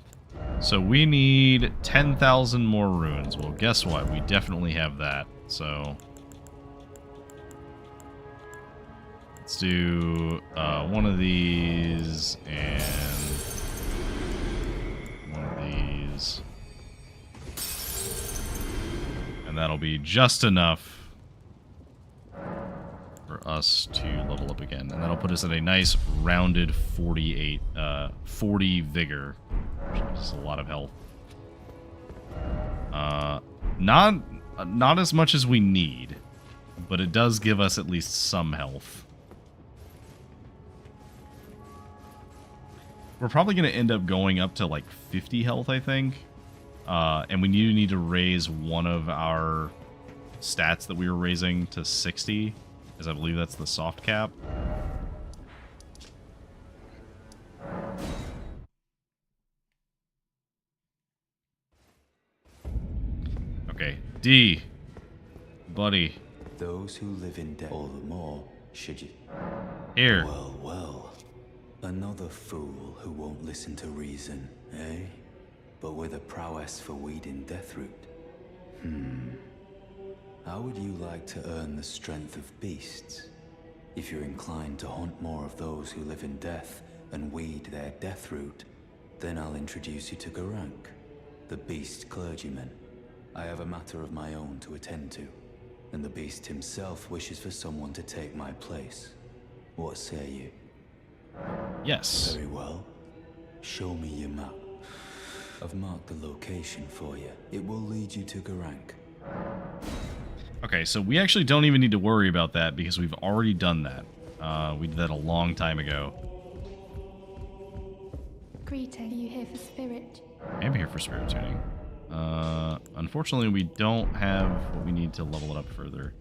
So we need 10,000 more runes. Well, guess what? We definitely have that. So let's do one of these and one of these. And that'll be just enough for us to level up again. And that'll put us at a nice rounded 40 vigor. Which is a lot of health. Not as much as we need, but it does give us at least some health. We're probably going to end up going up to like 50 health, I think. And we need to raise one of our stats that we were raising to 60, as I believe that's the soft cap. Okay, D, buddy. Those who live in death all the more, should you? Here. Well, well. Another fool who won't listen to reason, eh? But with a prowess for weeding Deathroot. How would you like to earn the strength of beasts? If you're inclined to hunt more of those who live in death and weed their Deathroot, then I'll introduce you to Garank, the beast clergyman. I have a matter of my own to attend to, and the beast himself wishes for someone to take my place. What say you? Yes. Very well. Show me your map. I've marked the location for you. It will lead you to Garank. Okay, so we actually don't even need to worry about that because we've already done that. We did that a long time ago. Greeting, are you here for spirit? I'm here for spirit tuning. Unfortunately, we don't have what we need to level it up further.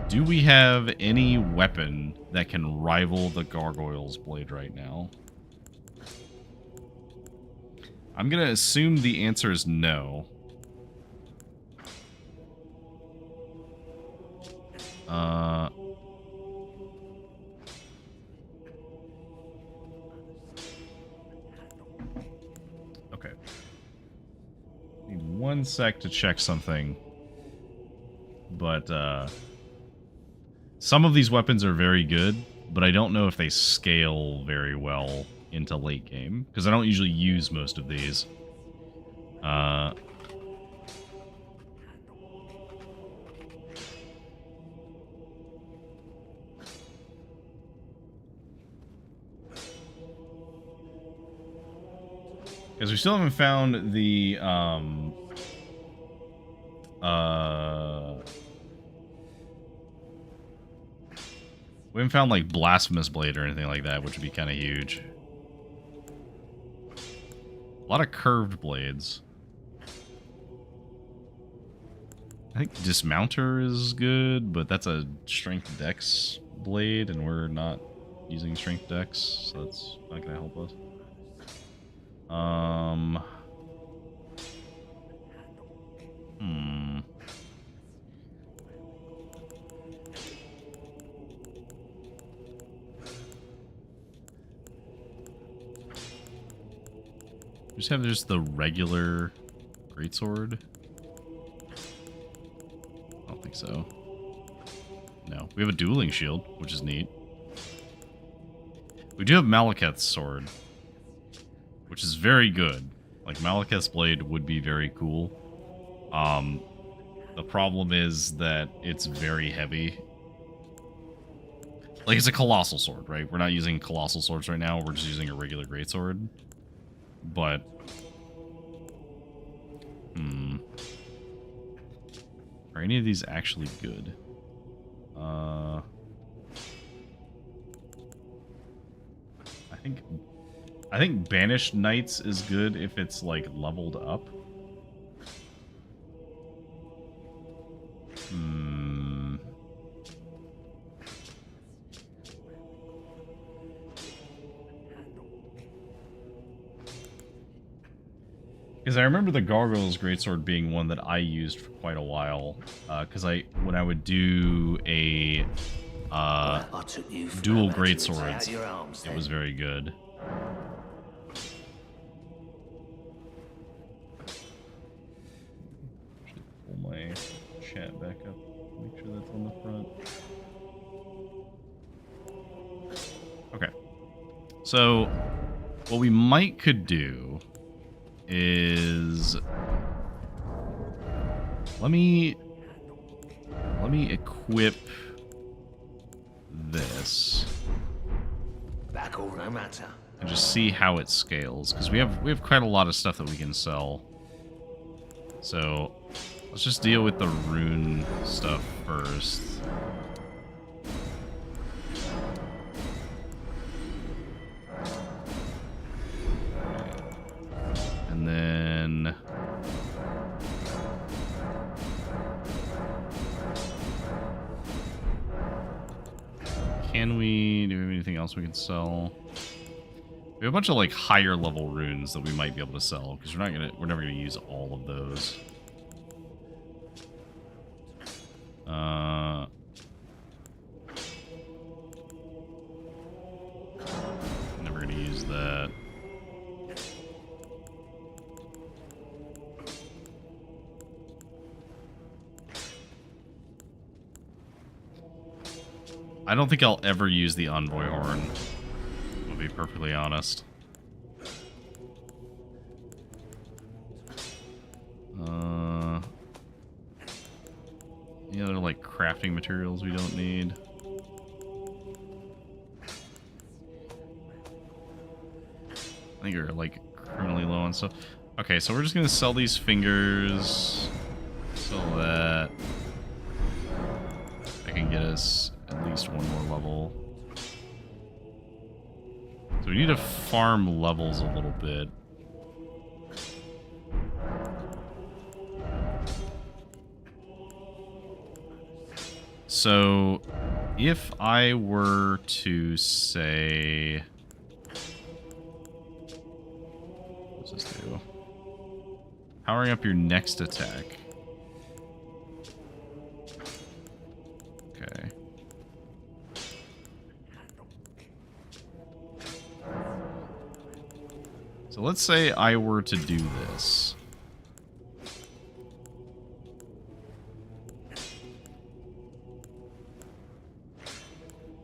Do we have any weapon that can rival the Gargoyle's Blade right now? I'm going to assume the answer is no. Okay. Need 1 sec to check something. But, some of these weapons are very good, but I don't know if they scale very well into late game, because I don't usually use most of these. Because we still haven't found the, we haven't found, like, Blasphemous Blade or anything like that, which would be kind of huge. A lot of curved blades. I think Dismounter is good, but that's a Strength Dex blade, and we're not using Strength Dex, so that's not going to help us. Just have the regular greatsword. I don't think so. No, we have a dueling shield, which is neat. We do have Malekith's sword, which is very good. Like, Malekith's blade would be very cool. The problem is that it's very heavy. Like, it's a colossal sword, right? We're not using colossal swords right now. We're just using a regular greatsword. But... Are any of these actually good? I think Banished Knights is good if it's, like, leveled up. Because I remember the Gargoyle's Greatsword being one that I used for quite a while. Because when I would do a dual Greatswords, it was very good. Should pull my chat back up. Make sure that's on the front. Okay. So, what we could do is let me equip this and just see how it scales, because we have quite a lot of stuff that we can sell. So let's just deal with the rune stuff first. And then do we have anything else we can sell? We have a bunch of like higher level runes that we might be able to sell, because we're never gonna use all of those. Never gonna use that. I don't think I'll ever use the Envoy Horn, to be perfectly honest. Any other, like, crafting materials we don't need? I think we're, like, criminally low on stuff. Okay, so we're just gonna sell these fingers. Sell that. That can get us at least one more level. So we need to farm levels a little bit. So if I were to say, what does this do? Powering up your next attack. Okay. So let's say I were to do this.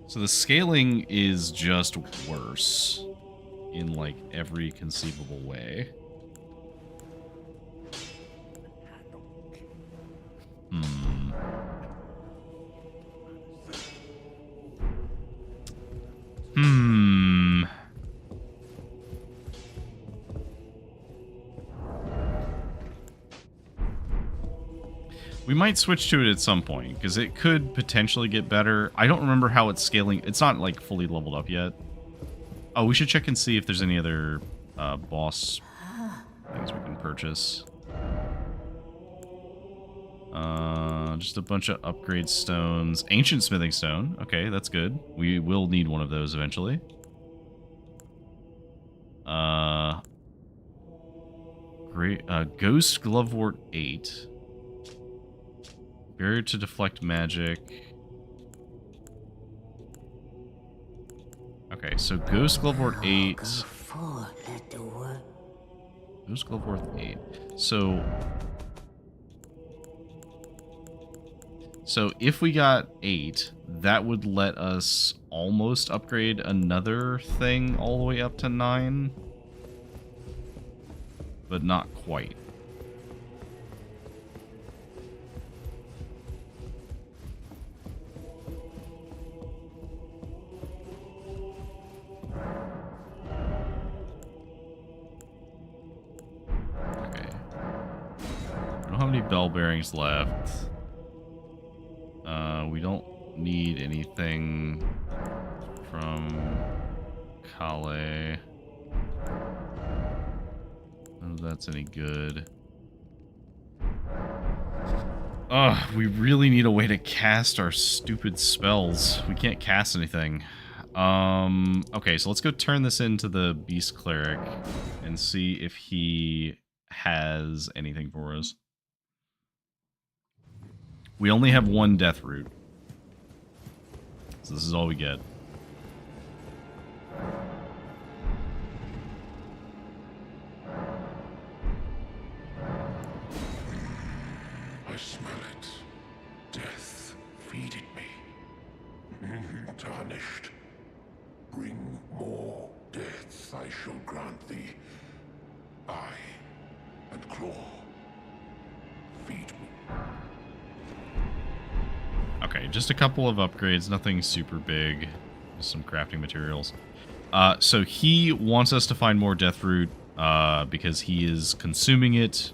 So the scaling is just worse in like every conceivable way. We might switch to it at some point, because it could potentially get better. I don't remember how it's scaling. It's not, like, fully leveled up yet. Oh, we should check and see if there's any other boss things we can purchase. Just a bunch of upgrade stones. Ancient smithing stone. Okay, that's good. We will need one of those eventually. Great. Ghost Glovewort 8. Barrier to deflect magic. Okay, so Ghost Glovewort 8. Ghost Glovewort 8. So if we got 8, that would let us almost upgrade another thing all the way up to 9. But not quite. don't have any bell bearings left. We don't need anything from Kale. None of that's any good. Ugh, we really need a way to cast our stupid spells. We can't cast anything. Okay, so let's go turn this into the Beast Cleric and see if he has anything for us. We only have one death root. So this is all we get. I smell it. Death feeding me. Tarnished. Bring more deaths, I shall grant thee. Eye and claw. Feed me. Okay, just a couple of upgrades, nothing super big. Just some crafting materials. So he wants us to find more death root because he is consuming it.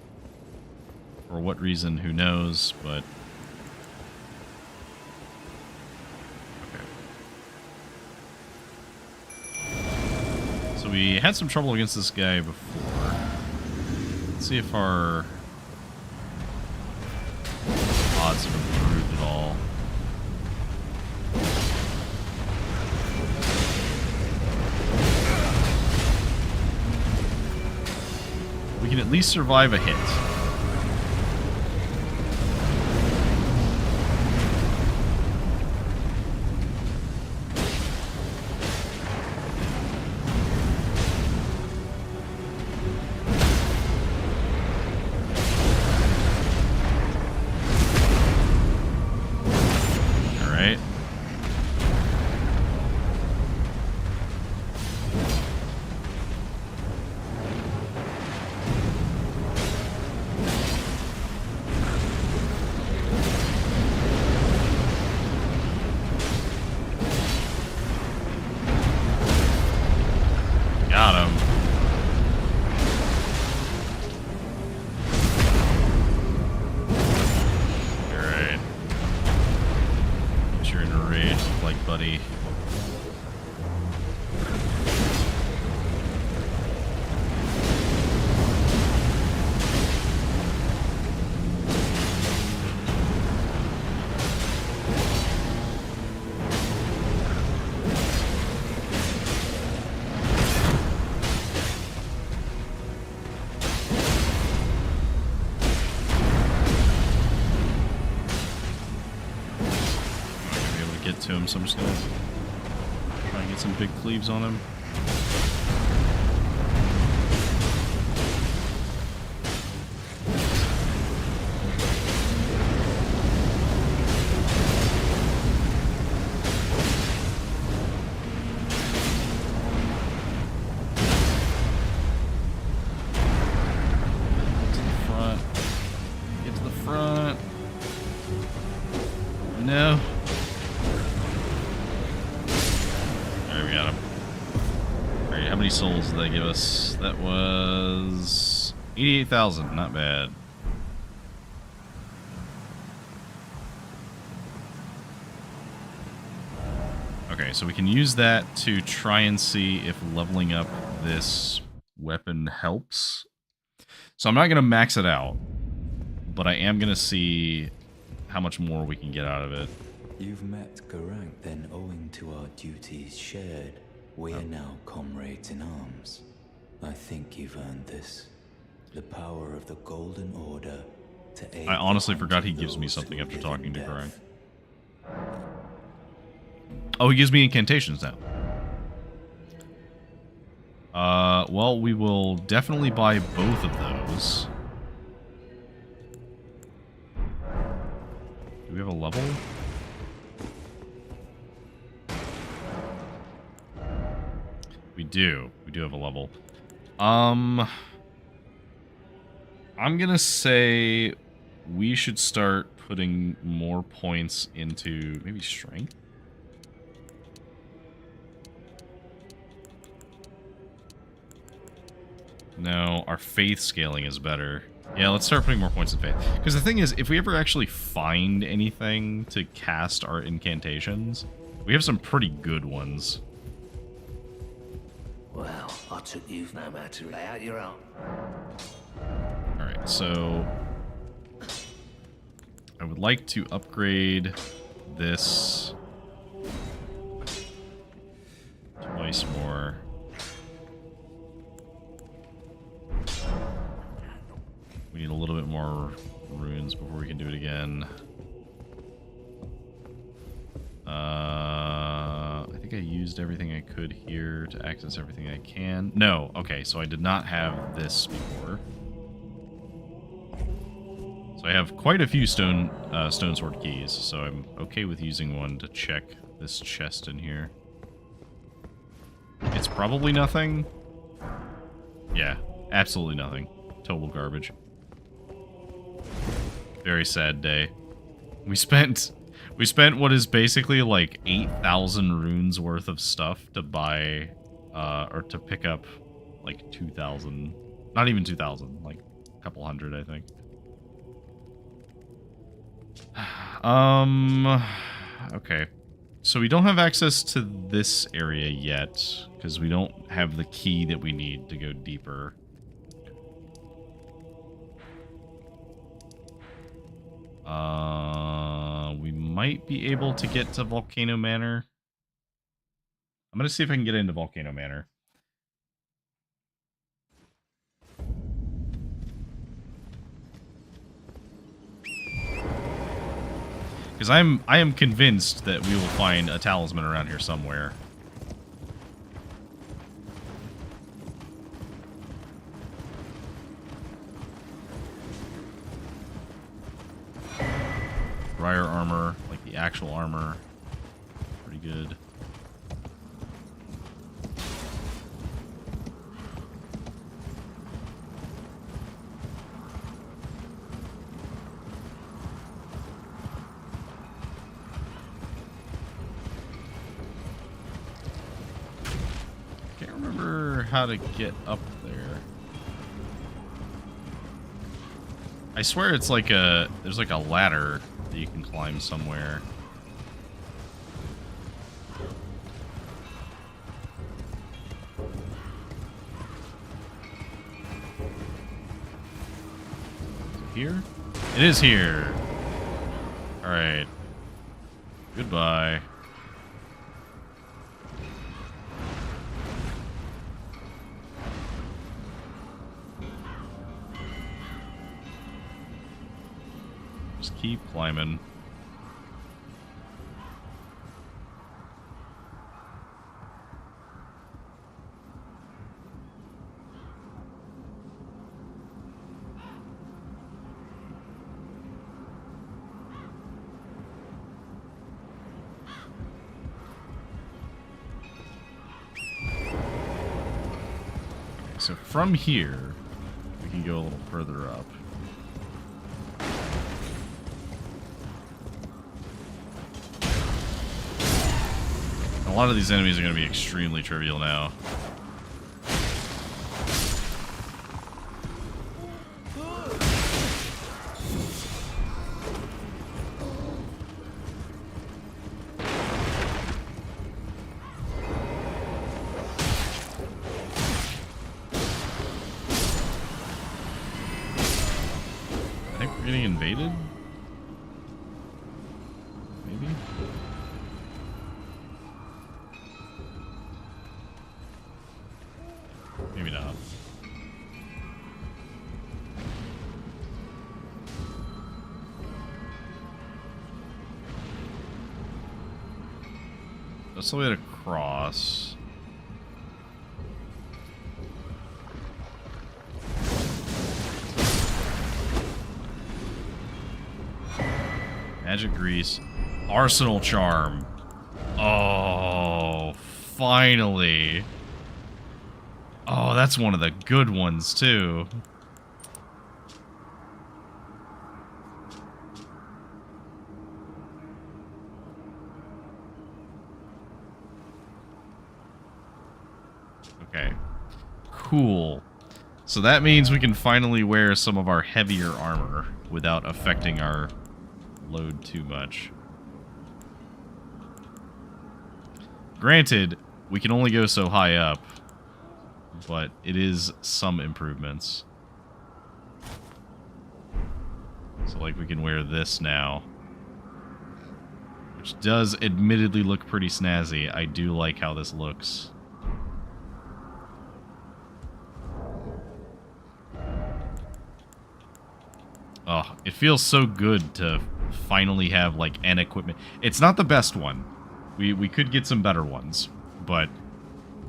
For what reason, who knows, but... Okay. So we had some trouble against this guy before. Let's see if our odds have improved at all. We can at least survive a hit. To him, so I'm just gonna try and get some big cleaves on him. To the front. Get to the front. No. How many souls did that give us? That was 88,000. Not bad. Okay, so we can use that to try and see if leveling up this weapon helps. So I'm not going to max it out, but I am going to see how much more we can get out of it. You've met Garank, then owing to our duties shared, we are now comrades in arms. I think you've earned this. The power of the Golden Order to aid. I honestly forgot he gives me something after talking to Garank. Oh, he gives me incantations now. Well, we will definitely buy both of those. Do we have a level? We do. We do have a level. I'm gonna say we should start putting more points into maybe strength. No, our faith scaling is better. Yeah, let's start putting more points of faith. Because the thing is, if we ever actually find anything to cast our incantations, we have some pretty good ones. Well, I took you no matter. Lay out your own. Alright, so I would like to upgrade this twice more. We need a little bit more runes before we can do it again. I think I used everything I could here to access everything I can. No, okay, so I did not have this before. So I have quite a few stone sword keys, so I'm okay with using one to check this chest in here. It's probably nothing. Yeah, absolutely nothing. Total garbage. Very sad day. We spent what is basically like 8,000 runes worth of stuff to buy, or to pick up like 2,000. Not even 2,000, like a couple hundred, I think. Okay. So we don't have access to this area yet, because we don't have the key that we need to go deeper. We might be able to get to Volcano Manor. I'm gonna see if I can get into Volcano Manor. Because I am convinced that we will find a talisman around here somewhere. Briar armor, like the actual armor. Pretty good. Can't remember how to get up there. I swear it's like there's like a ladder that you can climb somewhere. Here? It is here. Alright. Goodbye. Just keep climbing. So from here, we can go a little further up. A lot of these enemies are going to be extremely trivial now. I think we're getting invaded? Maybe? Maybe not. That's the way to cross. Magic grease. Arsenal charm. Oh, finally. Oh, that's one of the good ones, too. Okay. Cool. So that means we can finally wear some of our heavier armor without affecting our load too much. Granted, we can only go so high up, but it is some improvements. So, like, we can wear this now, which does admittedly look pretty snazzy. I do like how this looks. Oh, it feels so good to finally have, like, an equipment. It's not the best one. We could get some better ones, but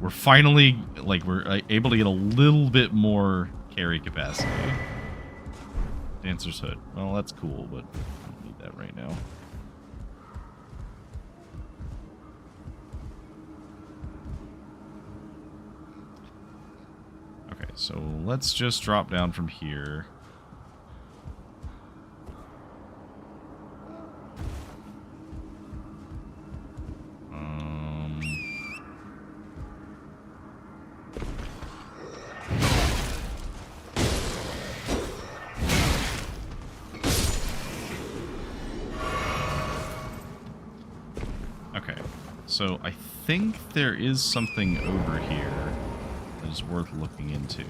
we're finally, like, we're able to get a little bit more carry capacity. Dancer's Hood. Well, that's cool, but I don't need that right now. Okay, so let's just drop down from here. So I think there is something over here that is worth looking into,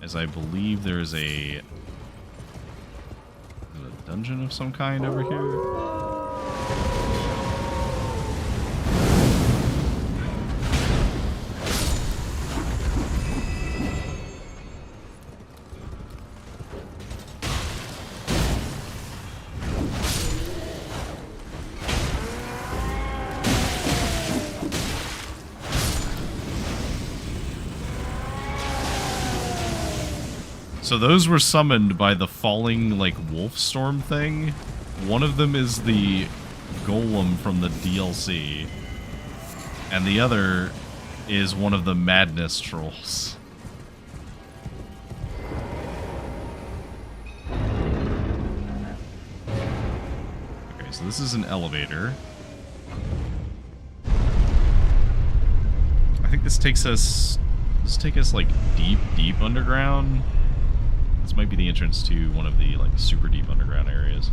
as I believe there's a dungeon of some kind over here. So those were summoned by the falling, like, wolf storm thing. One of them is the golem from the DLC, and the other is one of the madness trolls. Okay, so this is an elevator. I think this takes us... like, deep underground. This might be the entrance to one of the, like, super deep underground areas.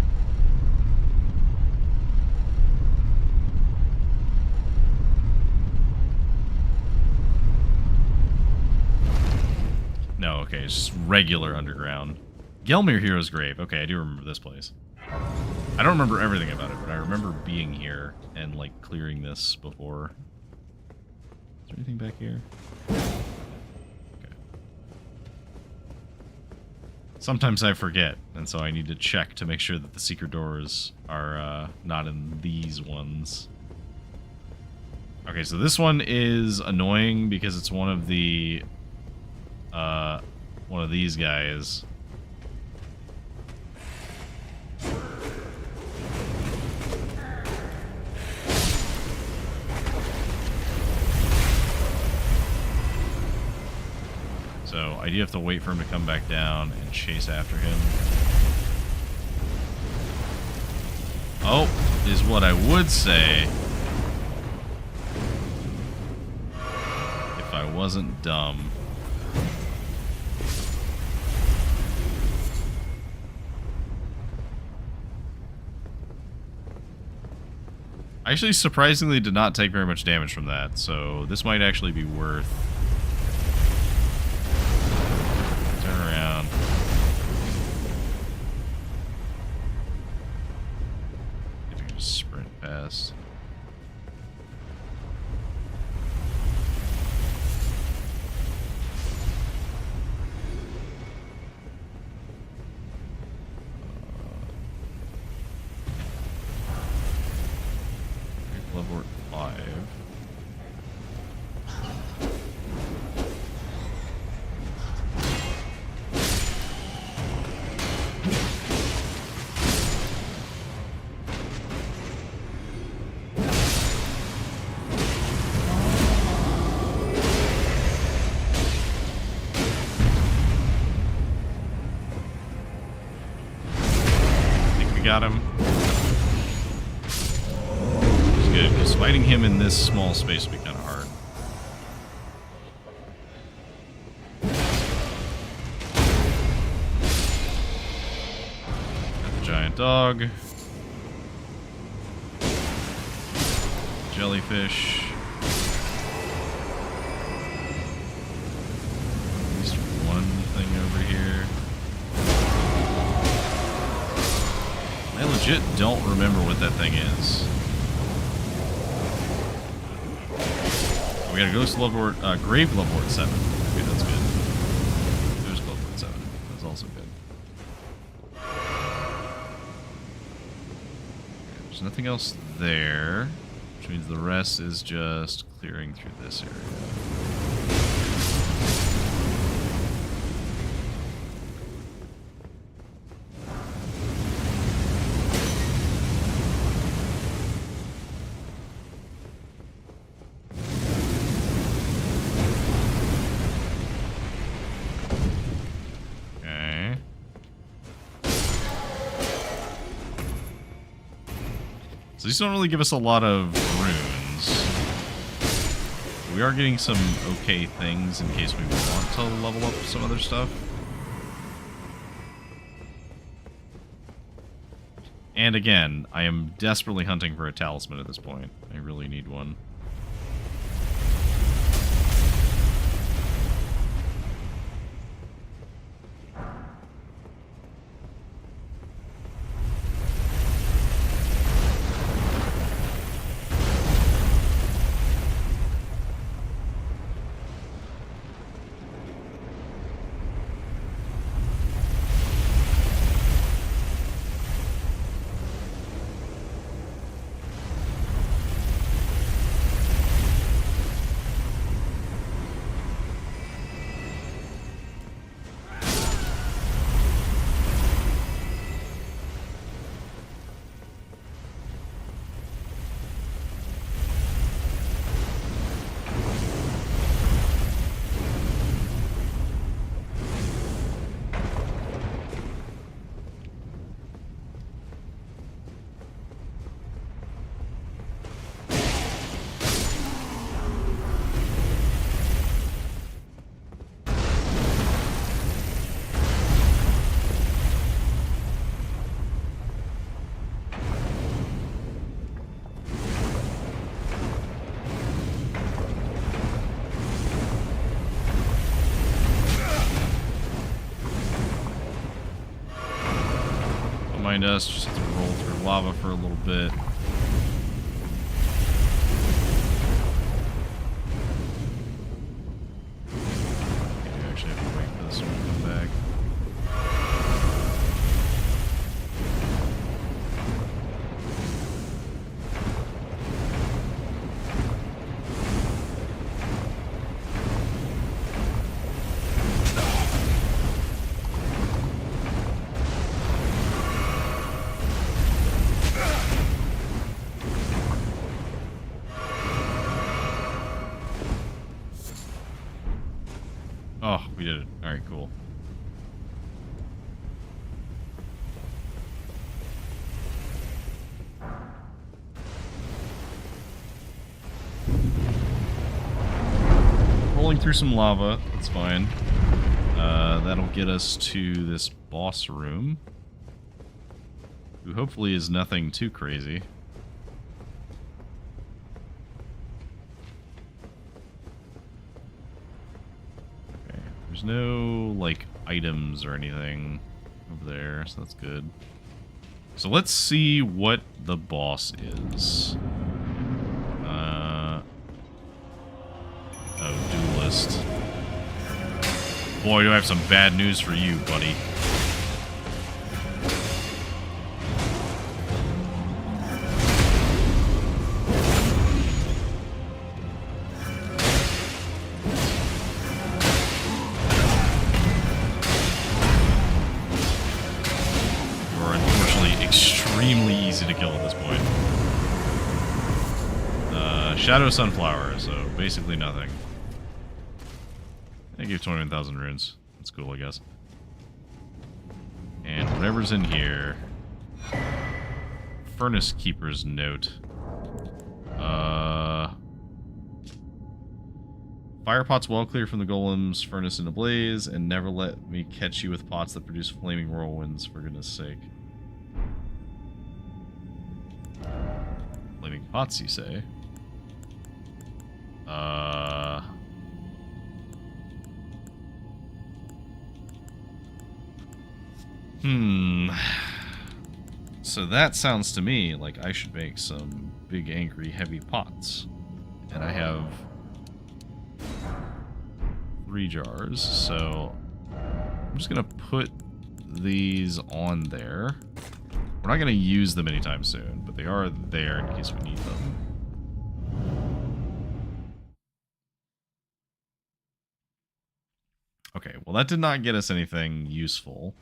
No, okay, it's just regular underground. Gelmir Hero's Grave. Okay, I do remember this place. I don't remember everything about it, but I remember being here and, like, clearing this before. Is there anything back here? Sometimes I forget, and so I need to check to make sure that the secret doors are not in these ones. Okay, so this one is annoying because it's one of the one of these guys. So I do have to wait for him to come back down and chase after him. Oh, is what I would say if I wasn't dumb. I actually surprisingly did not take very much damage from that, so this might actually be worth... past. Level 5. Got him. It's good, because fighting him in this small space would be kind of hard. Giant dog. Jellyfish. At least one thing over here. I legit don't remember what that thing is. We got a ghost Glovewort, grave Glovewort 7. Okay, that's good. There's Glovewort 7. That's also good. There's nothing else there, which means the rest is just clearing through this area. So these don't really give us a lot of runes. We are getting some okay things in case we want to level up some other stuff. And again, I am desperately hunting for a talisman at this point. I really need one. Mind us, just have to roll through lava for a little bit. You actually have to wait for this one to come back. Oh, we did it. Alright, cool. Rolling through some lava. That's fine. That'll get us to this boss room, who hopefully is nothing too crazy. There's no, like, items or anything over there, so that's good. So let's see what the boss is. Oh, duelist. Boy, do I have some bad news for you, buddy. Extremely easy to kill at this point. Shadow Sunflower, so basically nothing. I gave 21,000 runes. That's cool, I guess. And whatever's in here... Furnace Keeper's Note. Fire pots well clear from the golem's furnace in a blaze, and never let me catch you with pots that produce flaming whirlwinds, for goodness sake. Flaming pots, you say? So that sounds to me like I should make some big, angry, heavy pots. And I have 3 jars, so I'm just gonna put these on there. We're not gonna use them anytime soon, but they are there in case we need them. Okay, well that did not get us anything useful.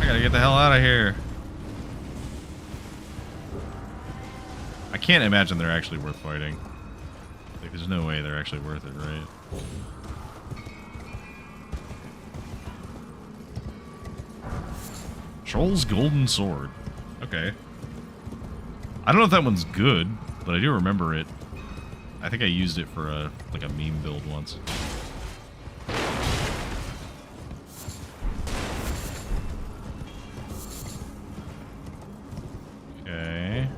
I gotta get the hell out of here. I can't imagine they're actually worth fighting. Like, there's no way they're actually worth it, right? Troll's Golden Sword. Okay. I don't know if that one's good, but I do remember it. I think I used it for a meme build once. Okay.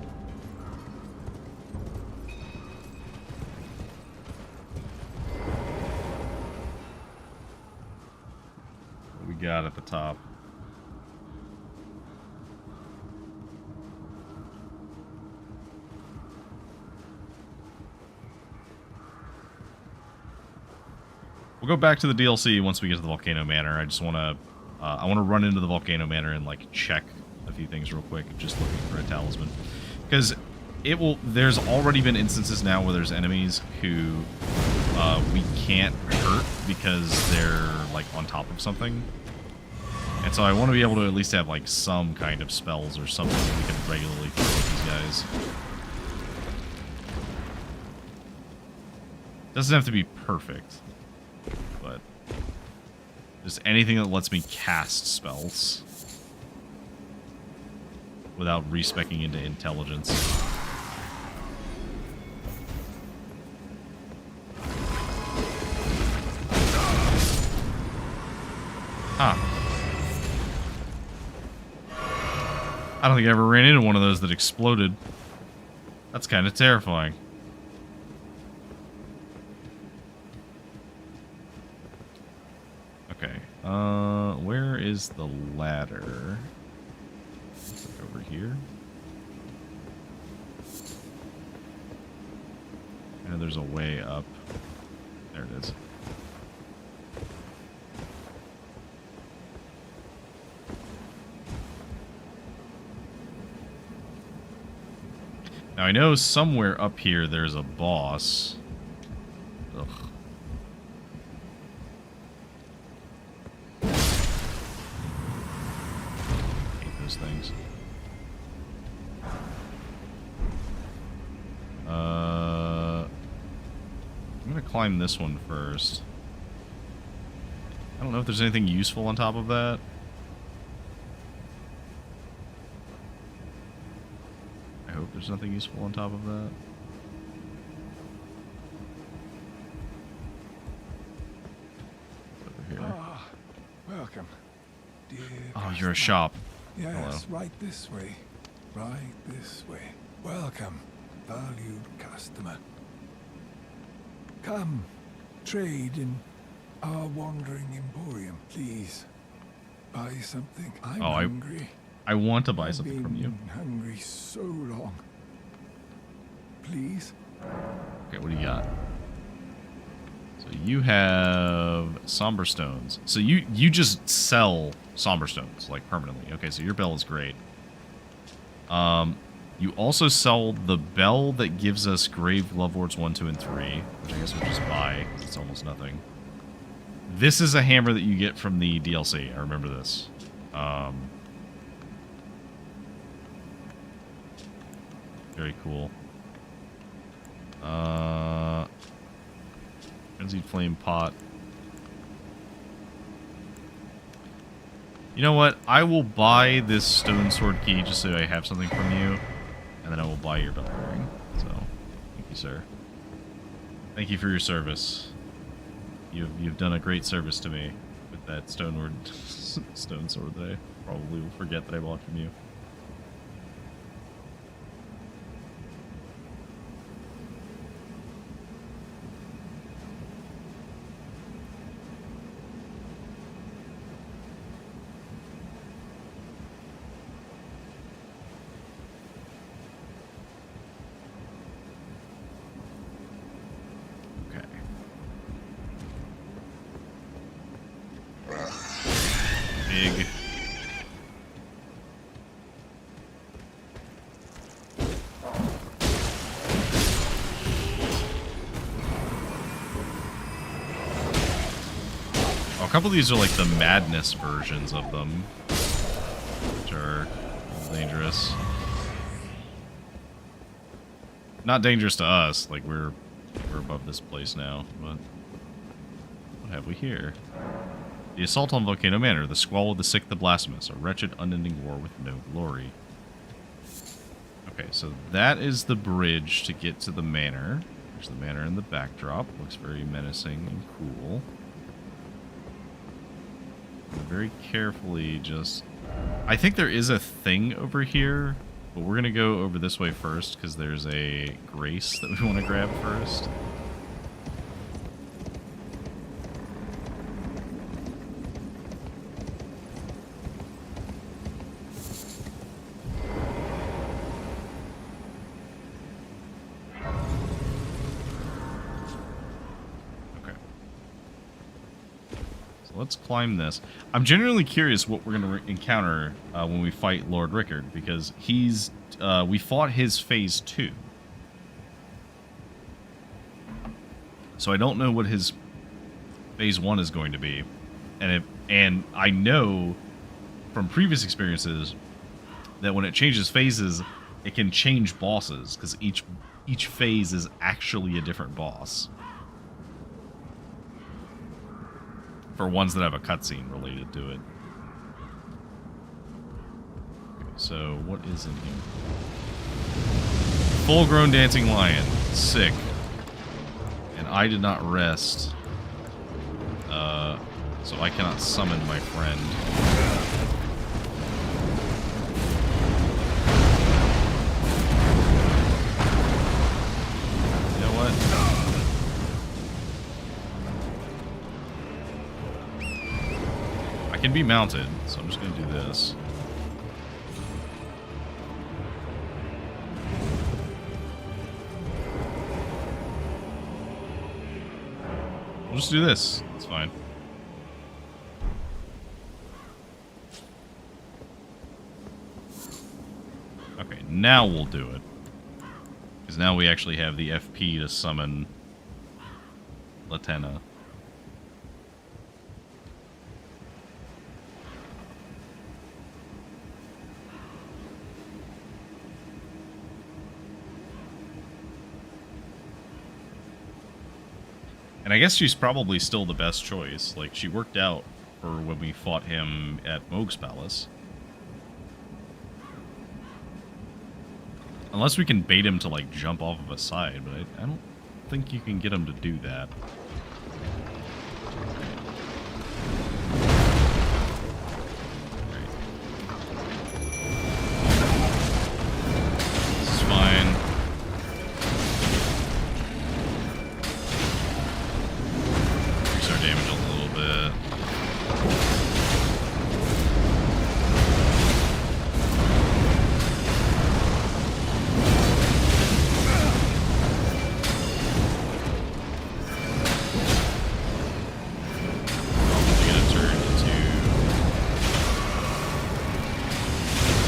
What we got at the top? We'll go back to the DLC once we get to the Volcano Manor. I just want to, I want to run into the Volcano Manor and like check a few things real quick, just looking for a talisman, because it will. There's already been instances now where there's enemies who we can't hurt because they're like on top of something, and so I want to be able to at least have like some kind of spells or something that we can regularly throw at these guys. Doesn't have to be perfect. But just anything that lets me cast spells without respecing into intelligence. Huh. I don't think I ever ran into one of those that exploded. That's kind of terrifying. Okay, where is the ladder? It's like over here. And there's a way up. There it is. Now I know somewhere up here there's a boss. Ugh. Things. I'm gonna climb this one first. I don't know if there's anything useful on top of that. I hope there's nothing useful on top of that. Over here. Ah, welcome, dear. Oh, you're a shop. Yes, Hello. right this way. Right this way. Welcome, valued customer. Come, trade in our wandering emporium, please. Buy something. I'm hungry. I want to buy something from you. I've been hungry so long. Please? Okay, what do you got? So you have somber stones. So you just sell somber stones, like, permanently. Okay, so your bell is great. You also sell the bell that gives us Grave Lovewards 1, 2, and 3, which I guess we'll just buy, because it's almost nothing. This is a hammer that you get from the DLC. I remember this. Very cool. Frenzied Flame Pot. You know what? I will buy this stone sword key just so I have something from you, and then I will buy your bell ring. So you, sir. Thank you for your service. You've done a great service to me with that stone sword that I probably will forget that I bought from you. Big. Oh, a couple of these are like the madness versions of them, which are dangerous. Not dangerous to us, like we're above this place now, but what have we here? The assault on Volcano Manor, the squall of the sick, the blasphemous, a wretched, unending war with no glory. Okay, so that is the bridge to get to the manor. There's the manor in the backdrop. Looks very menacing and cool. Very carefully just... I think there is a thing over here, but we're going to go over this way first because there's a grace that we want to grab first. Let's climb this. I'm genuinely curious what we're going to encounter when we fight Lord Rickard, because he's we fought his phase 2. So I don't know what his phase 1 is going to be. And I know from previous experiences that when it changes phases, it can change bosses, because each phase is actually a different boss. For ones that have a cutscene related to it. Okay, so what is in here? Full-grown dancing lion. Sick. And I did not rest. So I cannot summon my friend. You know what? Can be mounted, so I'm just going to do this. We'll just do this. It's fine. Okay, now we'll do it. Because now we actually have the FP to summon Latenna. And I guess she's probably still the best choice. Like, she worked out for when we fought him at Moog's Palace. Unless we can bait him to, like, jump off of a side, but I don't think you can get him to do that. This is fine. Damage a little bit. Probably gonna turn into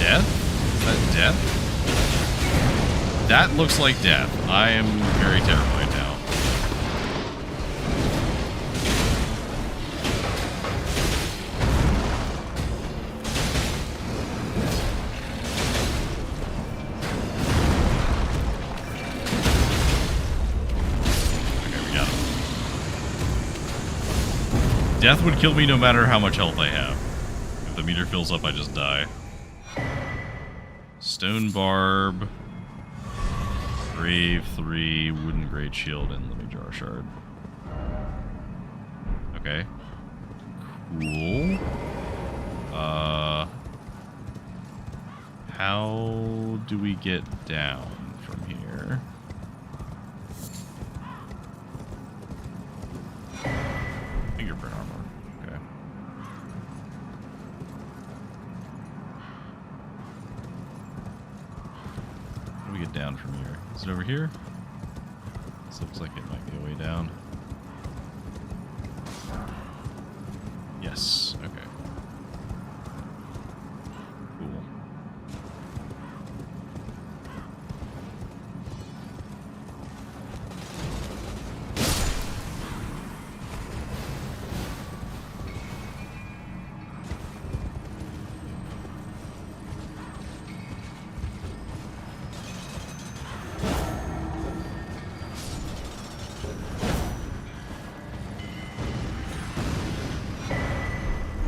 death? Is that death? That looks like death. I am very terrified now. Death would kill me no matter how much health I have. If the meter fills up, I just die. Stone barb. Grave 3, wooden great shield, and living jar shard. Okay. Cool. How do we get down from here? Fingerprint armor. Okay. How do we get down from here? Is it over here? This looks like it might be a way down. Yes. Okay. Cool.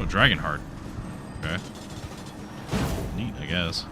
Dragon heart. Okay. Neat, I guess.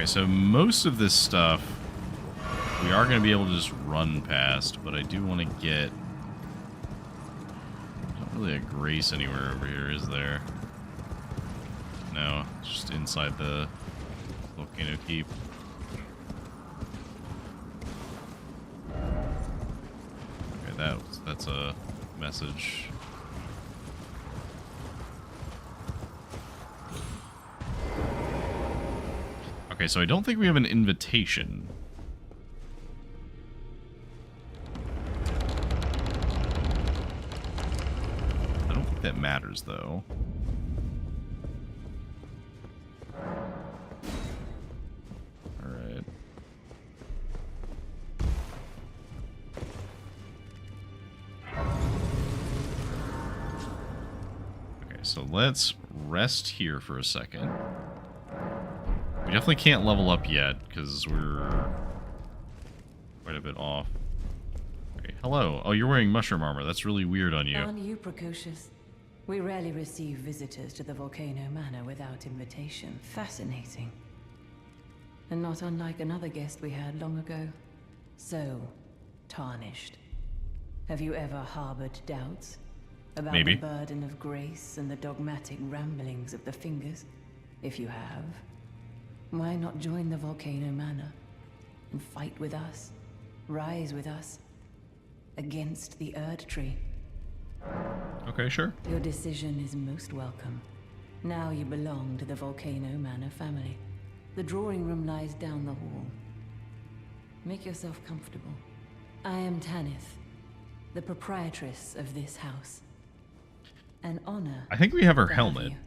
So most of this stuff we are going to be able to just run past, but I do want to get... Not really a grace anywhere over here, is there? No, it's just inside the volcano keep. Okay, that's a message. Okay, so I don't think we have an invitation. I don't think that matters, though. Alright. Okay, so let's rest here for a second. We definitely can't level up yet, because we're quite a bit off. Okay, hello. Oh, you're wearing mushroom armor. That's really weird on you. Aren't you precocious? We rarely receive visitors to the Volcano Manor without invitation. Fascinating. And not unlike another guest we had long ago. So, tarnished. Have you ever harbored doubts? About Maybe. The burden of grace and the dogmatic ramblings of the Fingers? If you have, why not join the Volcano Manor and fight with us, rise with us, against the Erd Tree? Okay, sure. Your decision is most welcome. Now you belong to the Volcano Manor family. The drawing room lies down the hall. Make yourself comfortable. I am Tanith, the proprietress of this house. An honor. I think we have her to helmet. you.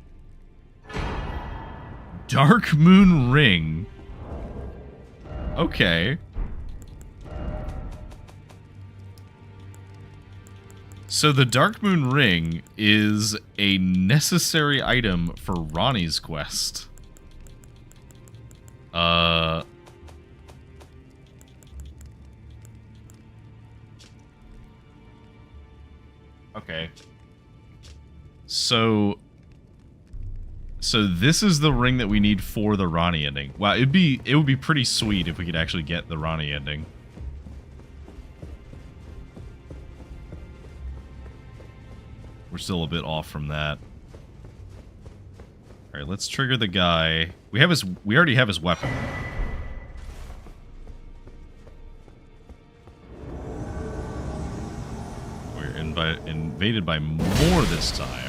Dark Moon Ring. Okay. So the Dark Moon Ring is a necessary item for Ronnie's quest. Okay. So this is the ring that we need for the Ronnie ending. Wow, it would be pretty sweet if we could actually get the Ronnie ending. We're still a bit off from that. All right, let's trigger the guy. We already have his weapon. We're invaded by more this time.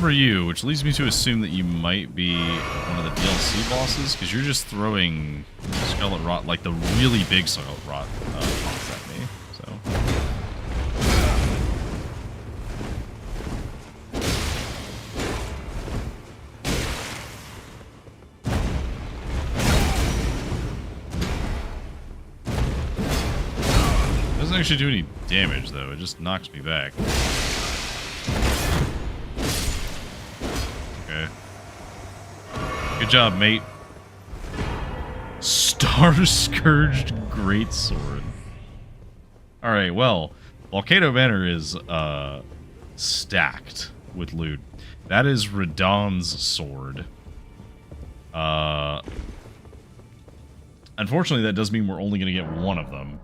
remember you, which leads me to assume that you might be one of the DLC bosses, because you're just throwing Scarlet Rot, like the really big Scarlet Rot bombs at me, so... Doesn't actually do any damage, though. It just knocks me back. Okay. Good job, mate. Star-Scourged Greatsword. Alright, well, Volcano Manor is, stacked with loot. That is Radahn's sword. Unfortunately, that does mean we're only going to get one of them.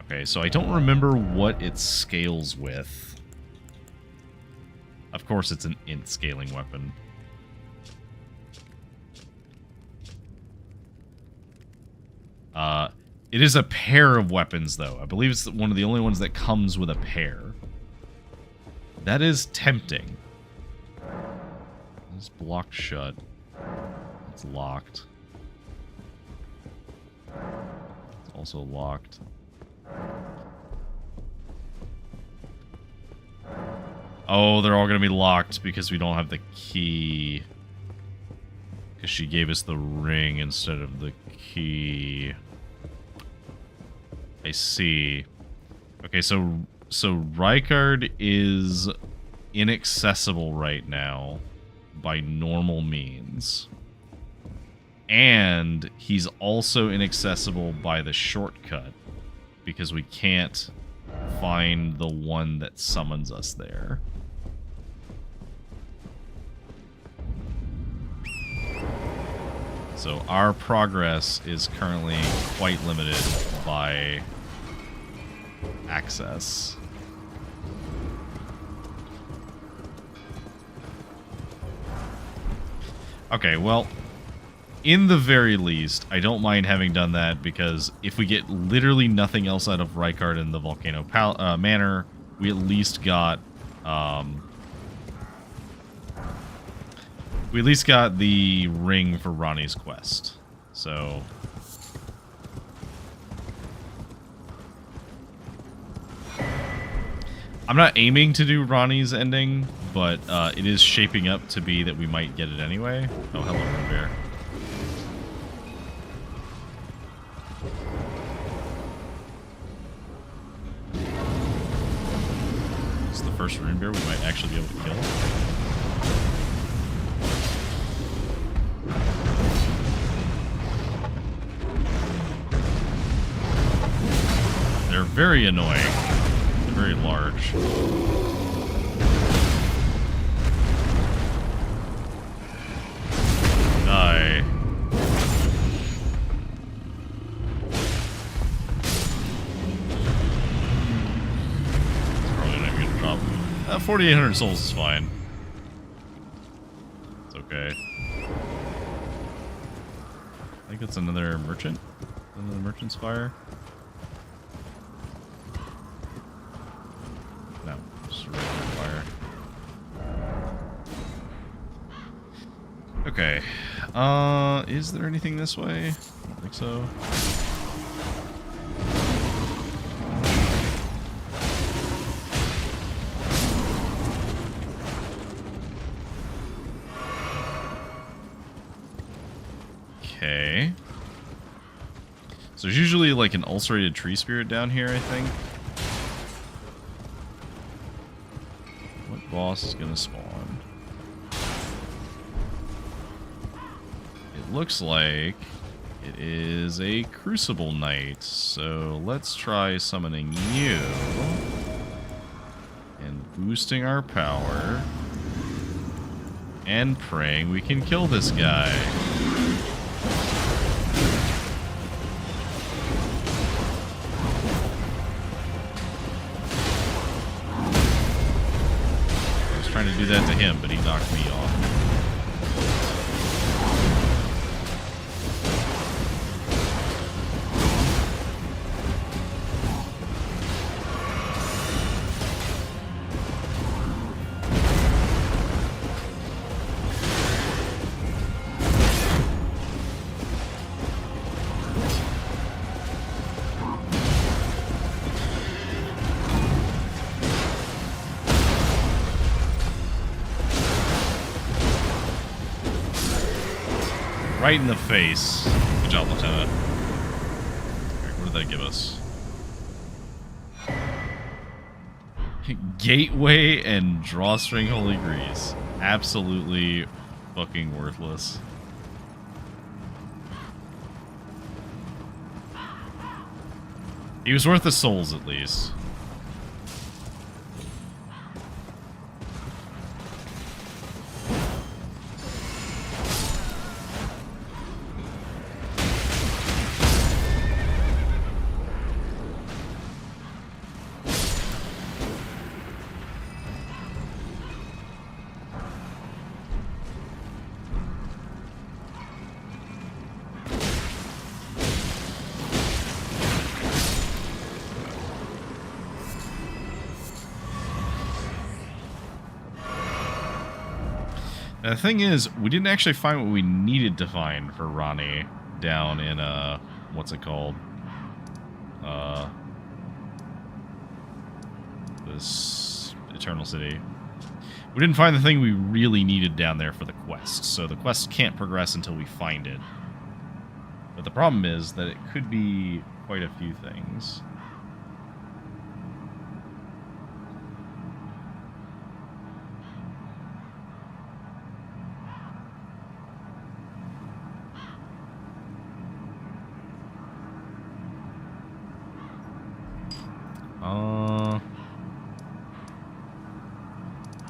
Okay, so I don't remember what it scales with. Of course, it's an int scaling weapon. It is a pair of weapons, though. I believe it's one of the only ones that comes with a pair. That is tempting. It's blocked shut. It's locked. It's also locked. Oh, they're all going to be locked because we don't have the key. Because she gave us the ring instead of the key. I see. Okay, so Deckard is inaccessible right now by normal means. And he's also inaccessible by the shortcut because we can't find the one that summons us there. So our progress is currently quite limited by access. Okay, well, in the very least, I don't mind having done that because if we get literally nothing else out of Deckard and the Volcano Manor, we at least got the ring for Ronnie's quest. So I'm not aiming to do Ronnie's ending, but it is shaping up to be that we might get it anyway. Oh, hello, Rune Bear. It's the first Rune Bear we might actually be able to kill. They're very annoying. They're very large. Die. It's probably not even gonna drop. 4,800 souls is fine. It's okay. I think it's another merchant. Another merchant's fire. No, just a regular fire. Okay. Is there anything this way? I don't think so. Okay. So there's usually like an ulcerated tree spirit down here, I think. What boss is gonna spawn? It looks like it is a Crucible Knight. So let's try summoning you and boosting our power and praying we can kill this guy. Trying to do that to him, but he knocked me off. Right in the face. Good job, Lieutenant. Alright, what did that give us? Gateway and drawstring holy grease. Absolutely fucking worthless. He was worth the souls, at least. The thing is, we didn't actually find what we needed to find for Ronnie down in, what's it called? This Eternal City. We didn't find the thing we really needed down there for the quest, so the quest can't progress until we find it. But the problem is that it could be quite a few things.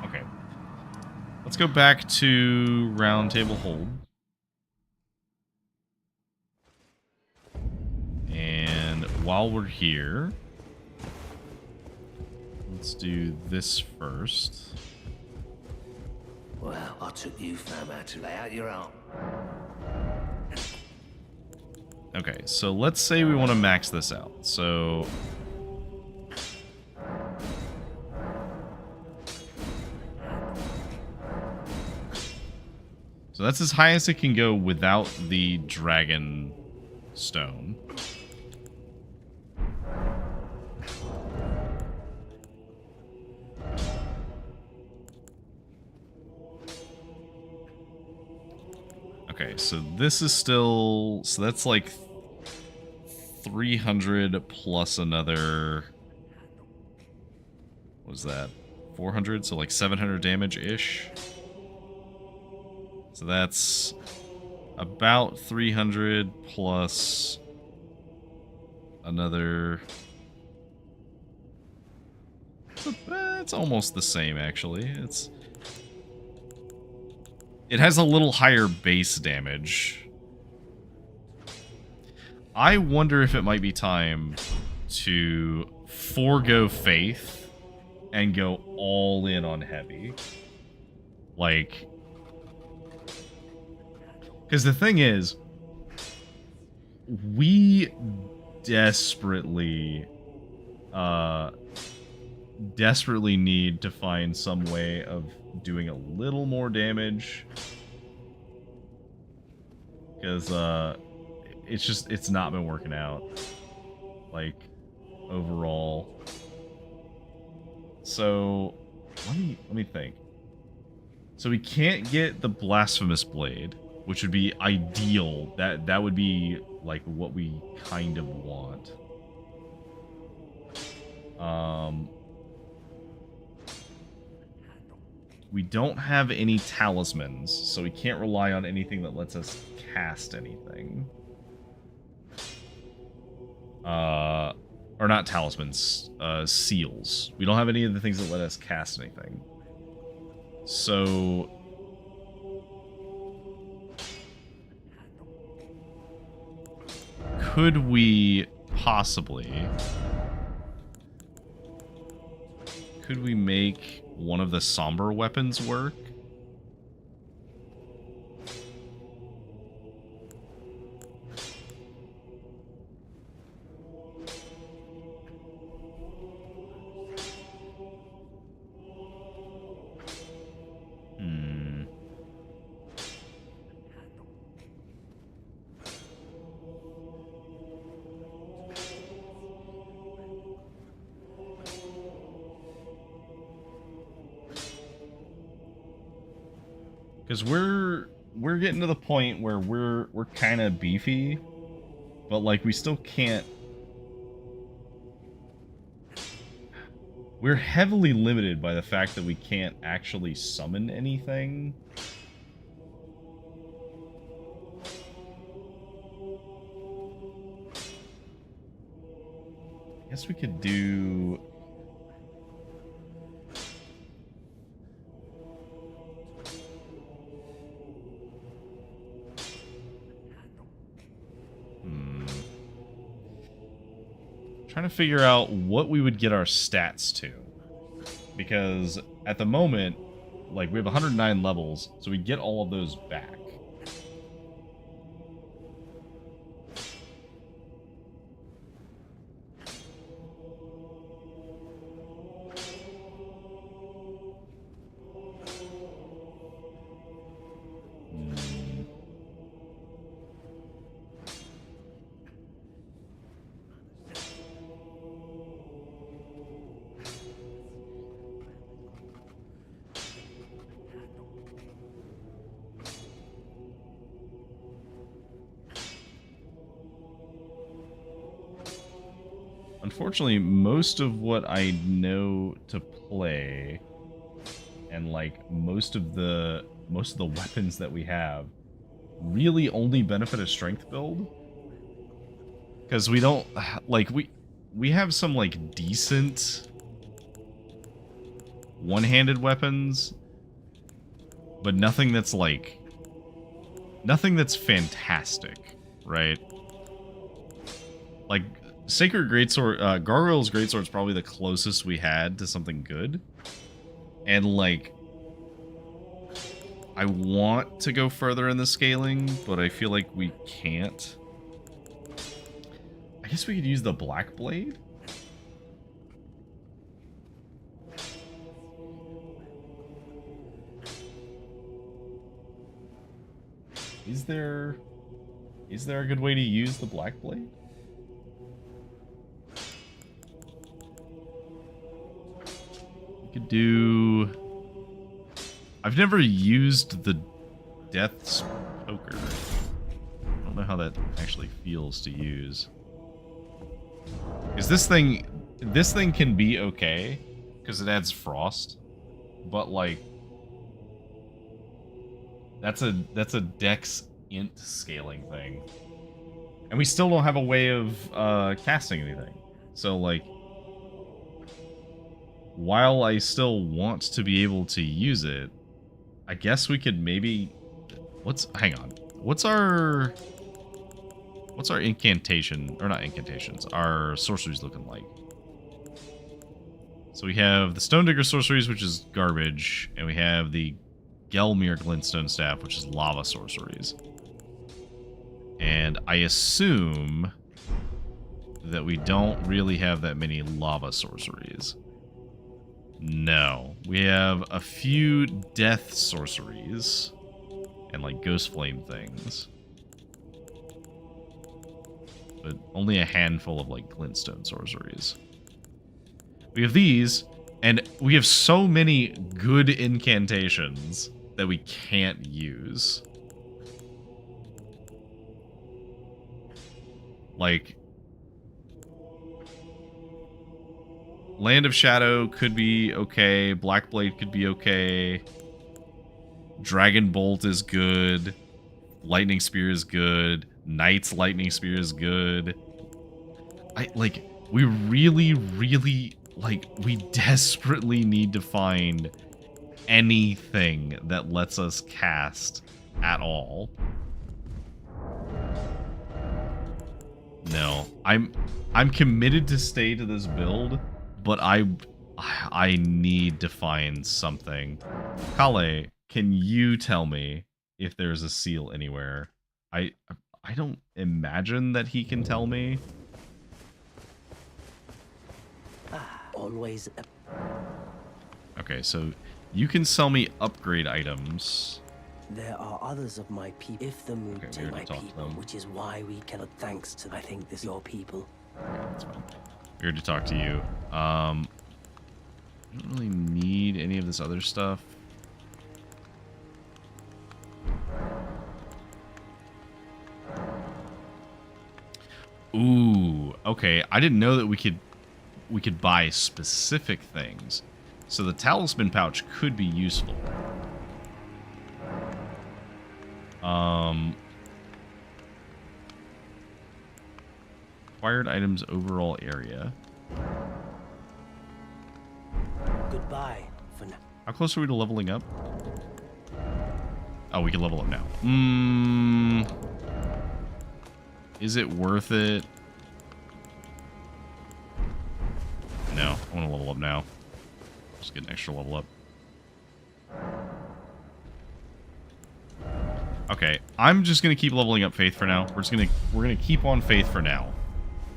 Okay. Let's go back to Round Table Hold. And while we're here, let's do this first. Well, I took you fam how to lay out your own. Okay, so let's say we want to max this out. So that's as high as it can go without the dragon stone. Okay, so this is still... So that's like 300 plus another... What was that? 400? So like 700 damage-ish? So that's about 300 plus another... It's almost the same, actually. It has a little higher base damage. I wonder if it might be time to forego faith and go all in on heavy. Like... Because the thing is, we desperately need to find some way of doing a little more damage. Because it's not been working out, like, overall. So let me think. So we can't get the blasphemous blade, which would be ideal. That would be like what we kind of want. We don't have any talismans, so we can't rely on anything that lets us cast anything. Or not talismans, seals. We don't have any of the things that let us cast anything. So... Could we possibly... Could we make one of the somber weapons work? Because we're we're getting to the point where we're kind of beefy, but like we still can't. We're heavily limited by the fact that we can't actually summon anything. I guess we could do... Trying to figure out what we would get our stats to. Because at the moment, like, we have 109 levels, so we get all of those back. Unfortunately, most of what I know to play and like most of the weapons that we have really only benefit a strength build. Because we don't like we have some like decent one-handed weapons, but nothing that's fantastic, right? Like Sacred Greatsword, Gargoyle's Greatsword is probably the closest we had to something good. And, like, I want to go further in the scaling, but I feel like we can't. I guess we could use the Black Blade? Is there a good way to use the Black Blade? Could do... I've never used the Death's Poker. I don't know how that actually feels to use. Because this thing can be okay, because it adds frost, but like that's a dex int scaling thing, and we still don't have a way of casting anything. So like, while I still want to be able to use it, I guess we could maybe... hang on. What's our incantation, or not incantations, our sorceries looking like? So we have the Stone Digger sorceries, which is garbage, and we have the Gelmir Glintstone Staff, which is lava sorceries. And I assume that we don't really have that many lava sorceries. No. We have a few death sorceries and like ghost flame things. But only a handful of like glintstone sorceries. We have these, and we have so many good incantations that we can't use. Like, Land of Shadow could be okay. Black Blade could be okay. Dragon Bolt is good. Lightning Spear is good. Knight's Lightning Spear is good. We really, we desperately need to find anything that lets us cast at all. No, I'm committed to stay to this build, but I need to find something. Kale, can you tell me if there's a seal anywhere? I don't imagine that he can tell me. Always. Okay, so you can sell me upgrade items. There are others of my people. If the mood Okay, to we my already talked to people, them. which is why we cannot. Thanks to, I think this your people. Okay, that's fine. We're here to talk to you. I don't really need any of this other stuff. Ooh, okay. I didn't know that we could buy specific things. So the talisman pouch could be useful. Acquired items overall area. Goodbye for now. How close are we to leveling up? Oh, we can level up now. Is it worth it? No, I want to level up now. Just get an extra level up. Okay, I'm just gonna keep leveling up Faith for now. We're gonna keep on Faith for now.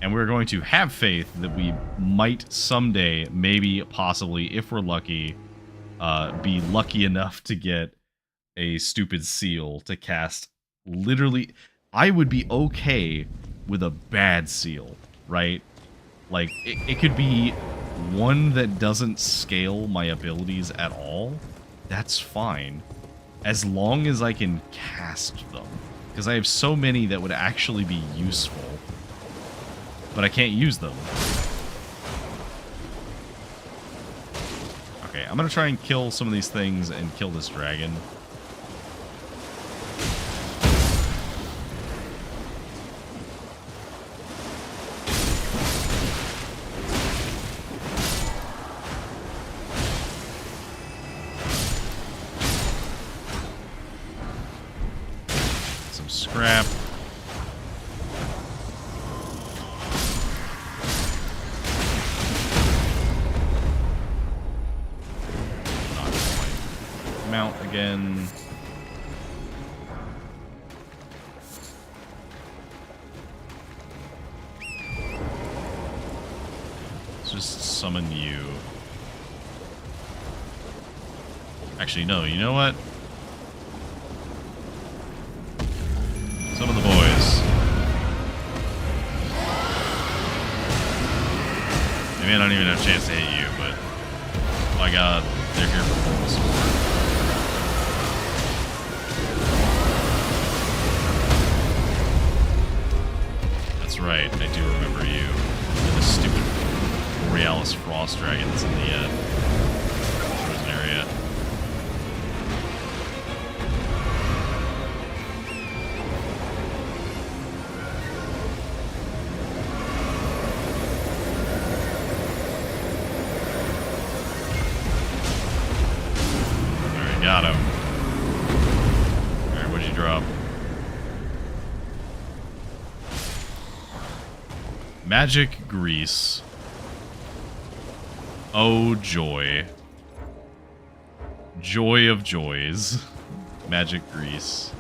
And we're going to have faith that we might someday, maybe, possibly, if we're lucky, be lucky enough to get a stupid seal to cast. Literally, I would be okay with a bad seal, right? Like, it could be one that doesn't scale my abilities at all. That's fine. As long as I can cast them. Because I have so many that would actually be useful. But I can't use them. Okay, I'm gonna try and kill some of these things and kill this dragon. Some scrap. Mount again. Let's just summon you. Actually, no, you know what? Summon the boys. Maybe I don't even have a chance to hit you, but oh my god, they're here for full support. Right, I do remember you. The stupid Borealis Frost Dragon that's in the frozen area. Alright, got him. Alright, what'd you drop? Magic grease. Oh, joy. Joy of joys. Magic grease.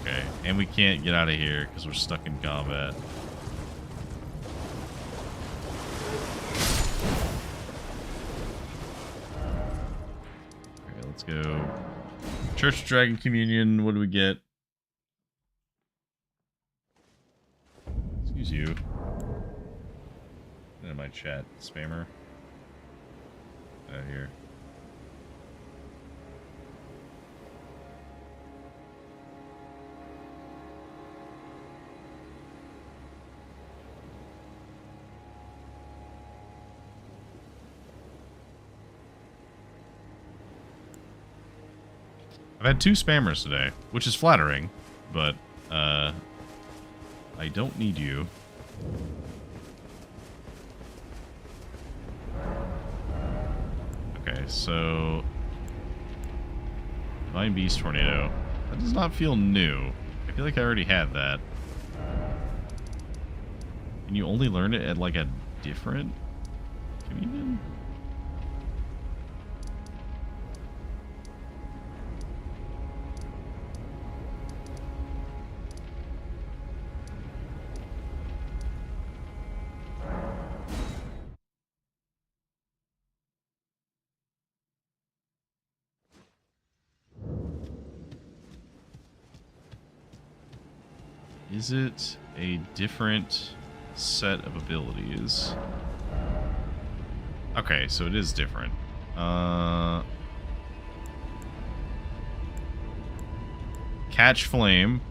Okay, and we can't get out of here because we're stuck in combat. Okay, let's go. Church Dragon Communion, what do we get? Excuse you. In my chat, spammer. Out here. I've had 2 spammers today, which is flattering, but I don't need you. Okay, so Divine Beast Tornado. That does not feel new. I feel like I already had that. Can you only learn it at like a different communion? Is it a different set of abilities? Okay, so it is different. Catch Flame.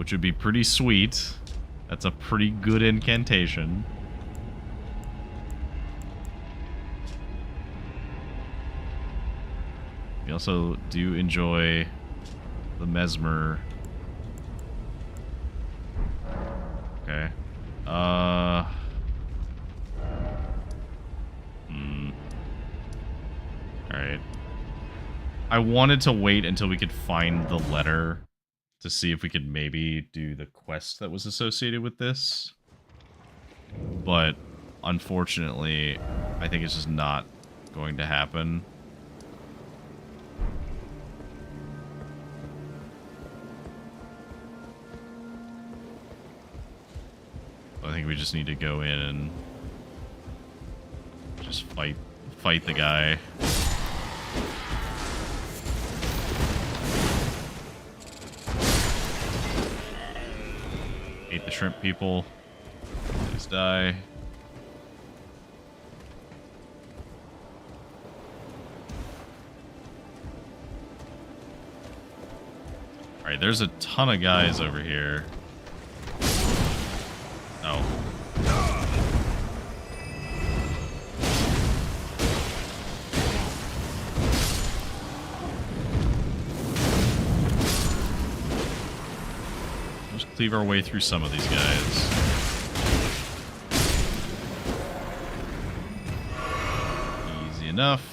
which would be pretty sweet. That's a pretty good incantation. We also do enjoy the mesmer. Okay. Alright. I wanted to wait until we could find the letter to see if we could maybe do the quest that was associated with this. But unfortunately, I think it's just not going to happen. I think we just need to go in and just fight the guy. Hate the shrimp people. Please die. Alright, there's a ton of guys over here. Oh. Let's cleave our way through some of these guys. Easy enough.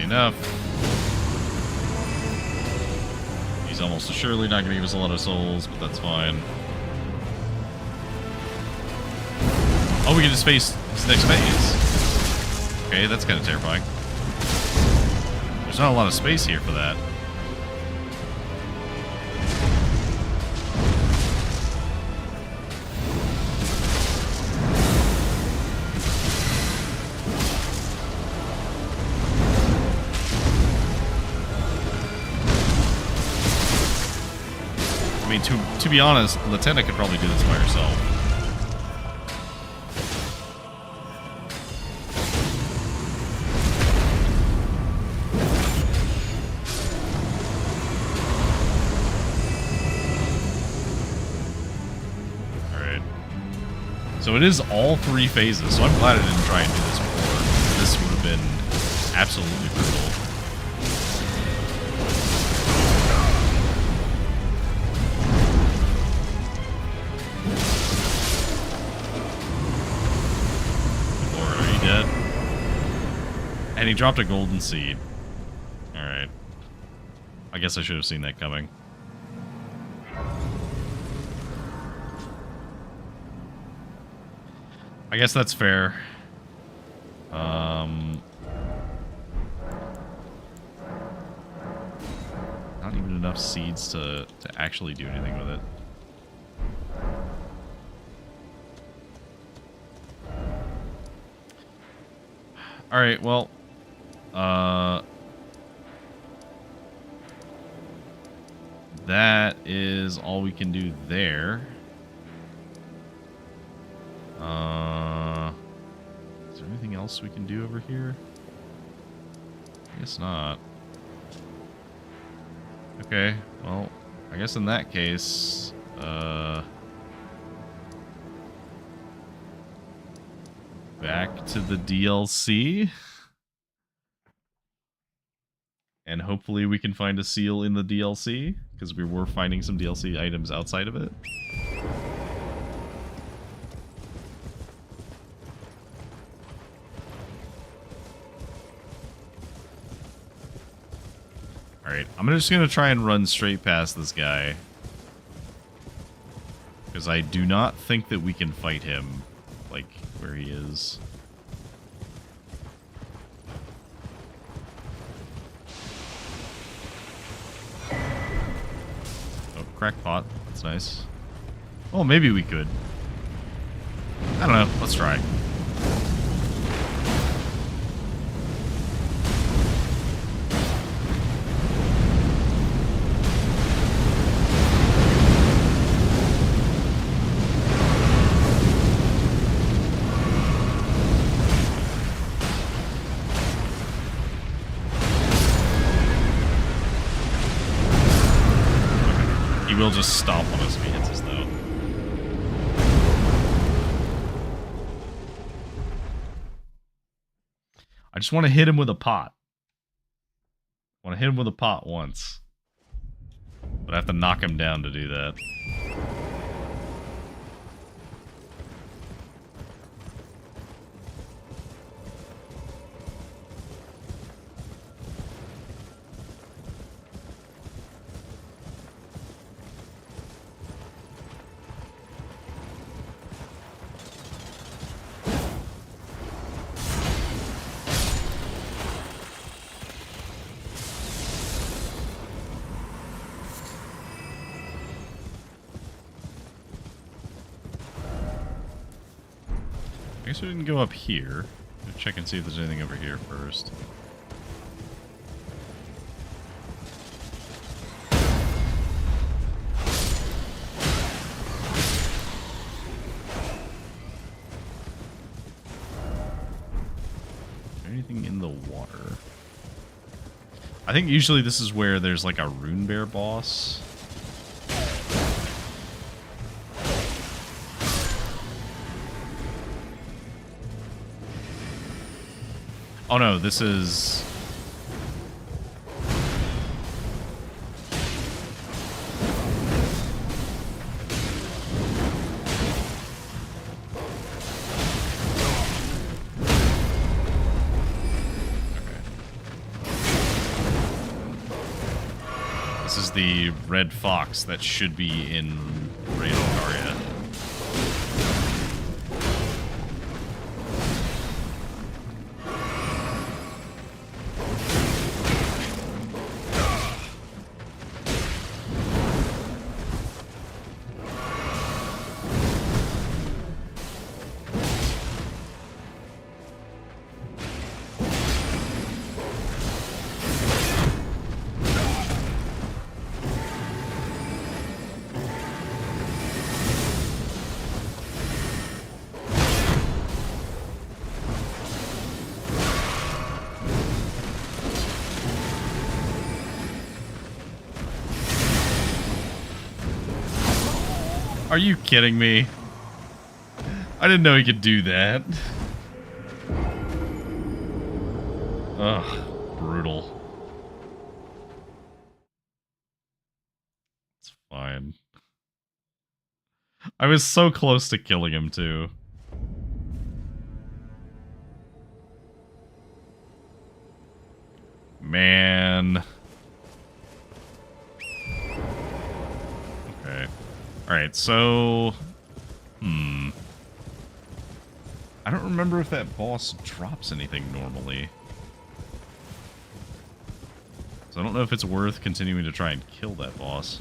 Enough. He's almost surely not going to give us a lot of souls, but that's fine. Oh, we can just face this next phase. Okay, that's kind of terrifying. There's not a lot of space here for that. To be honest, Lieutenant could probably do this by herself. Alright. So it is all 3 phases, so I'm glad I didn't try and do this before. This would have been absolutely brutal. And he dropped a golden seed. Alright. I guess I should have seen that coming. I guess that's fair. Not even enough seeds to actually do anything with it. Alright, well... that is all we can do there. Is there anything else we can do over here? I guess not. Okay, well, I guess in that case, back to the DLC. And hopefully we can find a seal in the DLC, because we were finding some DLC items outside of it. Alright, I'm just going to try and run straight past this guy. Because I do not think that we can fight him like, where he is. Oh, crackpot. That's nice. Oh, maybe we could. I don't know. Let's try. He will just stomp on us if he hits us, though. I just want to hit him with a pot. I want to hit him with a pot once. But I have to knock him down to do that. I guess we didn't go up here. Let's check and see if there's anything over here first. Anything in the water? I think usually this is where there's like a rune bear boss. Oh no, this is... This is the red fox that should be in Radalgaria. Are you kidding me? I didn't know he could do that. Ugh, brutal. It's fine. I was so close to killing him too. Man. Okay. Alright, so... I don't remember if that boss drops anything normally. So I don't know if it's worth continuing to try and kill that boss.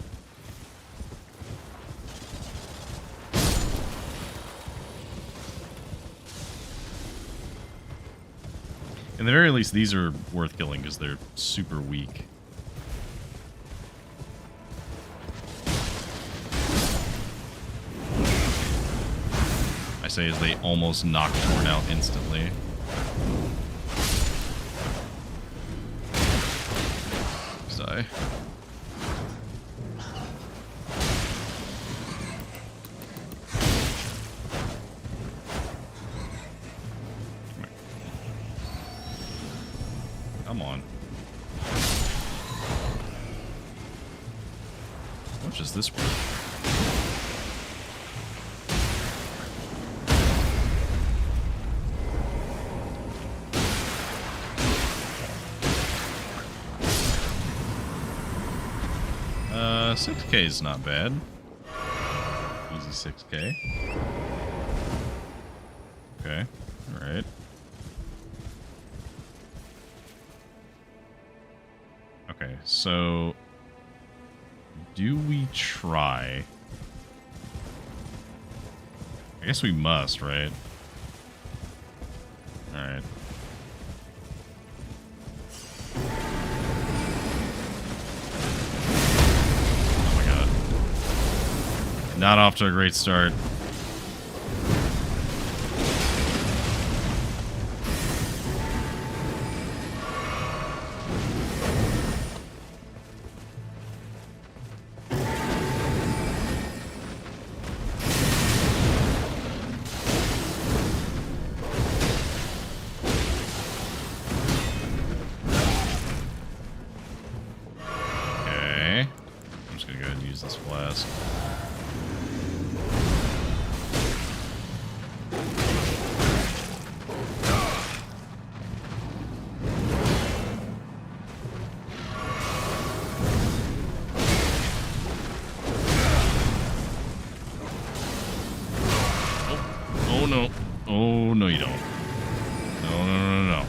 In the very least, these are worth killing because they're super weak. I say as they almost knock Torn out instantly. Die. Come on. How much is this worth? Uh, 6K is not bad. Easy 6K. Okay. Alright. Okay, so... do we try? I guess we must, right? Alright. Oh my god. Not off to a great start. This flask. Oh no. Oh no, you don't. No.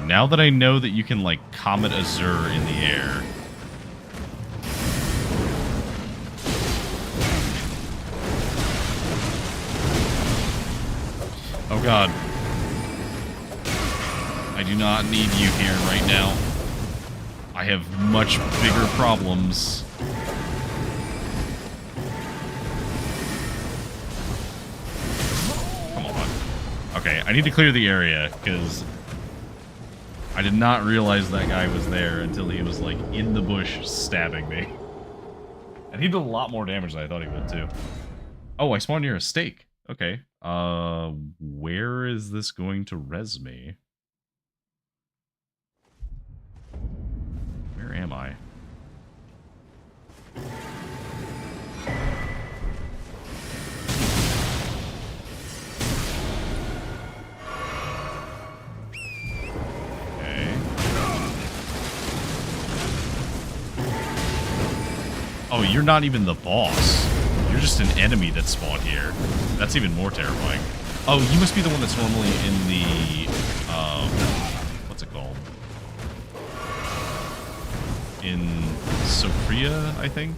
Now that I know that you can, like, Comet Azure in the air. Oh god. I do not need you here right now. I have much bigger problems. Come on. Okay, I need to clear the area, because... I did not realize that guy was there until he was, like, in the bush stabbing me. And he did a lot more damage than I thought he would, too. Oh, I spawned near a stake. Okay. Where is this going to res me? Where am I? Oh, you're not even the boss. You're just an enemy that spawned here. That's even more terrifying. Oh, you must be the one that's normally in the, what's it called? In Sophia, I think?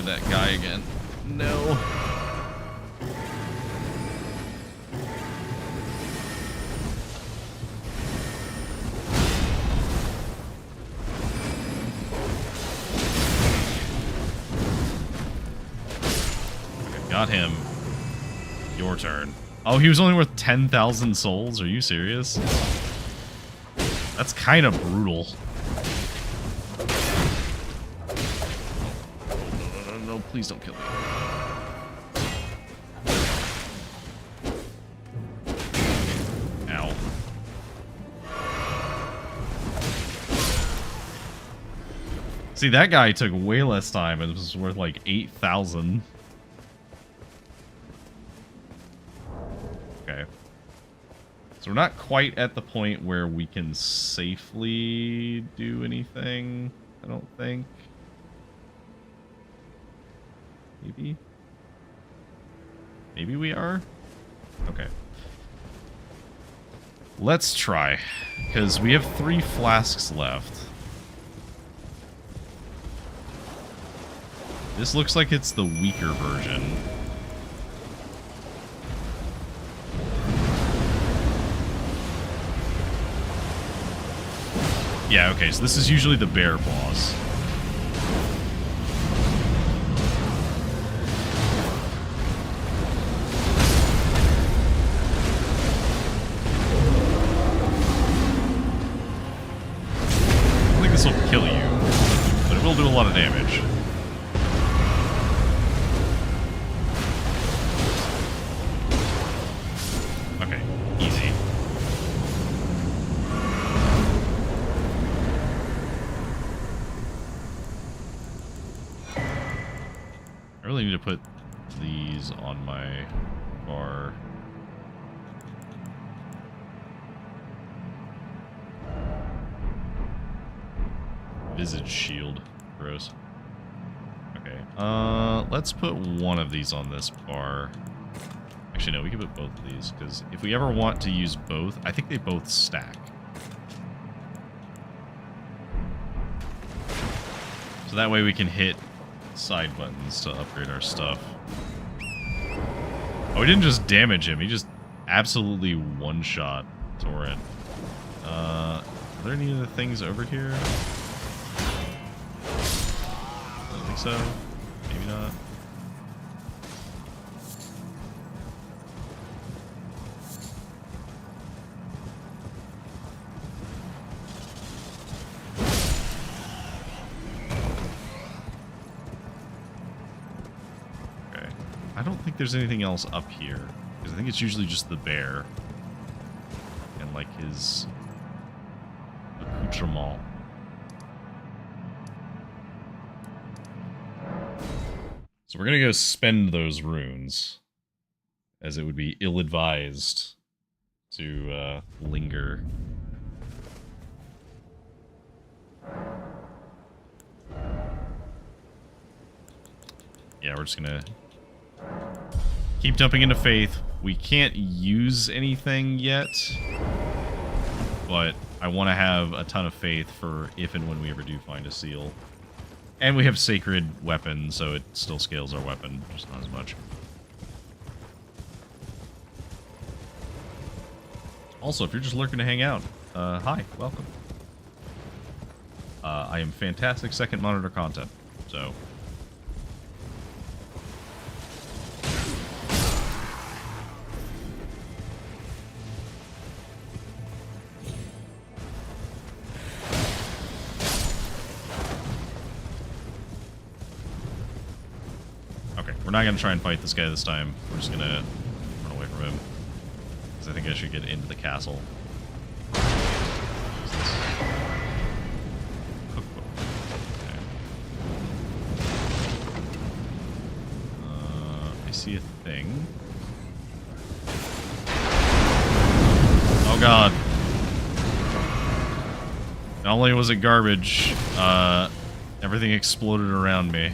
That guy again. No. Okay, got him. Your turn. Oh, he was only worth 10,000 souls? Are you serious? That's kind of brutal. Please don't kill me. Ow. See, that guy took way less time. It was worth like 8,000. Okay. So we're not quite at the point where we can safely do anything, I don't think. Maybe? Maybe we are? Okay. Let's try. Because we have 3 flasks left. This looks like it's the weaker version. Yeah, okay, so this is usually the bear boss. I think this will kill you, but it will do a lot of damage. Okay, easy. I really need to put these on my bar. Visage shield. Gross. Okay. Let's put one of these on this bar. Actually, no, we can put both of these, because if we ever want to use both, I think they both stack. So that way we can hit side buttons to upgrade our stuff. Oh, we didn't just damage him, he just absolutely one-shot Torrent. Are there any other things over here? I don't think so. Maybe not. I don't think there's anything else up here, because I think it's usually just the bear and like his accoutrement. So we're gonna go spend those runes, as it would be ill-advised to linger. Yeah, we're just gonna keep jumping into faith. We can't use anything yet, but I want to have a ton of faith for if and when we ever do find a seal. And we have sacred weapons, so it still scales our weapon, just not as much. Also, if you're just lurking to hang out, hi, welcome. I am fantastic second monitor content, so... We're not going to try and fight this guy this time. We're just going to run away from him. Because I think I should get into the castle. What is this? Cookbook. Okay. I see a thing. Oh god. Not only was it garbage, everything exploded around me.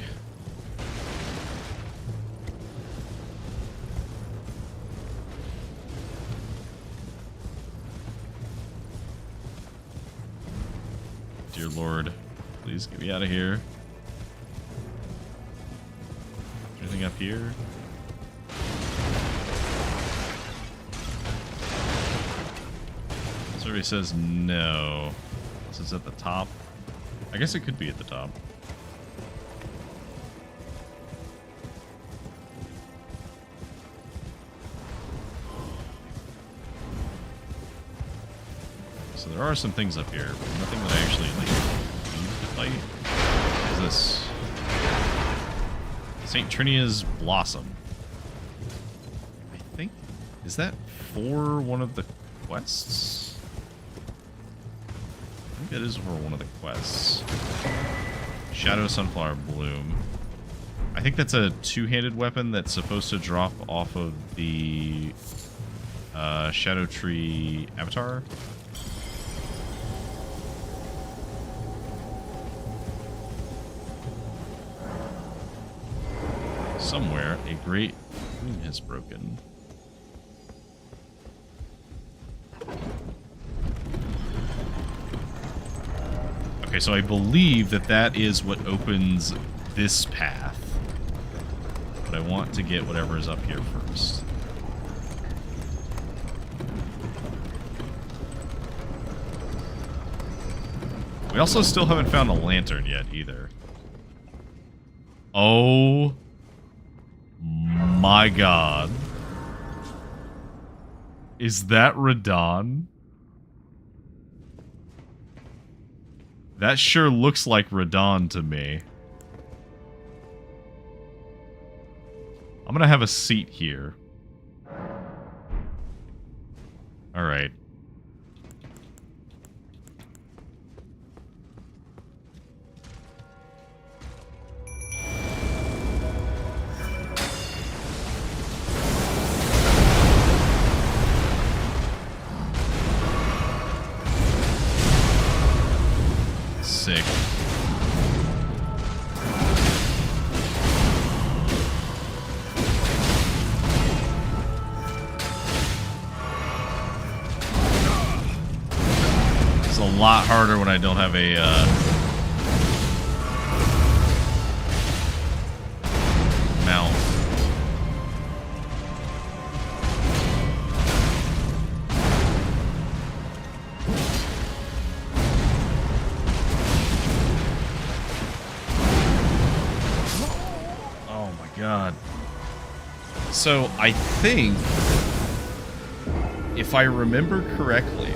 Dear Lord, please get me out of here. Anything up here? Survey says no. This is at the top. I guess it could be at the top. So there are some things up here, but nothing that I actually like need to fight. What is this? St. Trinia's Blossom. I think, is that for one of the quests? I think that is for one of the quests. Shadow Sunflower Bloom. I think that's a two-handed weapon that's supposed to drop off of the Shadow Tree avatar. Somewhere, a great rune has broken. Okay, so I believe that that is what opens this path. But I want to get whatever is up here first. We also still haven't found a lantern yet, either. Oh my god. Is that Radon? That sure looks like Radon to me. I'm gonna have a seat here. Alright. Sick. It's a lot harder when I don't have a mount. God. So, I think, if I remember correctly,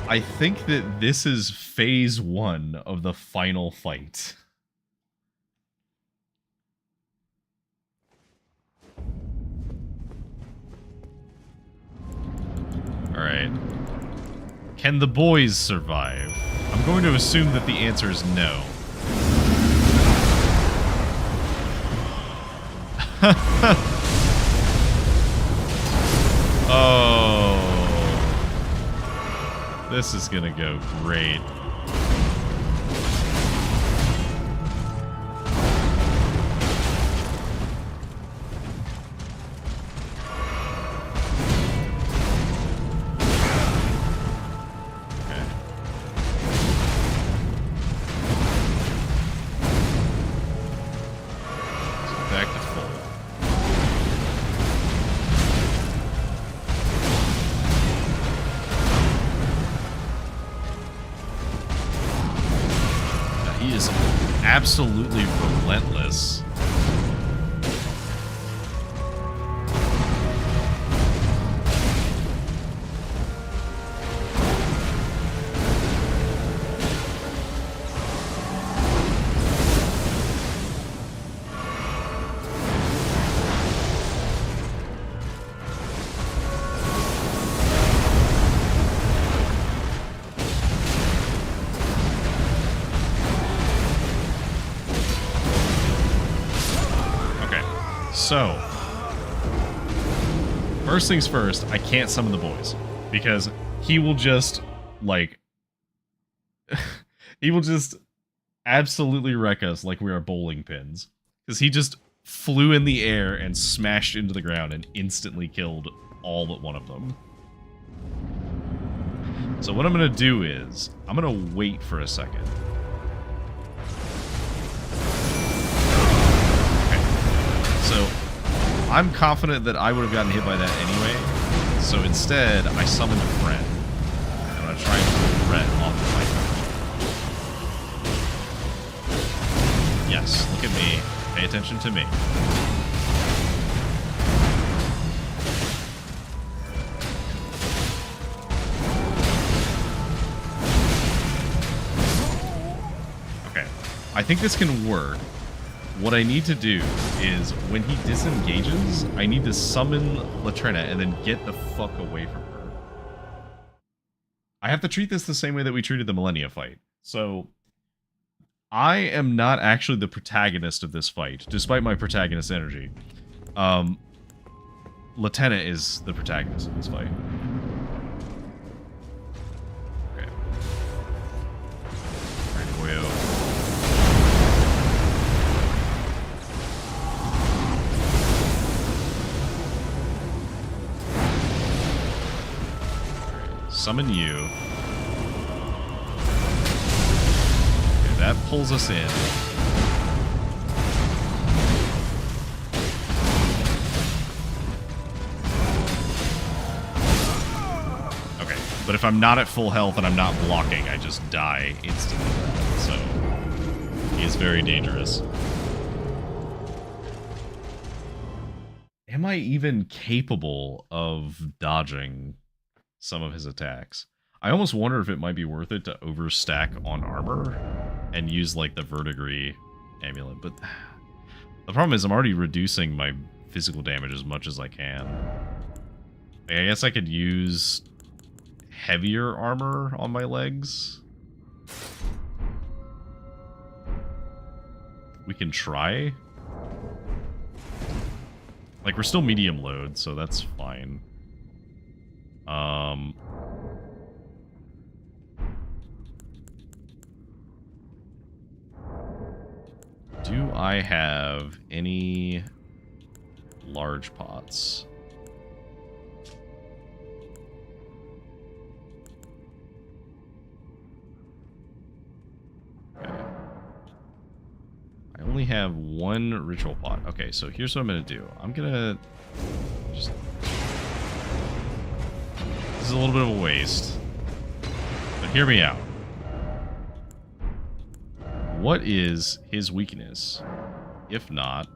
I think that this is phase 1 of the final fight. Alright. Can the boys survive? I'm going to assume that the answer is no. Oh, this is gonna go great. Okay. So back to full. He is absolutely relentless. So, first things first, I can't summon the boys. Because he will just, like... he will just absolutely wreck us like we are bowling pins. Because he just flew in the air and smashed into the ground and instantly killed all but one of them. So what I'm going to do is, I'm going to wait for a second. So, I'm confident that I would have gotten hit by that anyway. So instead, I summoned a friend. I'm going to try and put the threat off the fight. Yes, look at me. Pay attention to me. Okay. I think this can work. What I need to do is, when he disengages, I need to summon Latrina and then get the fuck away from her. I have to treat this the same way that we treated the Millennia fight. So, I am not actually the protagonist of this fight, despite my protagonist energy. Latrina is the protagonist of this fight. Okay. Alright, boyo. Summon you. Okay, that pulls us in. Okay, But if I'm not at full health and I'm not blocking, I just die instantly. So he is very dangerous. Am I even capable of dodging some of his attacks? I almost wonder if it might be worth it to overstack on armor and use like the verdigris amulet, but the problem is I'm already reducing my physical damage as much as I can. I guess I could use heavier armor on my legs. We can try. Like, we're still medium load, so that's fine. Do I have any large pots? Okay. I only have one ritual pot. Okay, so here's what I'm gonna do. I'm gonna just... This is a little bit of a waste. But hear me out. What is his weakness? If not...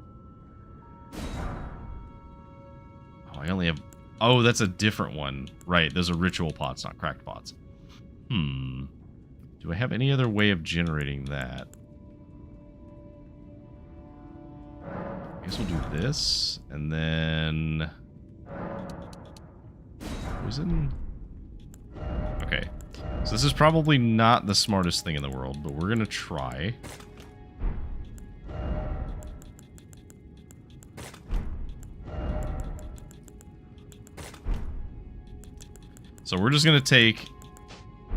Oh, I only have... Oh, that's a different one. Right, those are ritual pots, not cracked pots. Do I have any other way of generating that? I guess we'll do this, and then... Poison? Okay. So this is probably not the smartest thing in the world, but we're gonna try. So we're just gonna take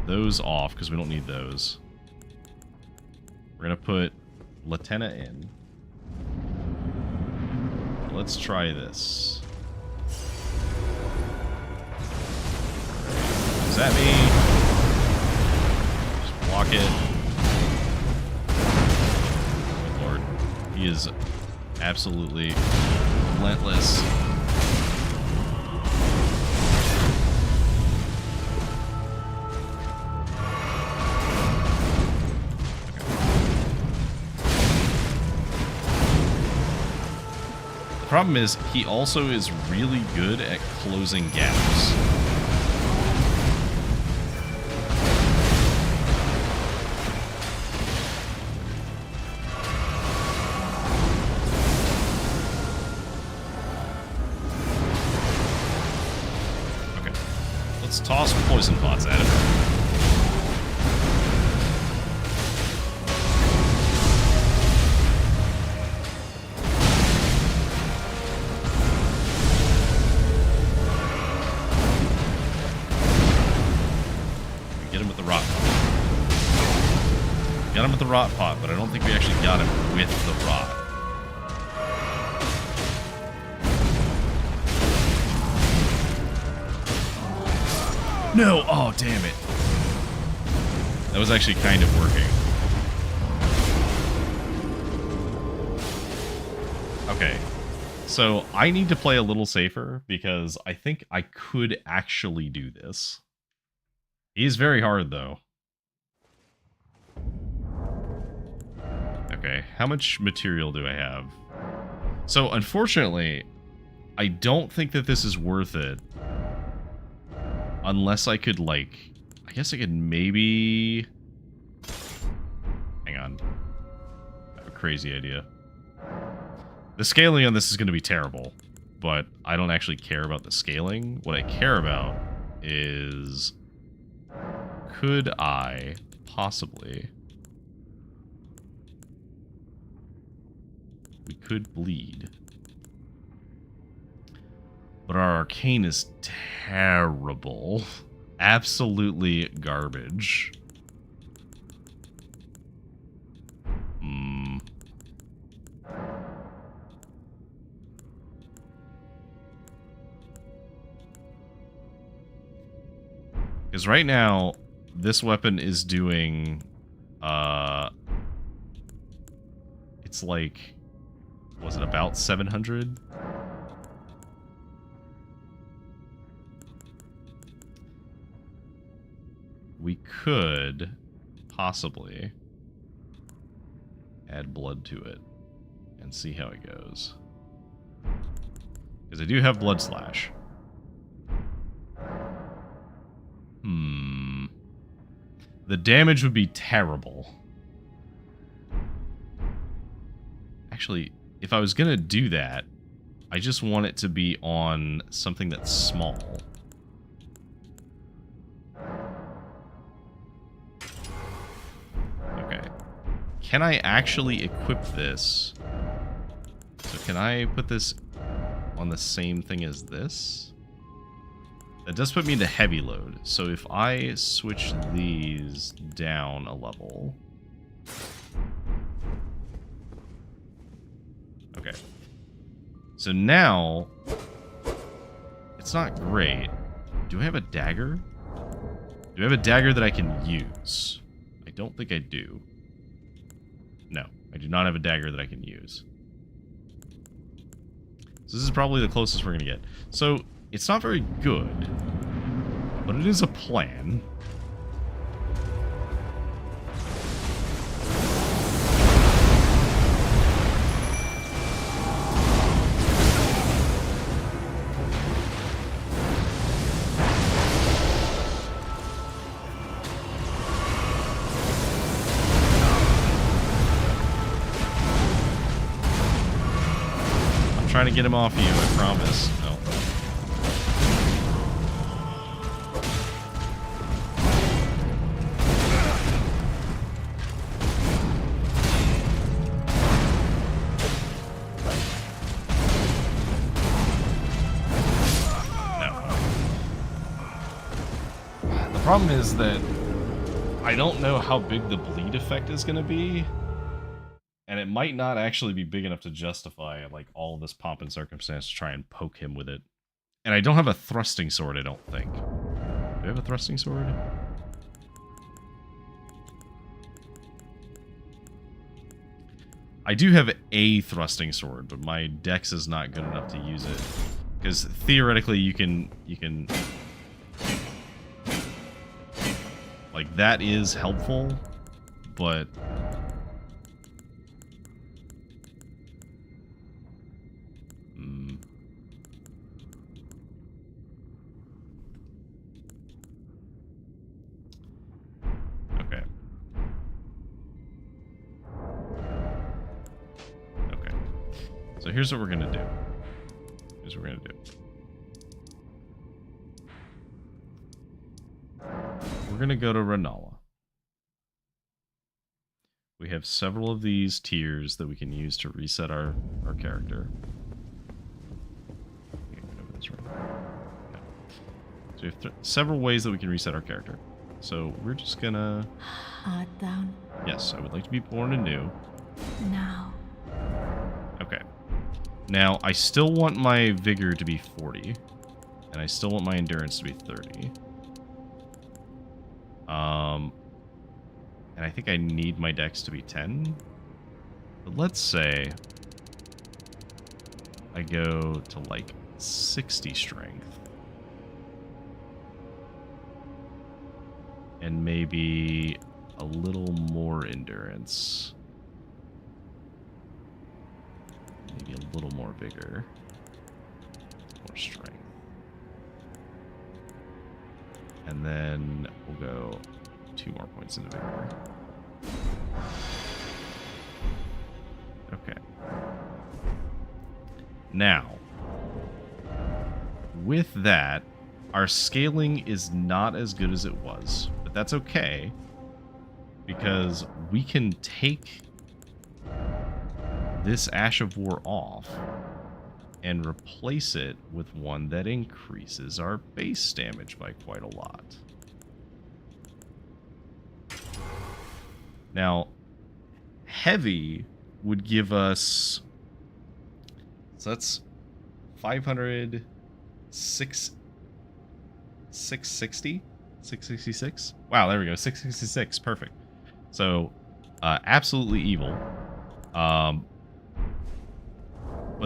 those off, because we don't need those. We're gonna put Latenna in. Let's try this. Is that me? Just block it. Good Lord. He is absolutely relentless. The problem is, he also is really good at closing gaps. Okay. Let's toss poison pots at him. Got him with the rot pot, but I don't think we actually got him with the rot. No! Oh, damn it. That was actually kind of working. Okay. So, I need to play a little safer, because I think I could actually do this. He's very hard, though. Okay, how much material do I have? So, unfortunately, I don't think that this is worth it. Unless I could, like... I guess I could maybe... Hang on. I have a crazy idea. The scaling on this is going to be terrible. But I don't actually care about the scaling. What I care about is... Could I possibly... We could bleed. But our arcane is terrible. Absolutely garbage. Because right now, this weapon is doing... It's like... Was it about 700? could possibly add blood to it and see how it goes. Because I do have Blood Slash. The damage would be terrible. Actually, if I was gonna do that, I just want it to be on something that's small. Okay. Can I actually equip this? So can I put this on the same thing as this? That does put me into heavy load. So if I switch these down a level... Okay. So now... It's not great. Do I have a dagger? Do I have a dagger that I can use? I don't think I do. No, I do not have a dagger that I can use. So this is probably the closest we're going to get. So... It's not very good, but it is a plan. I'm trying to get him off you, I promise. No. The problem is that I don't know how big the bleed effect is going to be, and it might not actually be big enough to justify like all this pomp and circumstance to try and poke him with it. And I don't have a thrusting sword, I don't think. Do I have a thrusting sword? I do have a thrusting sword, but my dex is not good enough to use it. Because theoretically you can like, that is helpful, but... Okay. Okay. So here's what we're gonna do. Here's what we're gonna do. We're going to go to Renala. We have several of these tiers that we can use to reset our character. So we have several ways that we can reset our character. So we're just going to... Heart down. Yes, I would like to be born anew. Now. Okay. Now, I still want my vigor to be 40. And I still want my endurance to be 30. And I think I need my dex to be 10. But let's say I go to like 60 strength. And maybe a little more endurance. Maybe a little more vigor. More strength. And then we'll go 2 more points into vigor. Okay. Now, with that, our scaling is not as good as it was, but that's okay because we can take this Ash of War off and replace it with one that increases our base damage by quite a lot. Now, heavy would give us... So that's 500... 660? 666? Wow, there we go. 666. Perfect. So, absolutely evil. But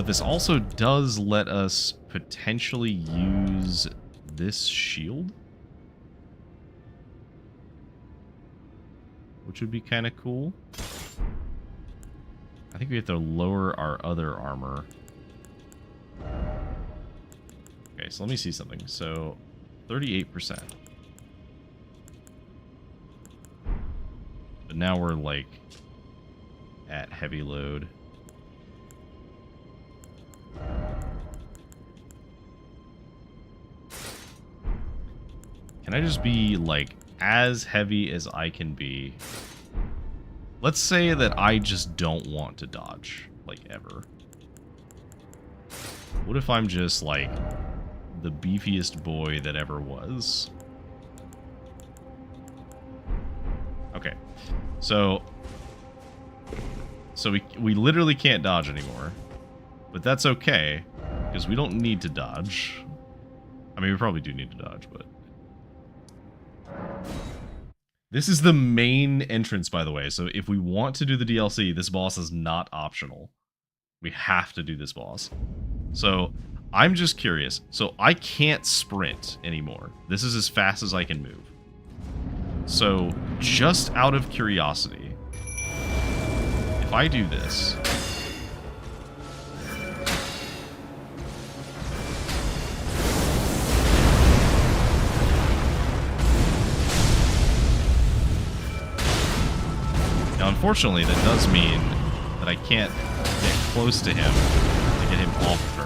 this also does let us potentially use this shield. which would be kind of cool. I think we have to lower our other armor. Okay, so let me see something. So, 38%. But now we're, like, at heavy load. Can I just be, like, as heavy as I can be? Let's say that I just don't want to dodge, like, ever. What if I'm just, like, the beefiest boy that ever was? Okay. So we literally can't dodge anymore. But that's okay, because we don't need to dodge. I mean, we probably do need to dodge, but... This is the main entrance, by the way, so if we want to do the DLC, this boss is not optional. We have to do this boss. So, I'm just curious. So, I can't sprint anymore. This is as fast as I can move. So, just out of curiosity, if I do this... Now, unfortunately, that does mean that I can't get close to him to get him off of her.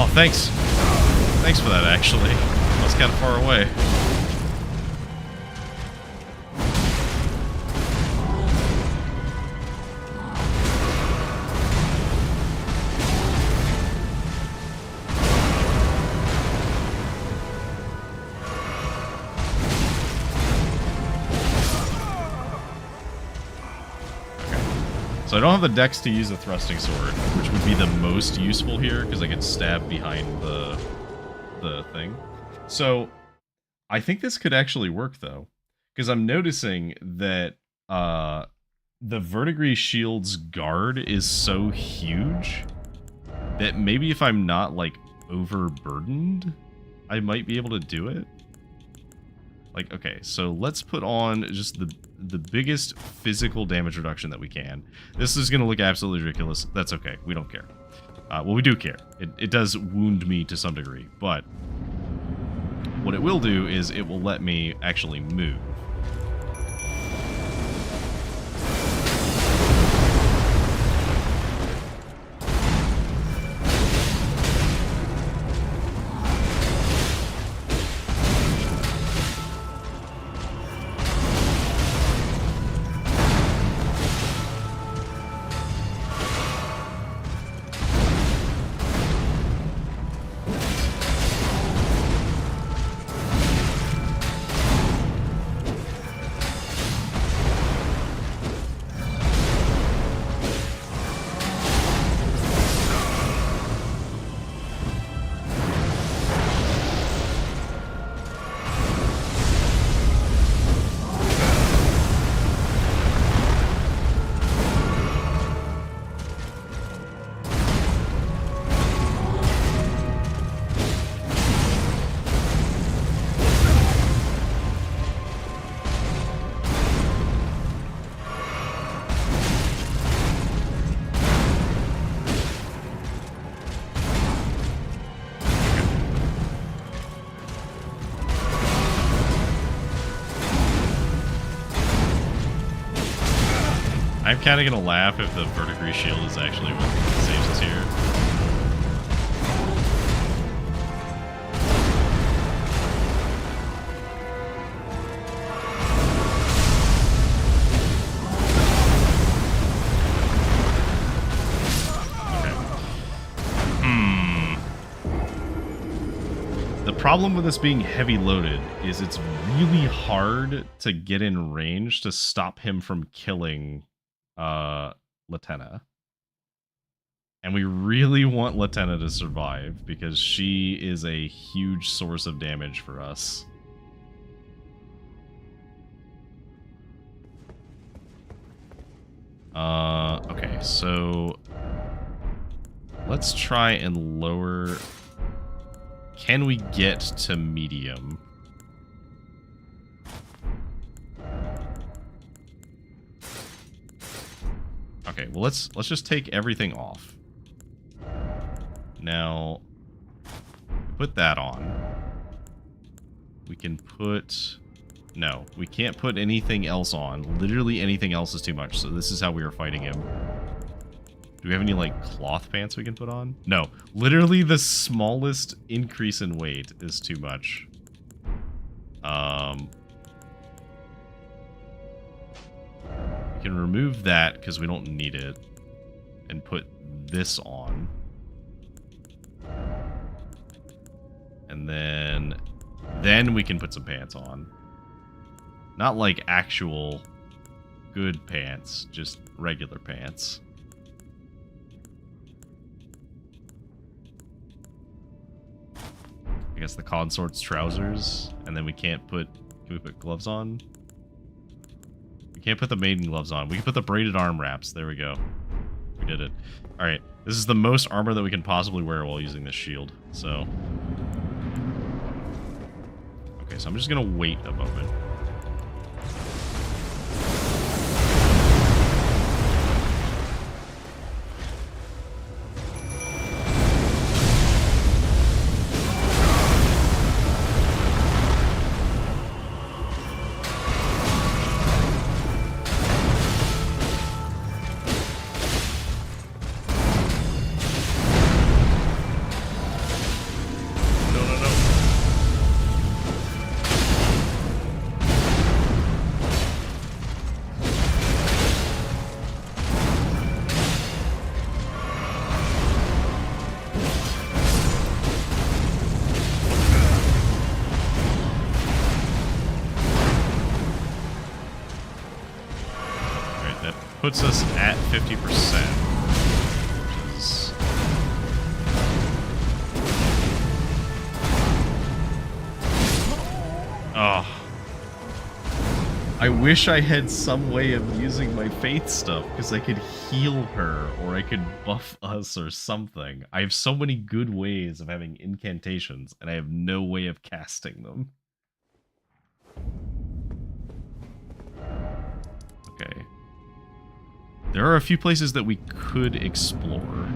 Oh, thanks. Thanks for that, actually. I was kind of far away. So I don't have the dex to use a thrusting sword, which would be the most useful here, because I can stab behind the thing. So I think this could actually work, though, because I'm noticing that the verdigris shield's guard is so huge that maybe if I'm not, like, overburdened, I might be able to do it. Like, okay, so let's put on just the biggest physical damage reduction that we can. This is going to look absolutely ridiculous. That's okay. We don't care. Well, we do care. It does wound me to some degree, but what it will do is it will let me actually move. I'm kind of going to laugh if the verdigris shield is actually what saves us here. The problem with this being heavy loaded is it's really hard to get in range to stop him from killing Latenna. And we really want Latenna to survive because she is a huge source of damage for us. Okay, so let's try and lower. Can we get to medium? Okay, well let's just take everything off. Now, put that on. We can put... No, we can't put anything else on. Literally anything else is too much, so this is how we are fighting him. Do we have any, like, cloth pants we can put on? No. Literally the smallest increase in weight is too much. We can remove that because we don't need it. And put this on. And then we can put some pants on. Not like actual good pants, just regular pants. I guess the consort's trousers, and then we can't put... Can we put gloves on? We can't put the maiden gloves on. We can put the braided arm wraps. There we go. We did it. Alright, this is the most armor that we can possibly wear while using this shield, so... Okay, so I'm just gonna wait a moment. Puts us at 50%. Which is... Oh. I wish I had some way of using my faith stuff, because I could heal her, or I could buff us, or something. I have so many good ways of having incantations, and I have no way of casting them. Okay. There are a few places that we could explore.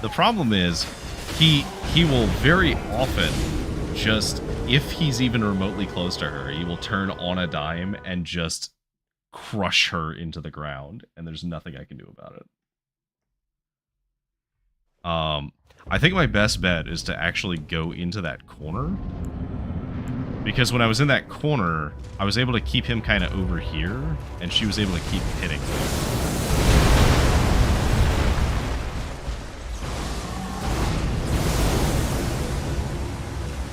The problem is, he will very often just, if he's even remotely close to her, he will turn on a dime and just crush her into the ground, and there's nothing I can do about it. I think my best bet is to actually go into that corner, because when I was in that corner, I was able to keep him kind of over here, and she was able to keep hitting him.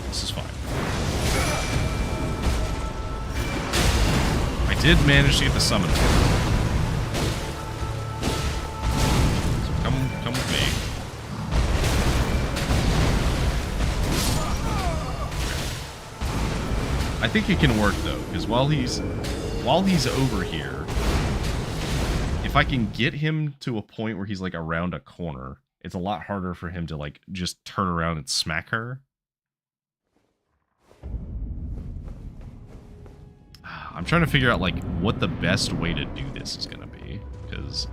This is fine. I did manage to get the summon. So come with me. I think it can work though, because while he's over here, if I can get him to a point where he's like around a corner, it's a lot harder for him to like just turn around and smack her. I'm trying to figure out, like, what the best way to do this is going to be. Because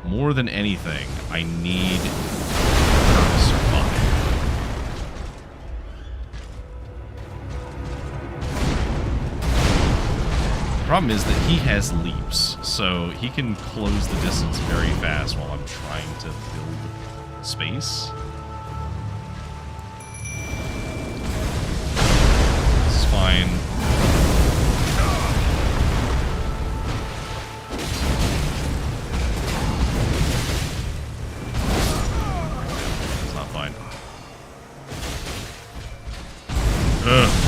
more than anything, I need her to survive. The problem is that he has leaps, so he can close the distance very fast while I'm trying to build space. This is fine. It's not fine. Ugh.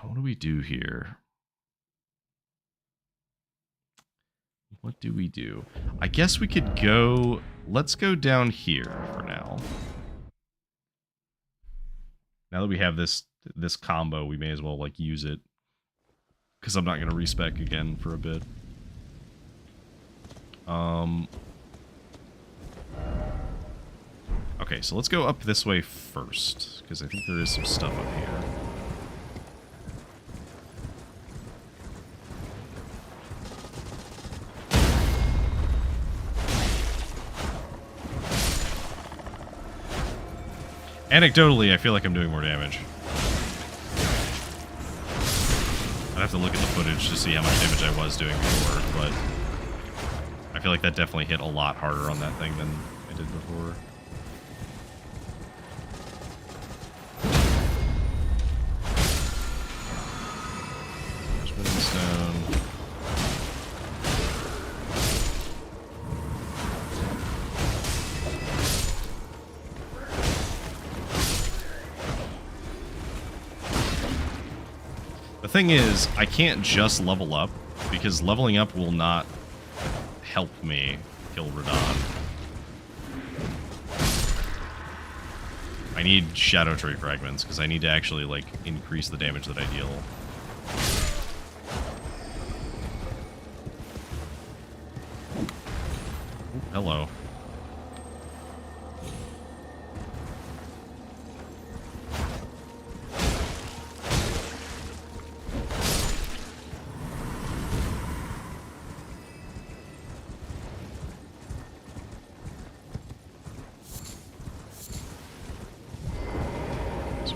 What do we do here? What do we do? I guess we could go... Let's go down here for now. Now that we have this combo, we may as well, like, use it. Because I'm not going to respec again for a bit. Okay, so let's go up this way first. Because I think there is some stuff up here. Anecdotally, I feel like I'm doing more damage. I'd have to look at the footage to see how much damage I was doing before, but I feel like that definitely hit a lot harder on that thing than I did before. There's Windstone. The thing is, I can't just level up, because leveling up will not help me kill Radon. I need Shadow Tree Fragments, because I need to actually, like, increase the damage that I deal. Ooh, hello.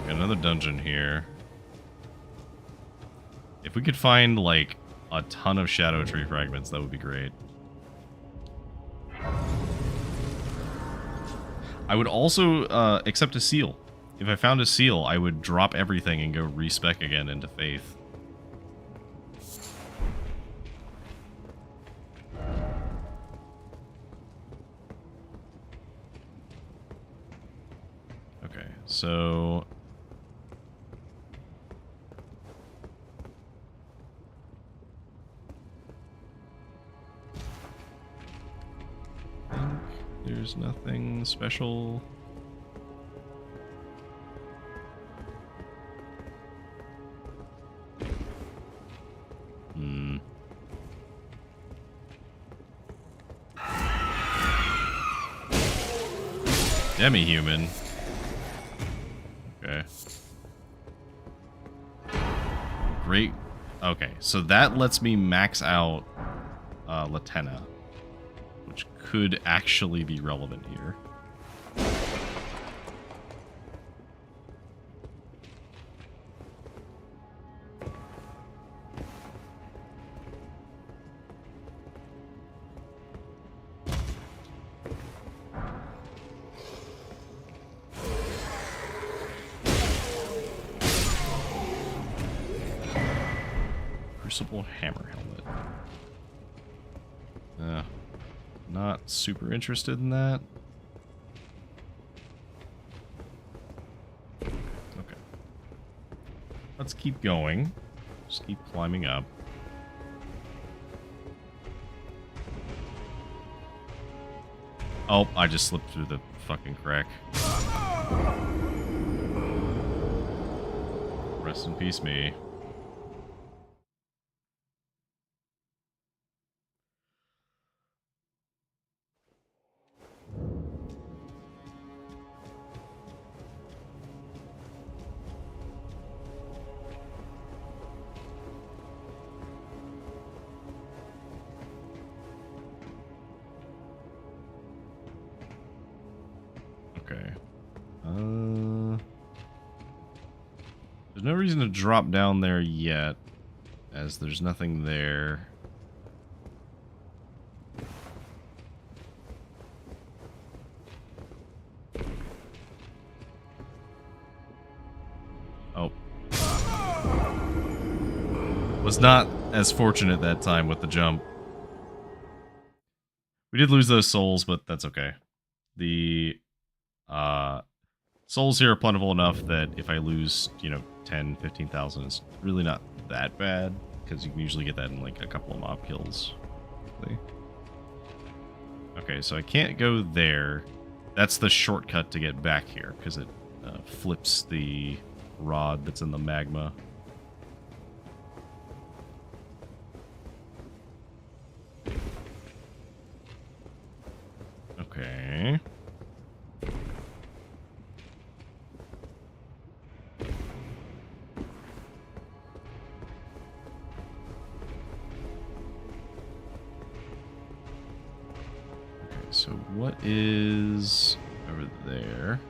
Another dungeon here. If we could find, like, a ton of Shadow Tree Fragments, that would be great. I would also accept a seal. If I found a seal, I would drop everything and go respec again into Faith. Okay, so... There's nothing special. Demi-human. Okay. Great. Okay, so that lets me max out Latenna, which could actually be relevant here. Crucible Hammer Helmet. Not super interested in that. Okay. Let's keep going. Just keep climbing up. Oh, I just slipped through the fucking crack. Rest in peace, me. no reason to drop down there yet, as there's nothing there. Oh. Was not as fortunate that time with the jump. We did lose those souls, but that's okay. The souls here are plentiful enough that if I lose, 10, 15,000, it's really not that bad, because you can usually get that in like a couple of mob kills. Okay, so I can't go there. That's the shortcut to get back here, because it flips the rod that's in the magma. Okay. So what is over there?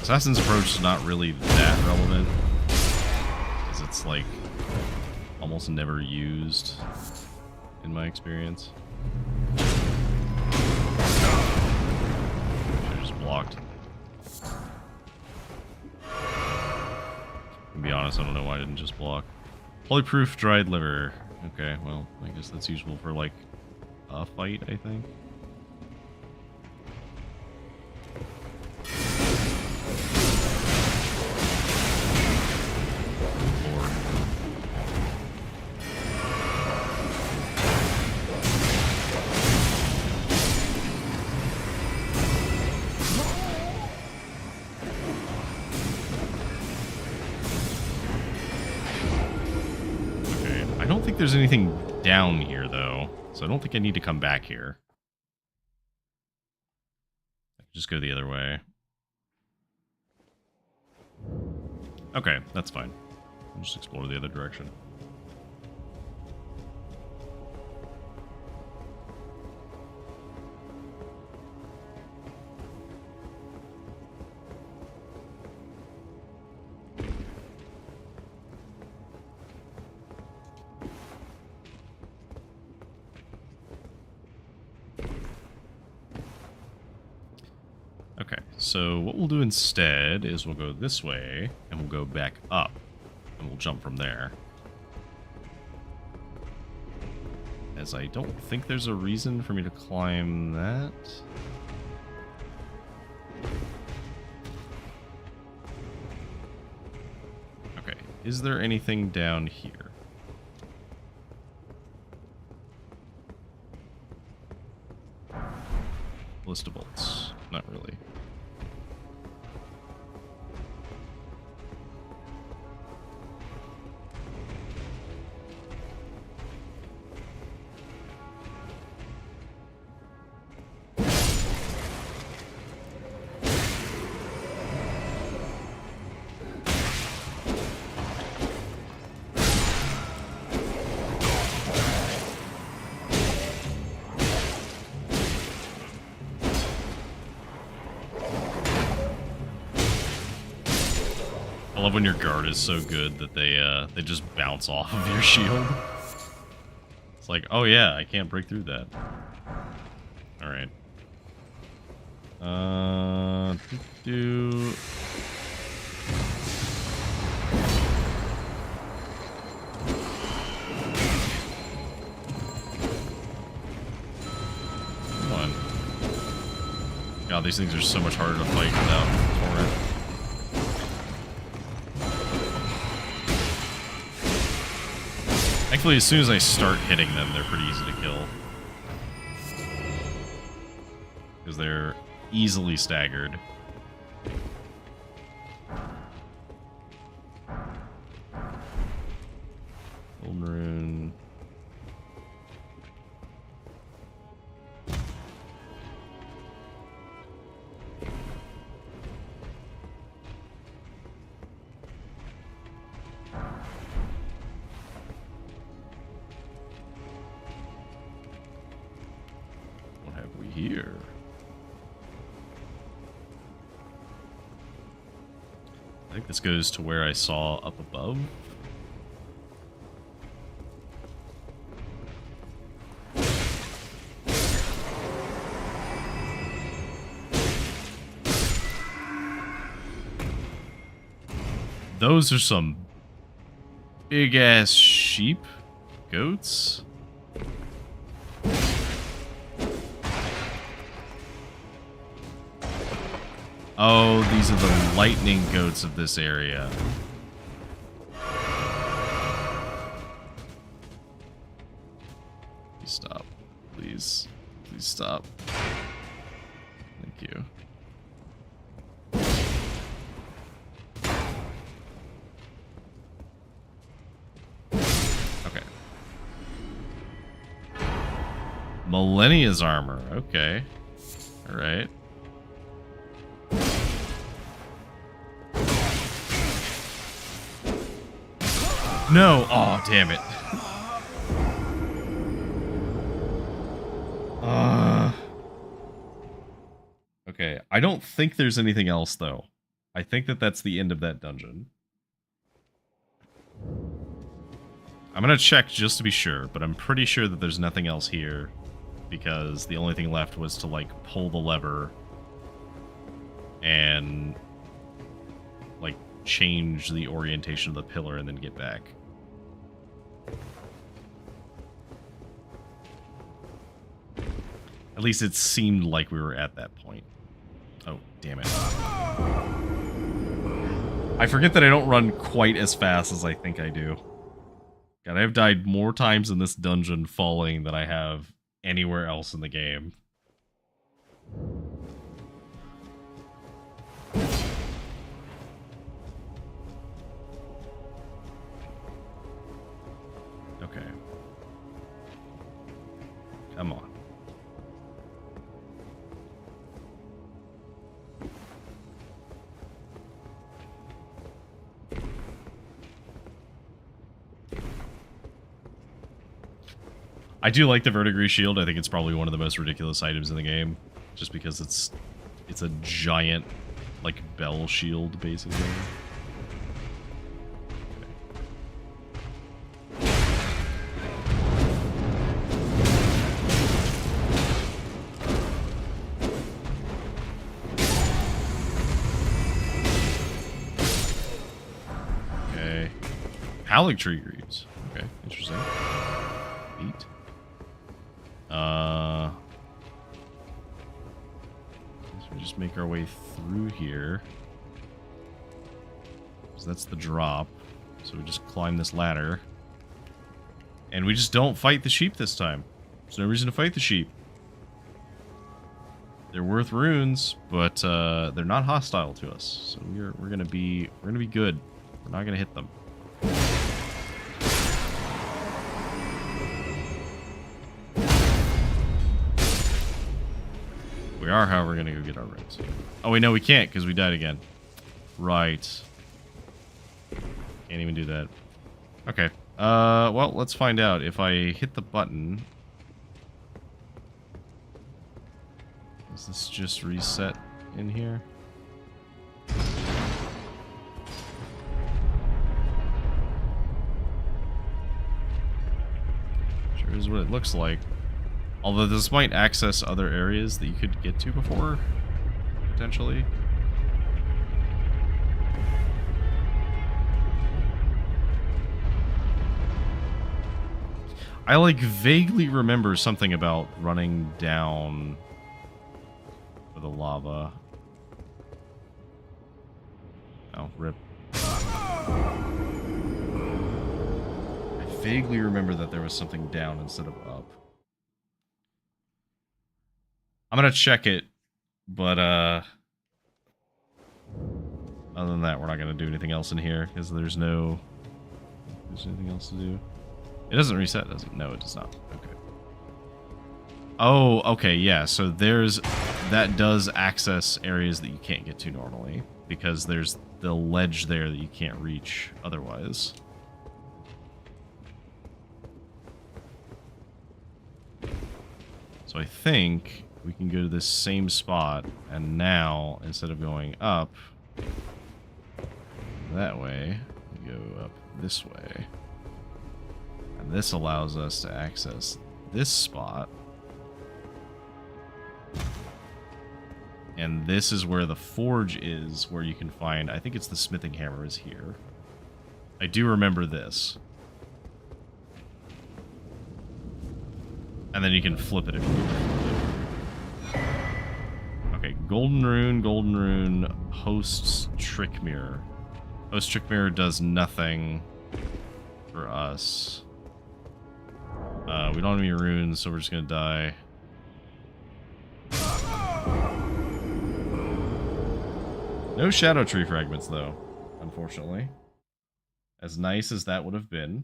Assassin's Approach is not really that relevant, because it's like almost never used in my experience. I just blocked. To be honest, I don't know why I didn't just block. Polyproof dried liver. Okay, well, I guess that's useful for like a fight, I think. There's anything down here though, so I don't think I need to come back here. I can just go the other way. Okay, that's fine. I'll just explore the other direction. So what we'll do instead is we'll go this way, and we'll go back up, and we'll jump from there. As I don't think there's a reason for me to climb that. Okay, is there anything down here? Ballista bolts. Not really. I love when your guard is so good that they just bounce off of your shield. It's like, oh yeah, I can't break through that. All right. Come on. God, these things are so much harder to fight without Torrent. Thankfully, as soon as I start hitting them, they're pretty easy to kill. Because they're easily staggered. Golden Rune. here? I think this goes to where I saw up above. Those are some big ass sheep, goats. Oh, these are the lightning goats of this area. Please stop. Please. Please stop. Thank you. Okay. Millennia's armor. Okay. Alright. No! Oh, damn it. Okay, I don't think there's anything else, though. I think that that's the end of that dungeon. I'm gonna check just to be sure, but I'm pretty sure that there's nothing else here, because the only thing left was to, like, pull the lever and, like, change the orientation of the pillar and then get back. At least it seemed like we were at that point. Oh, damn it. I forget that I don't run quite as fast as I think I do. God, I've died more times in this dungeon falling than I have anywhere else in the game. Okay. Come on. I do like the verdigris shield. I think it's probably one of the most ridiculous items in the game, just because it's a giant, like, bell shield, basically. Okay. Howling tree greaves. Okay, interesting. Neat. Guess we just make our way through here. So that's the drop. So we just climb this ladder. And we just don't fight the sheep this time. There's no reason to fight the sheep. They're worth runes, but they're not hostile to us. So we're gonna be good. We're not gonna hit them. We are, however, going to go get our runes. Oh, wait, no, we can't because we died again. Right. Can't even do that. Okay. Well, let's find out. If I hit the button... Does this just reset in here? Sure is what it looks like. Although this might access other areas that you could get to before, potentially. I, like, vaguely remember something about running down for the lava. Oh, rip. I vaguely remember that there was something down instead of up. I'm gonna check it, but other than that, we're not gonna do anything else in here because there's anything else to do. It doesn't reset, does it? No, it does not. Okay. Oh, okay, yeah. So that does access areas that you can't get to normally because there's the ledge there that you can't reach otherwise. So I think we can go to this same spot, and now, instead of going up that way, we go up this way. And this allows us to access this spot. And this is where the forge is, where you can find, I think it's the smithing hammer is here. I do remember this. And then you can flip it if you need to flip it. Okay, golden rune, host's trick mirror. Host's trick mirror does nothing for us. We don't have any runes, so we're just gonna die. No shadow tree fragments, though, unfortunately. As nice as that would have been.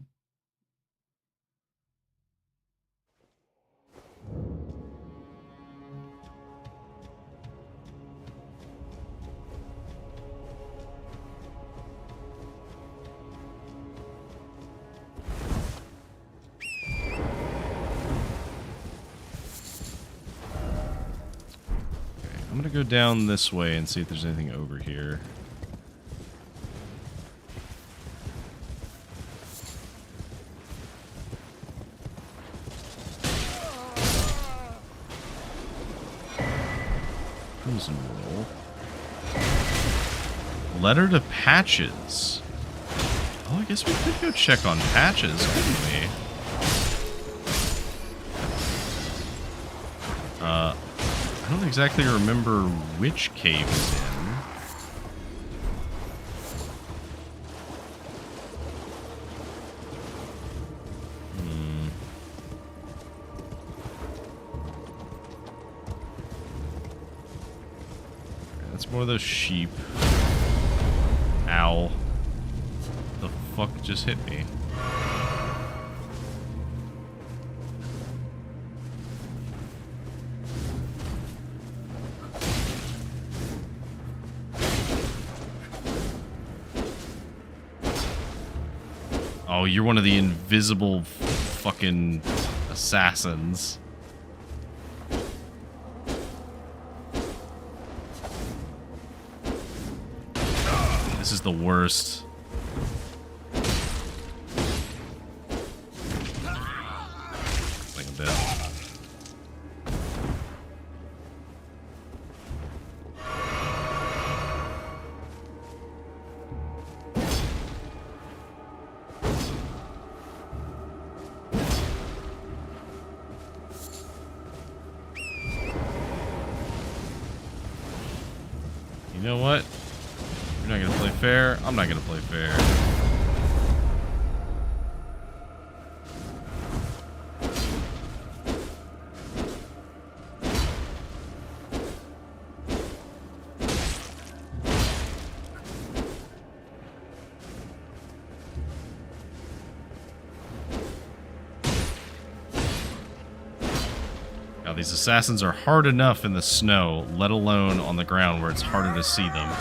I'm gonna go down this way and see if there's anything over here. Crimson roll. Letter to Patches. Oh, I guess we could go check on Patches, couldn't we? I don't exactly remember which cave he's in. That's more of those sheep. Ow. The fuck just hit me? Oh, you're one of the invisible fucking assassins. This is the worst. I think I'm dead. You know what? You're not gonna play fair. I'm not gonna play fair. Now, these assassins are hard enough in the snow, let alone on the ground where it's harder to see them.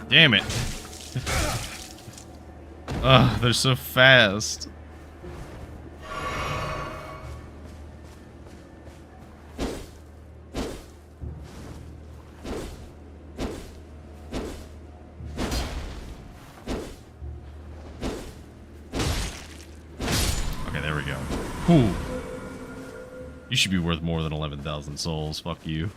Damn it. Ugh, they're so fast. Okay, there we go. Whew. You should be worth more than 11,000 souls. Fuck you.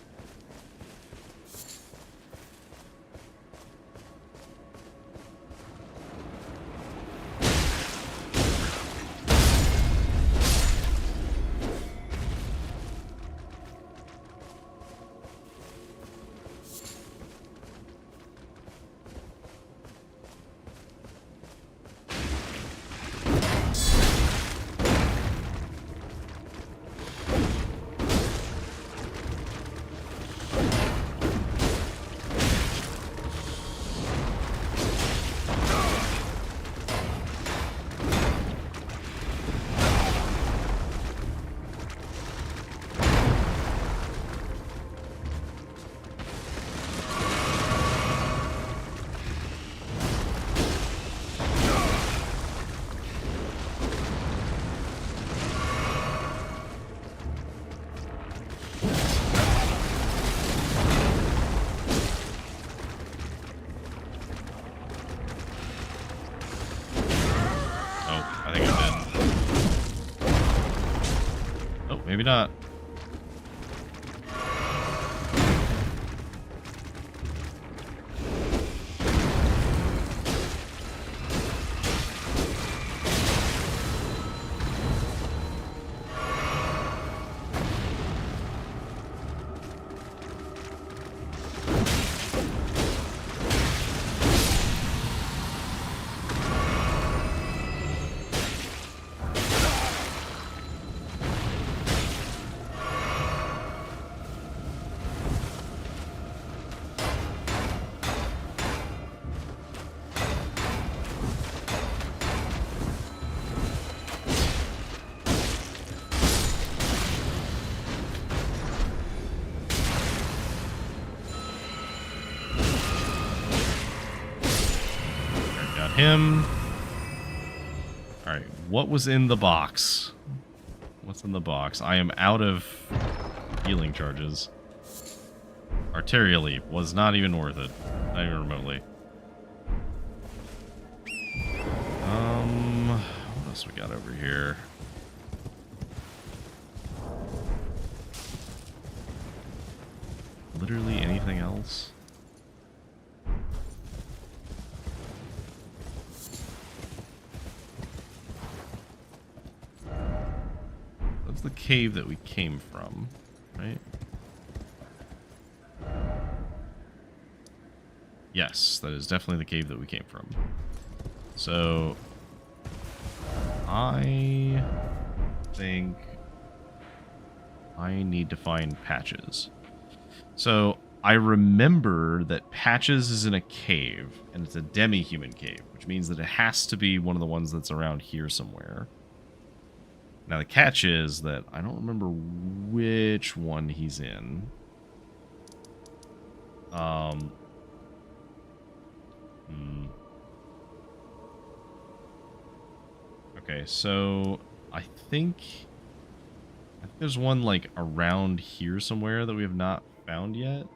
maybe not. Him. Alright, what was in the box? What's in the box? I am out of healing charges. Arterial leap was not even worth it. Not even remotely. What else we got over here? Literally anything else? That's the cave that we came from, right? Yes, that is definitely the cave that we came from. So, I think I need to find Patches. So, I remember that Patches is in a cave, and it's a demi-human cave, which means that it has to be one of the ones that's around here somewhere. Now, the catch is that I don't remember which one he's in. Okay, so I think there's one like around here somewhere that we have not found yet.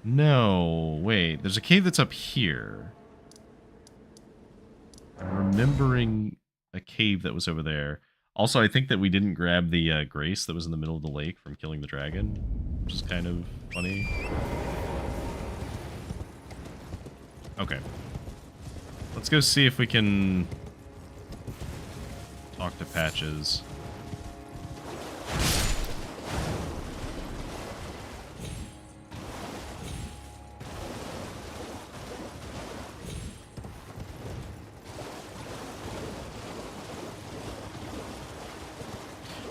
No, wait, there's a cave that's up here. I'm remembering a cave that was over there. Also, I think that we didn't grab the grace that was in the middle of the lake from killing the dragon, which is kind of funny. Okay. Let's go see if we can talk to Patches.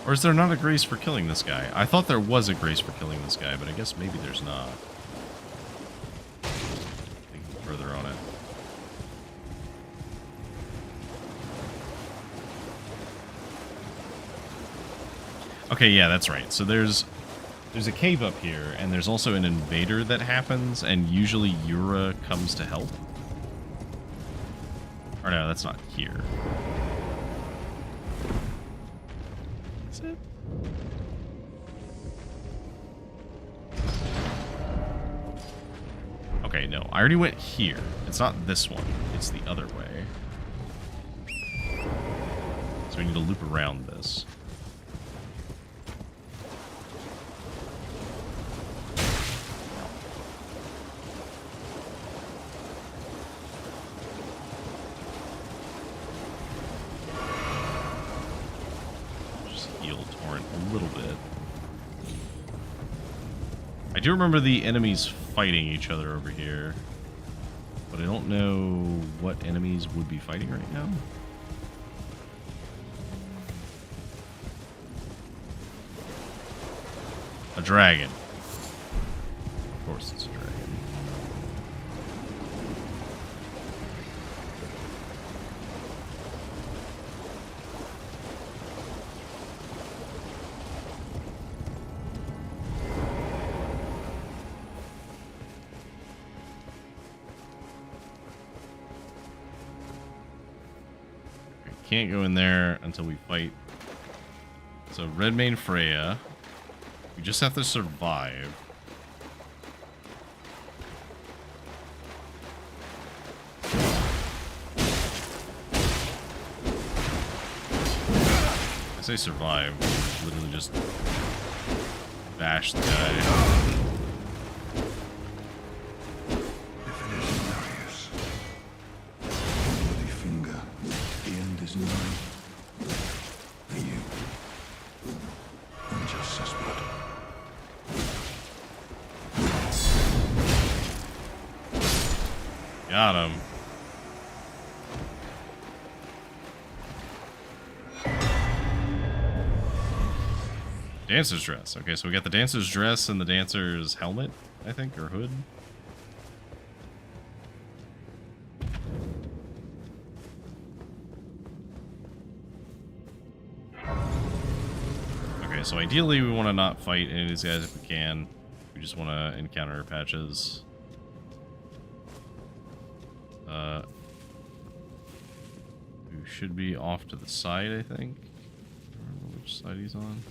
Or is there not a grace for killing this guy? I thought there was a grace for killing this guy, but I guess maybe there's not. Thinking further on it. Okay, yeah, that's right. So there's a cave up here, and there's also an invader that happens, and usually Yura comes to help. Or no, that's not here. Okay, no. I already went here. It's not this one. It's the other way. So we need to loop around this. Just heal Torrent a little bit. I do remember the enemies fighting each other over here, but I don't know what enemies would be fighting right now. A dragon. Of course it's a dragon. Can't go in there until we fight. So Redmane Freya. We just have to survive. say survive. Literally just bash the guy. If it is Marius, bloody finger, the end is nigh. For you, and just as blood. Got him. Dancer's dress. Okay, so we got the dancer's dress and the dancer's helmet, I think, or hood. Okay, so ideally we want to not fight any of these guys if we can. We just want to encounter Patches. Who should be off to the side, I think. I don't remember which side he's on.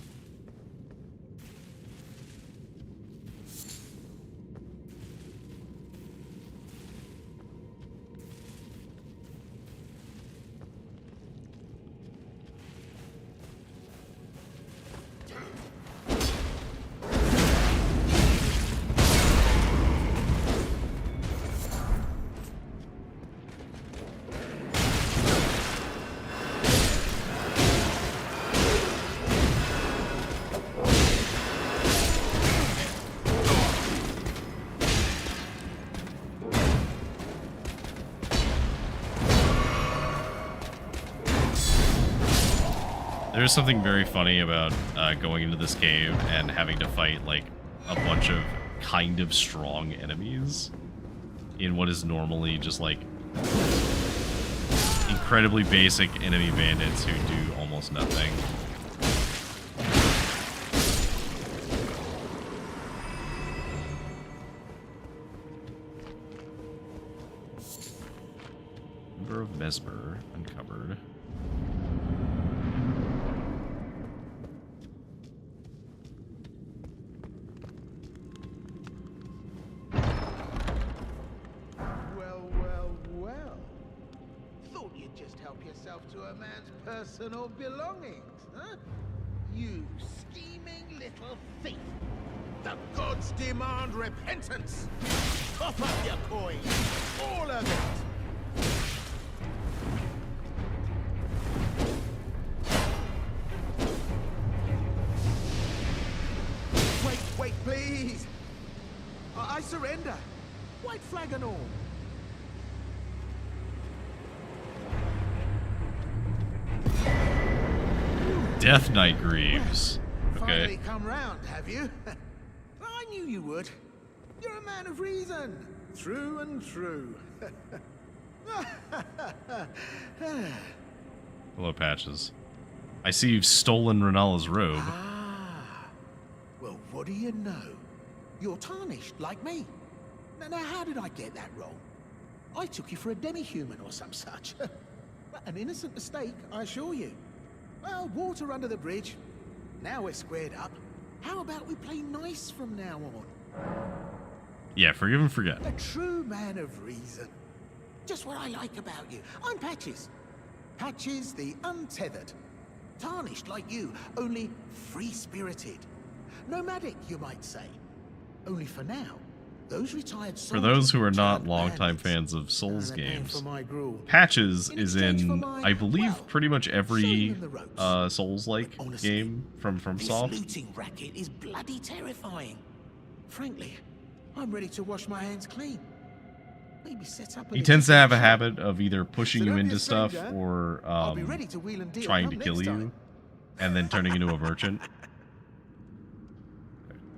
There's something very funny about going into this cave and having to fight like a bunch of kind of strong enemies in what is normally just like incredibly basic enemy bandits who do almost nothing. Member of Mesmer uncovered. To a man's personal belongings, huh? You scheming little thief! The gods demand repentance! Cough up your coin! All of it! Wait, please! I surrender! White flag and all! Death Knight Greaves. Okay. Finally come round, have you? I knew you would. You're a man of reason. True and true. Hello, Patches. I see you've stolen Renala's robe. Ah. Well, what do you know? You're tarnished, like me. Now, how did I get that wrong? I took you for a demi-human or some such. An innocent mistake, I assure you. Well, water under the bridge. Now we're squared up. How about we play nice from now on? Yeah, forgive and forget. A true man of reason. Just what I like about you. I'm Patches. Patches the untethered. Tarnished like you, only free-spirited. Nomadic, you might say. Only for now, those retired soldiers... For those who are not turned longtime bandits. fans of Souls They're paying games, for my gruel. Patches In is exchange for in, my, I believe, well, pretty much every showing them the ropes. Souls-like Honestly, game from This Soft. looting racket is bloody terrifying. Frankly, I'm ready to wash my hands clean. Maybe set up. He tends to have a habit of either pushing So you don't be into a stuff stranger. or I'll be ready to wheel and deal trying to come kill next you time. and then turning into a merchant.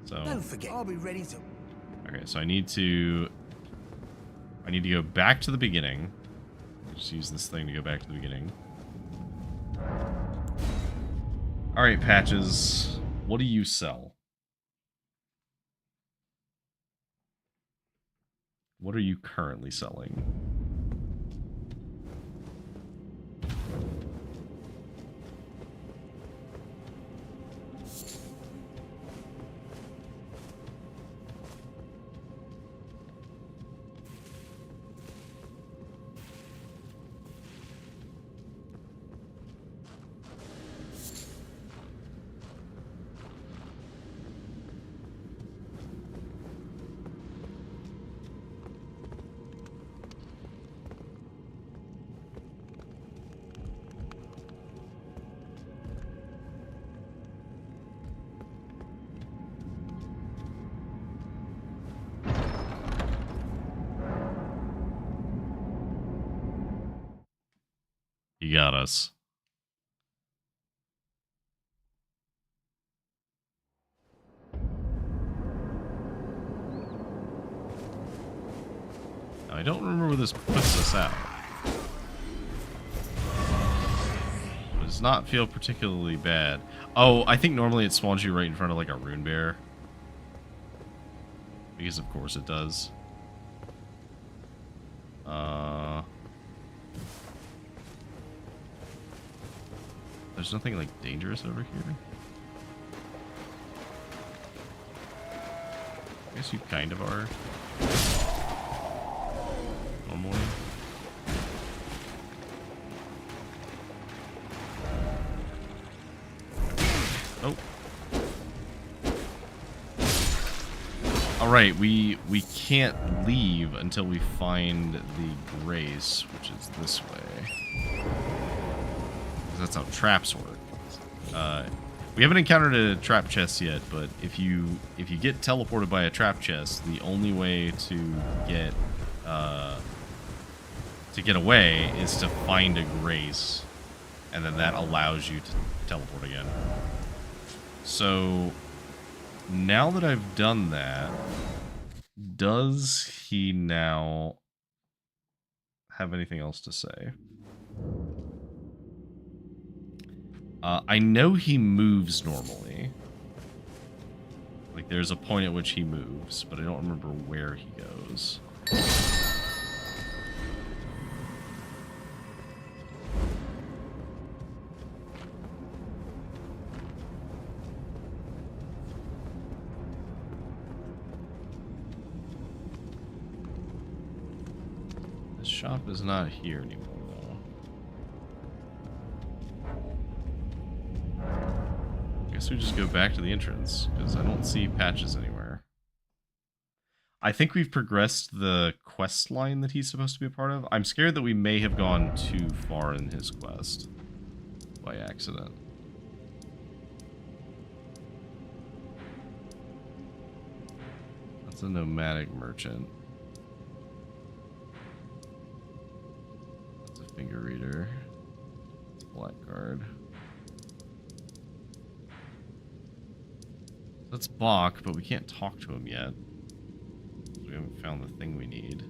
Okay, Don't so forget, I'll be ready to. okay, so I need to go back to the beginning. Just use this thing to go back to the beginning. All right, Patches, what do you sell? What are you currently selling? He got us. I don't remember where this puts us out. It does not feel particularly bad. Oh, I think normally it spawns you right in front of like a rune bear. Because of course it does. There's nothing like dangerous over here. I guess you kind of are. Normally. Oh. Alright, we can't leave until we find the grace, which is this way. That's how traps work. We haven't encountered a trap chest yet, but if you get teleported by a trap chest, the only way to get away is to find a grace, and then that allows you to teleport again. So now that I've done that, does he now have anything else to say? I know he moves normally. Like, there's a point at which he moves, but I don't remember where he goes. The shop is not here anymore. Guess we just go back to the entrance, because I don't see patches anywhere. I think we've progressed the quest line that he's supposed to be a part of. I'm scared that we may have gone too far in his quest by accident. That's a nomadic merchant. That's a finger reader. That's a blackguard. That's Bach, but we can't talk to him yet. We haven't found the thing we need.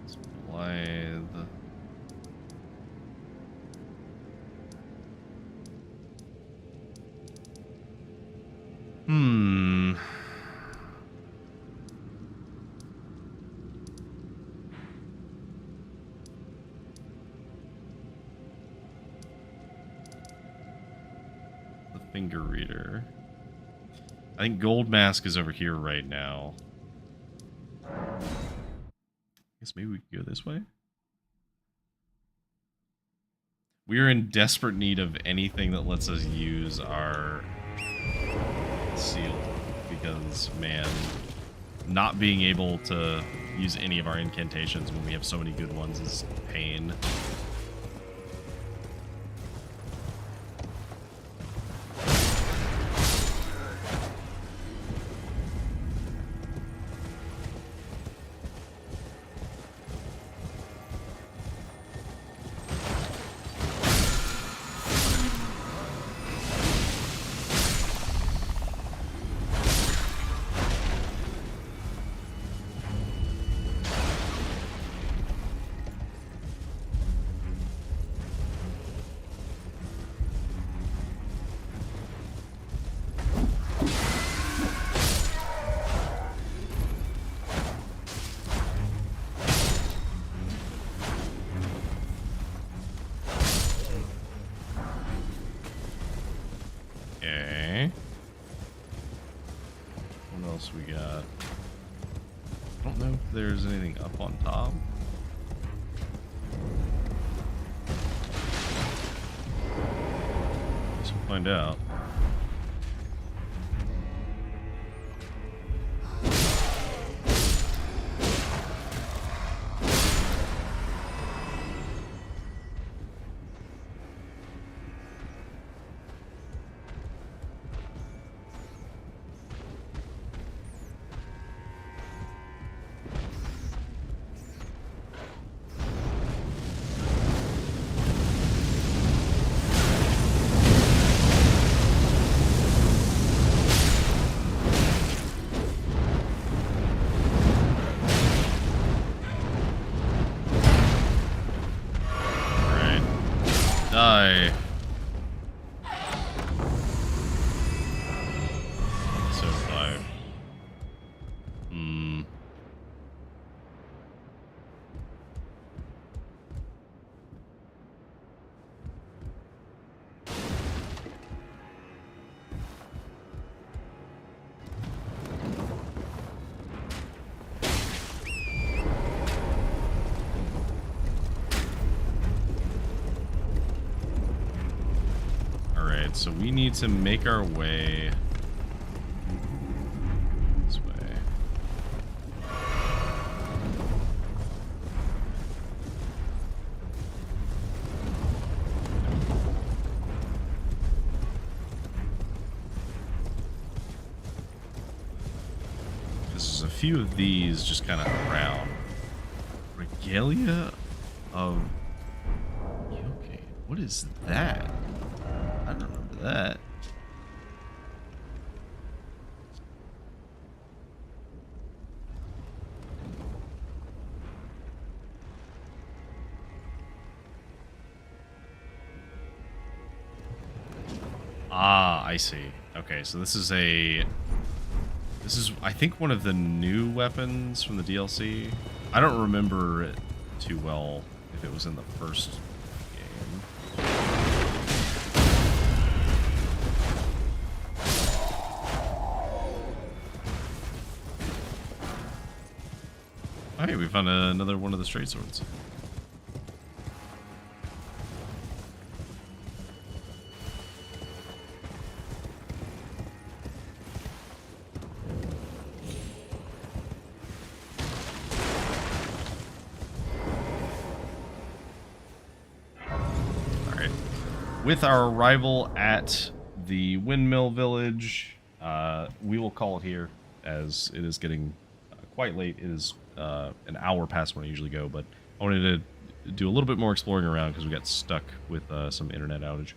It's Blythe. Finger reader. I think Gold Mask is over here right now. I guess maybe we can go this way. We are in desperate need of anything that lets us use our seal, because, man, not being able to use any of our incantations when we have so many good ones is pain. We got, I don't know if there's anything up on top. Guess we'll find out. Die. So 5. Alright, so we need to make our way this way. There's a few of these just kind of around. Regalia of... Okay, what is that? I don't remember that. Ah, I see. Okay, so this is I think one of the new weapons from the DLC. I don't remember it too well if it was in the first game. Oh, hey, we found another one of the straight swords. Alright. With our arrival at the windmill village, we will call it here, as it is getting quite late. It is an hour past when I usually go, but I wanted to do a little bit more exploring around because we got stuck with some internet outage.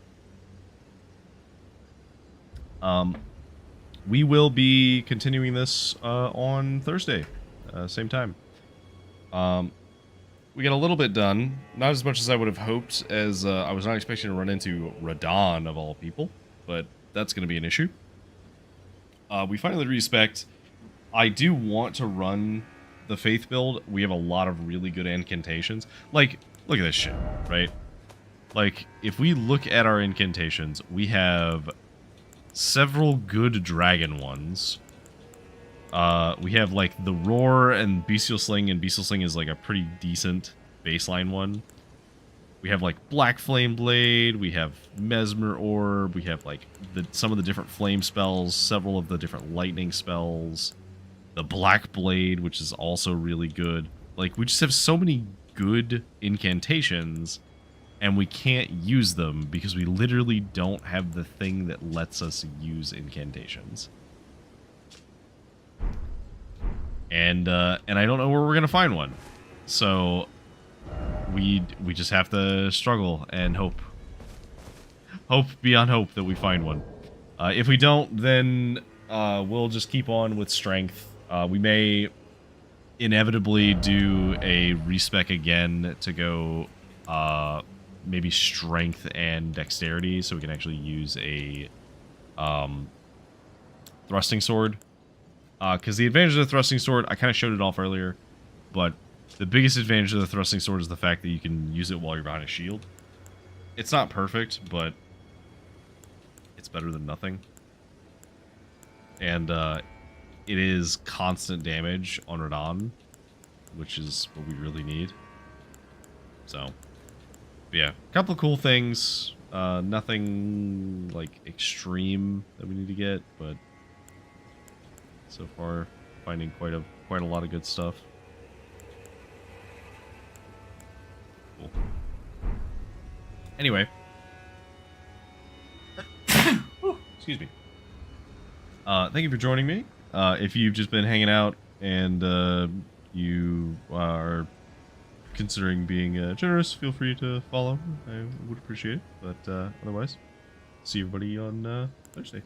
We will be continuing this on Thursday, same time. We got a little bit done, not as much as I would have hoped, as I was not expecting to run into Radon of all people, but that's going to be an issue. We finally respect. I do want to run the Faith build. We have a lot of really good incantations. Like, look at this shit, right? Like, if we look at our incantations, we have several good dragon ones. We have, like, the Roar and Bestial Sling, and Bestial Sling is, like, a pretty decent baseline one. We have, like, Black Flame Blade, we have Mesmer Orb, we have, like, some of the different flame spells, several of the different lightning spells, the Black Blade, which is also really good. Like, we just have so many good incantations, and we can't use them because we literally don't have the thing that lets us use incantations. And I don't know where we're gonna find one, so we just have to struggle and hope beyond hope that we find one. If we don't, then we'll just keep on with strength. We may inevitably do a respec again to go maybe strength and dexterity, so we can actually use a thrusting sword. Because the advantage of the thrusting sword, I kind of showed it off earlier, but the biggest advantage of the thrusting sword is the fact that you can use it while you're behind a shield. It's not perfect, but it's better than nothing. And it is constant damage on Radon, which is what we really need. So, yeah, a couple of cool things. Nothing like extreme that we need to get, but so far finding quite a lot of good stuff. Cool. Anyway, excuse me. Thank you for joining me. If you've just been hanging out and you are considering being generous, feel free to follow. I would appreciate it. But otherwise, see everybody on Thursday.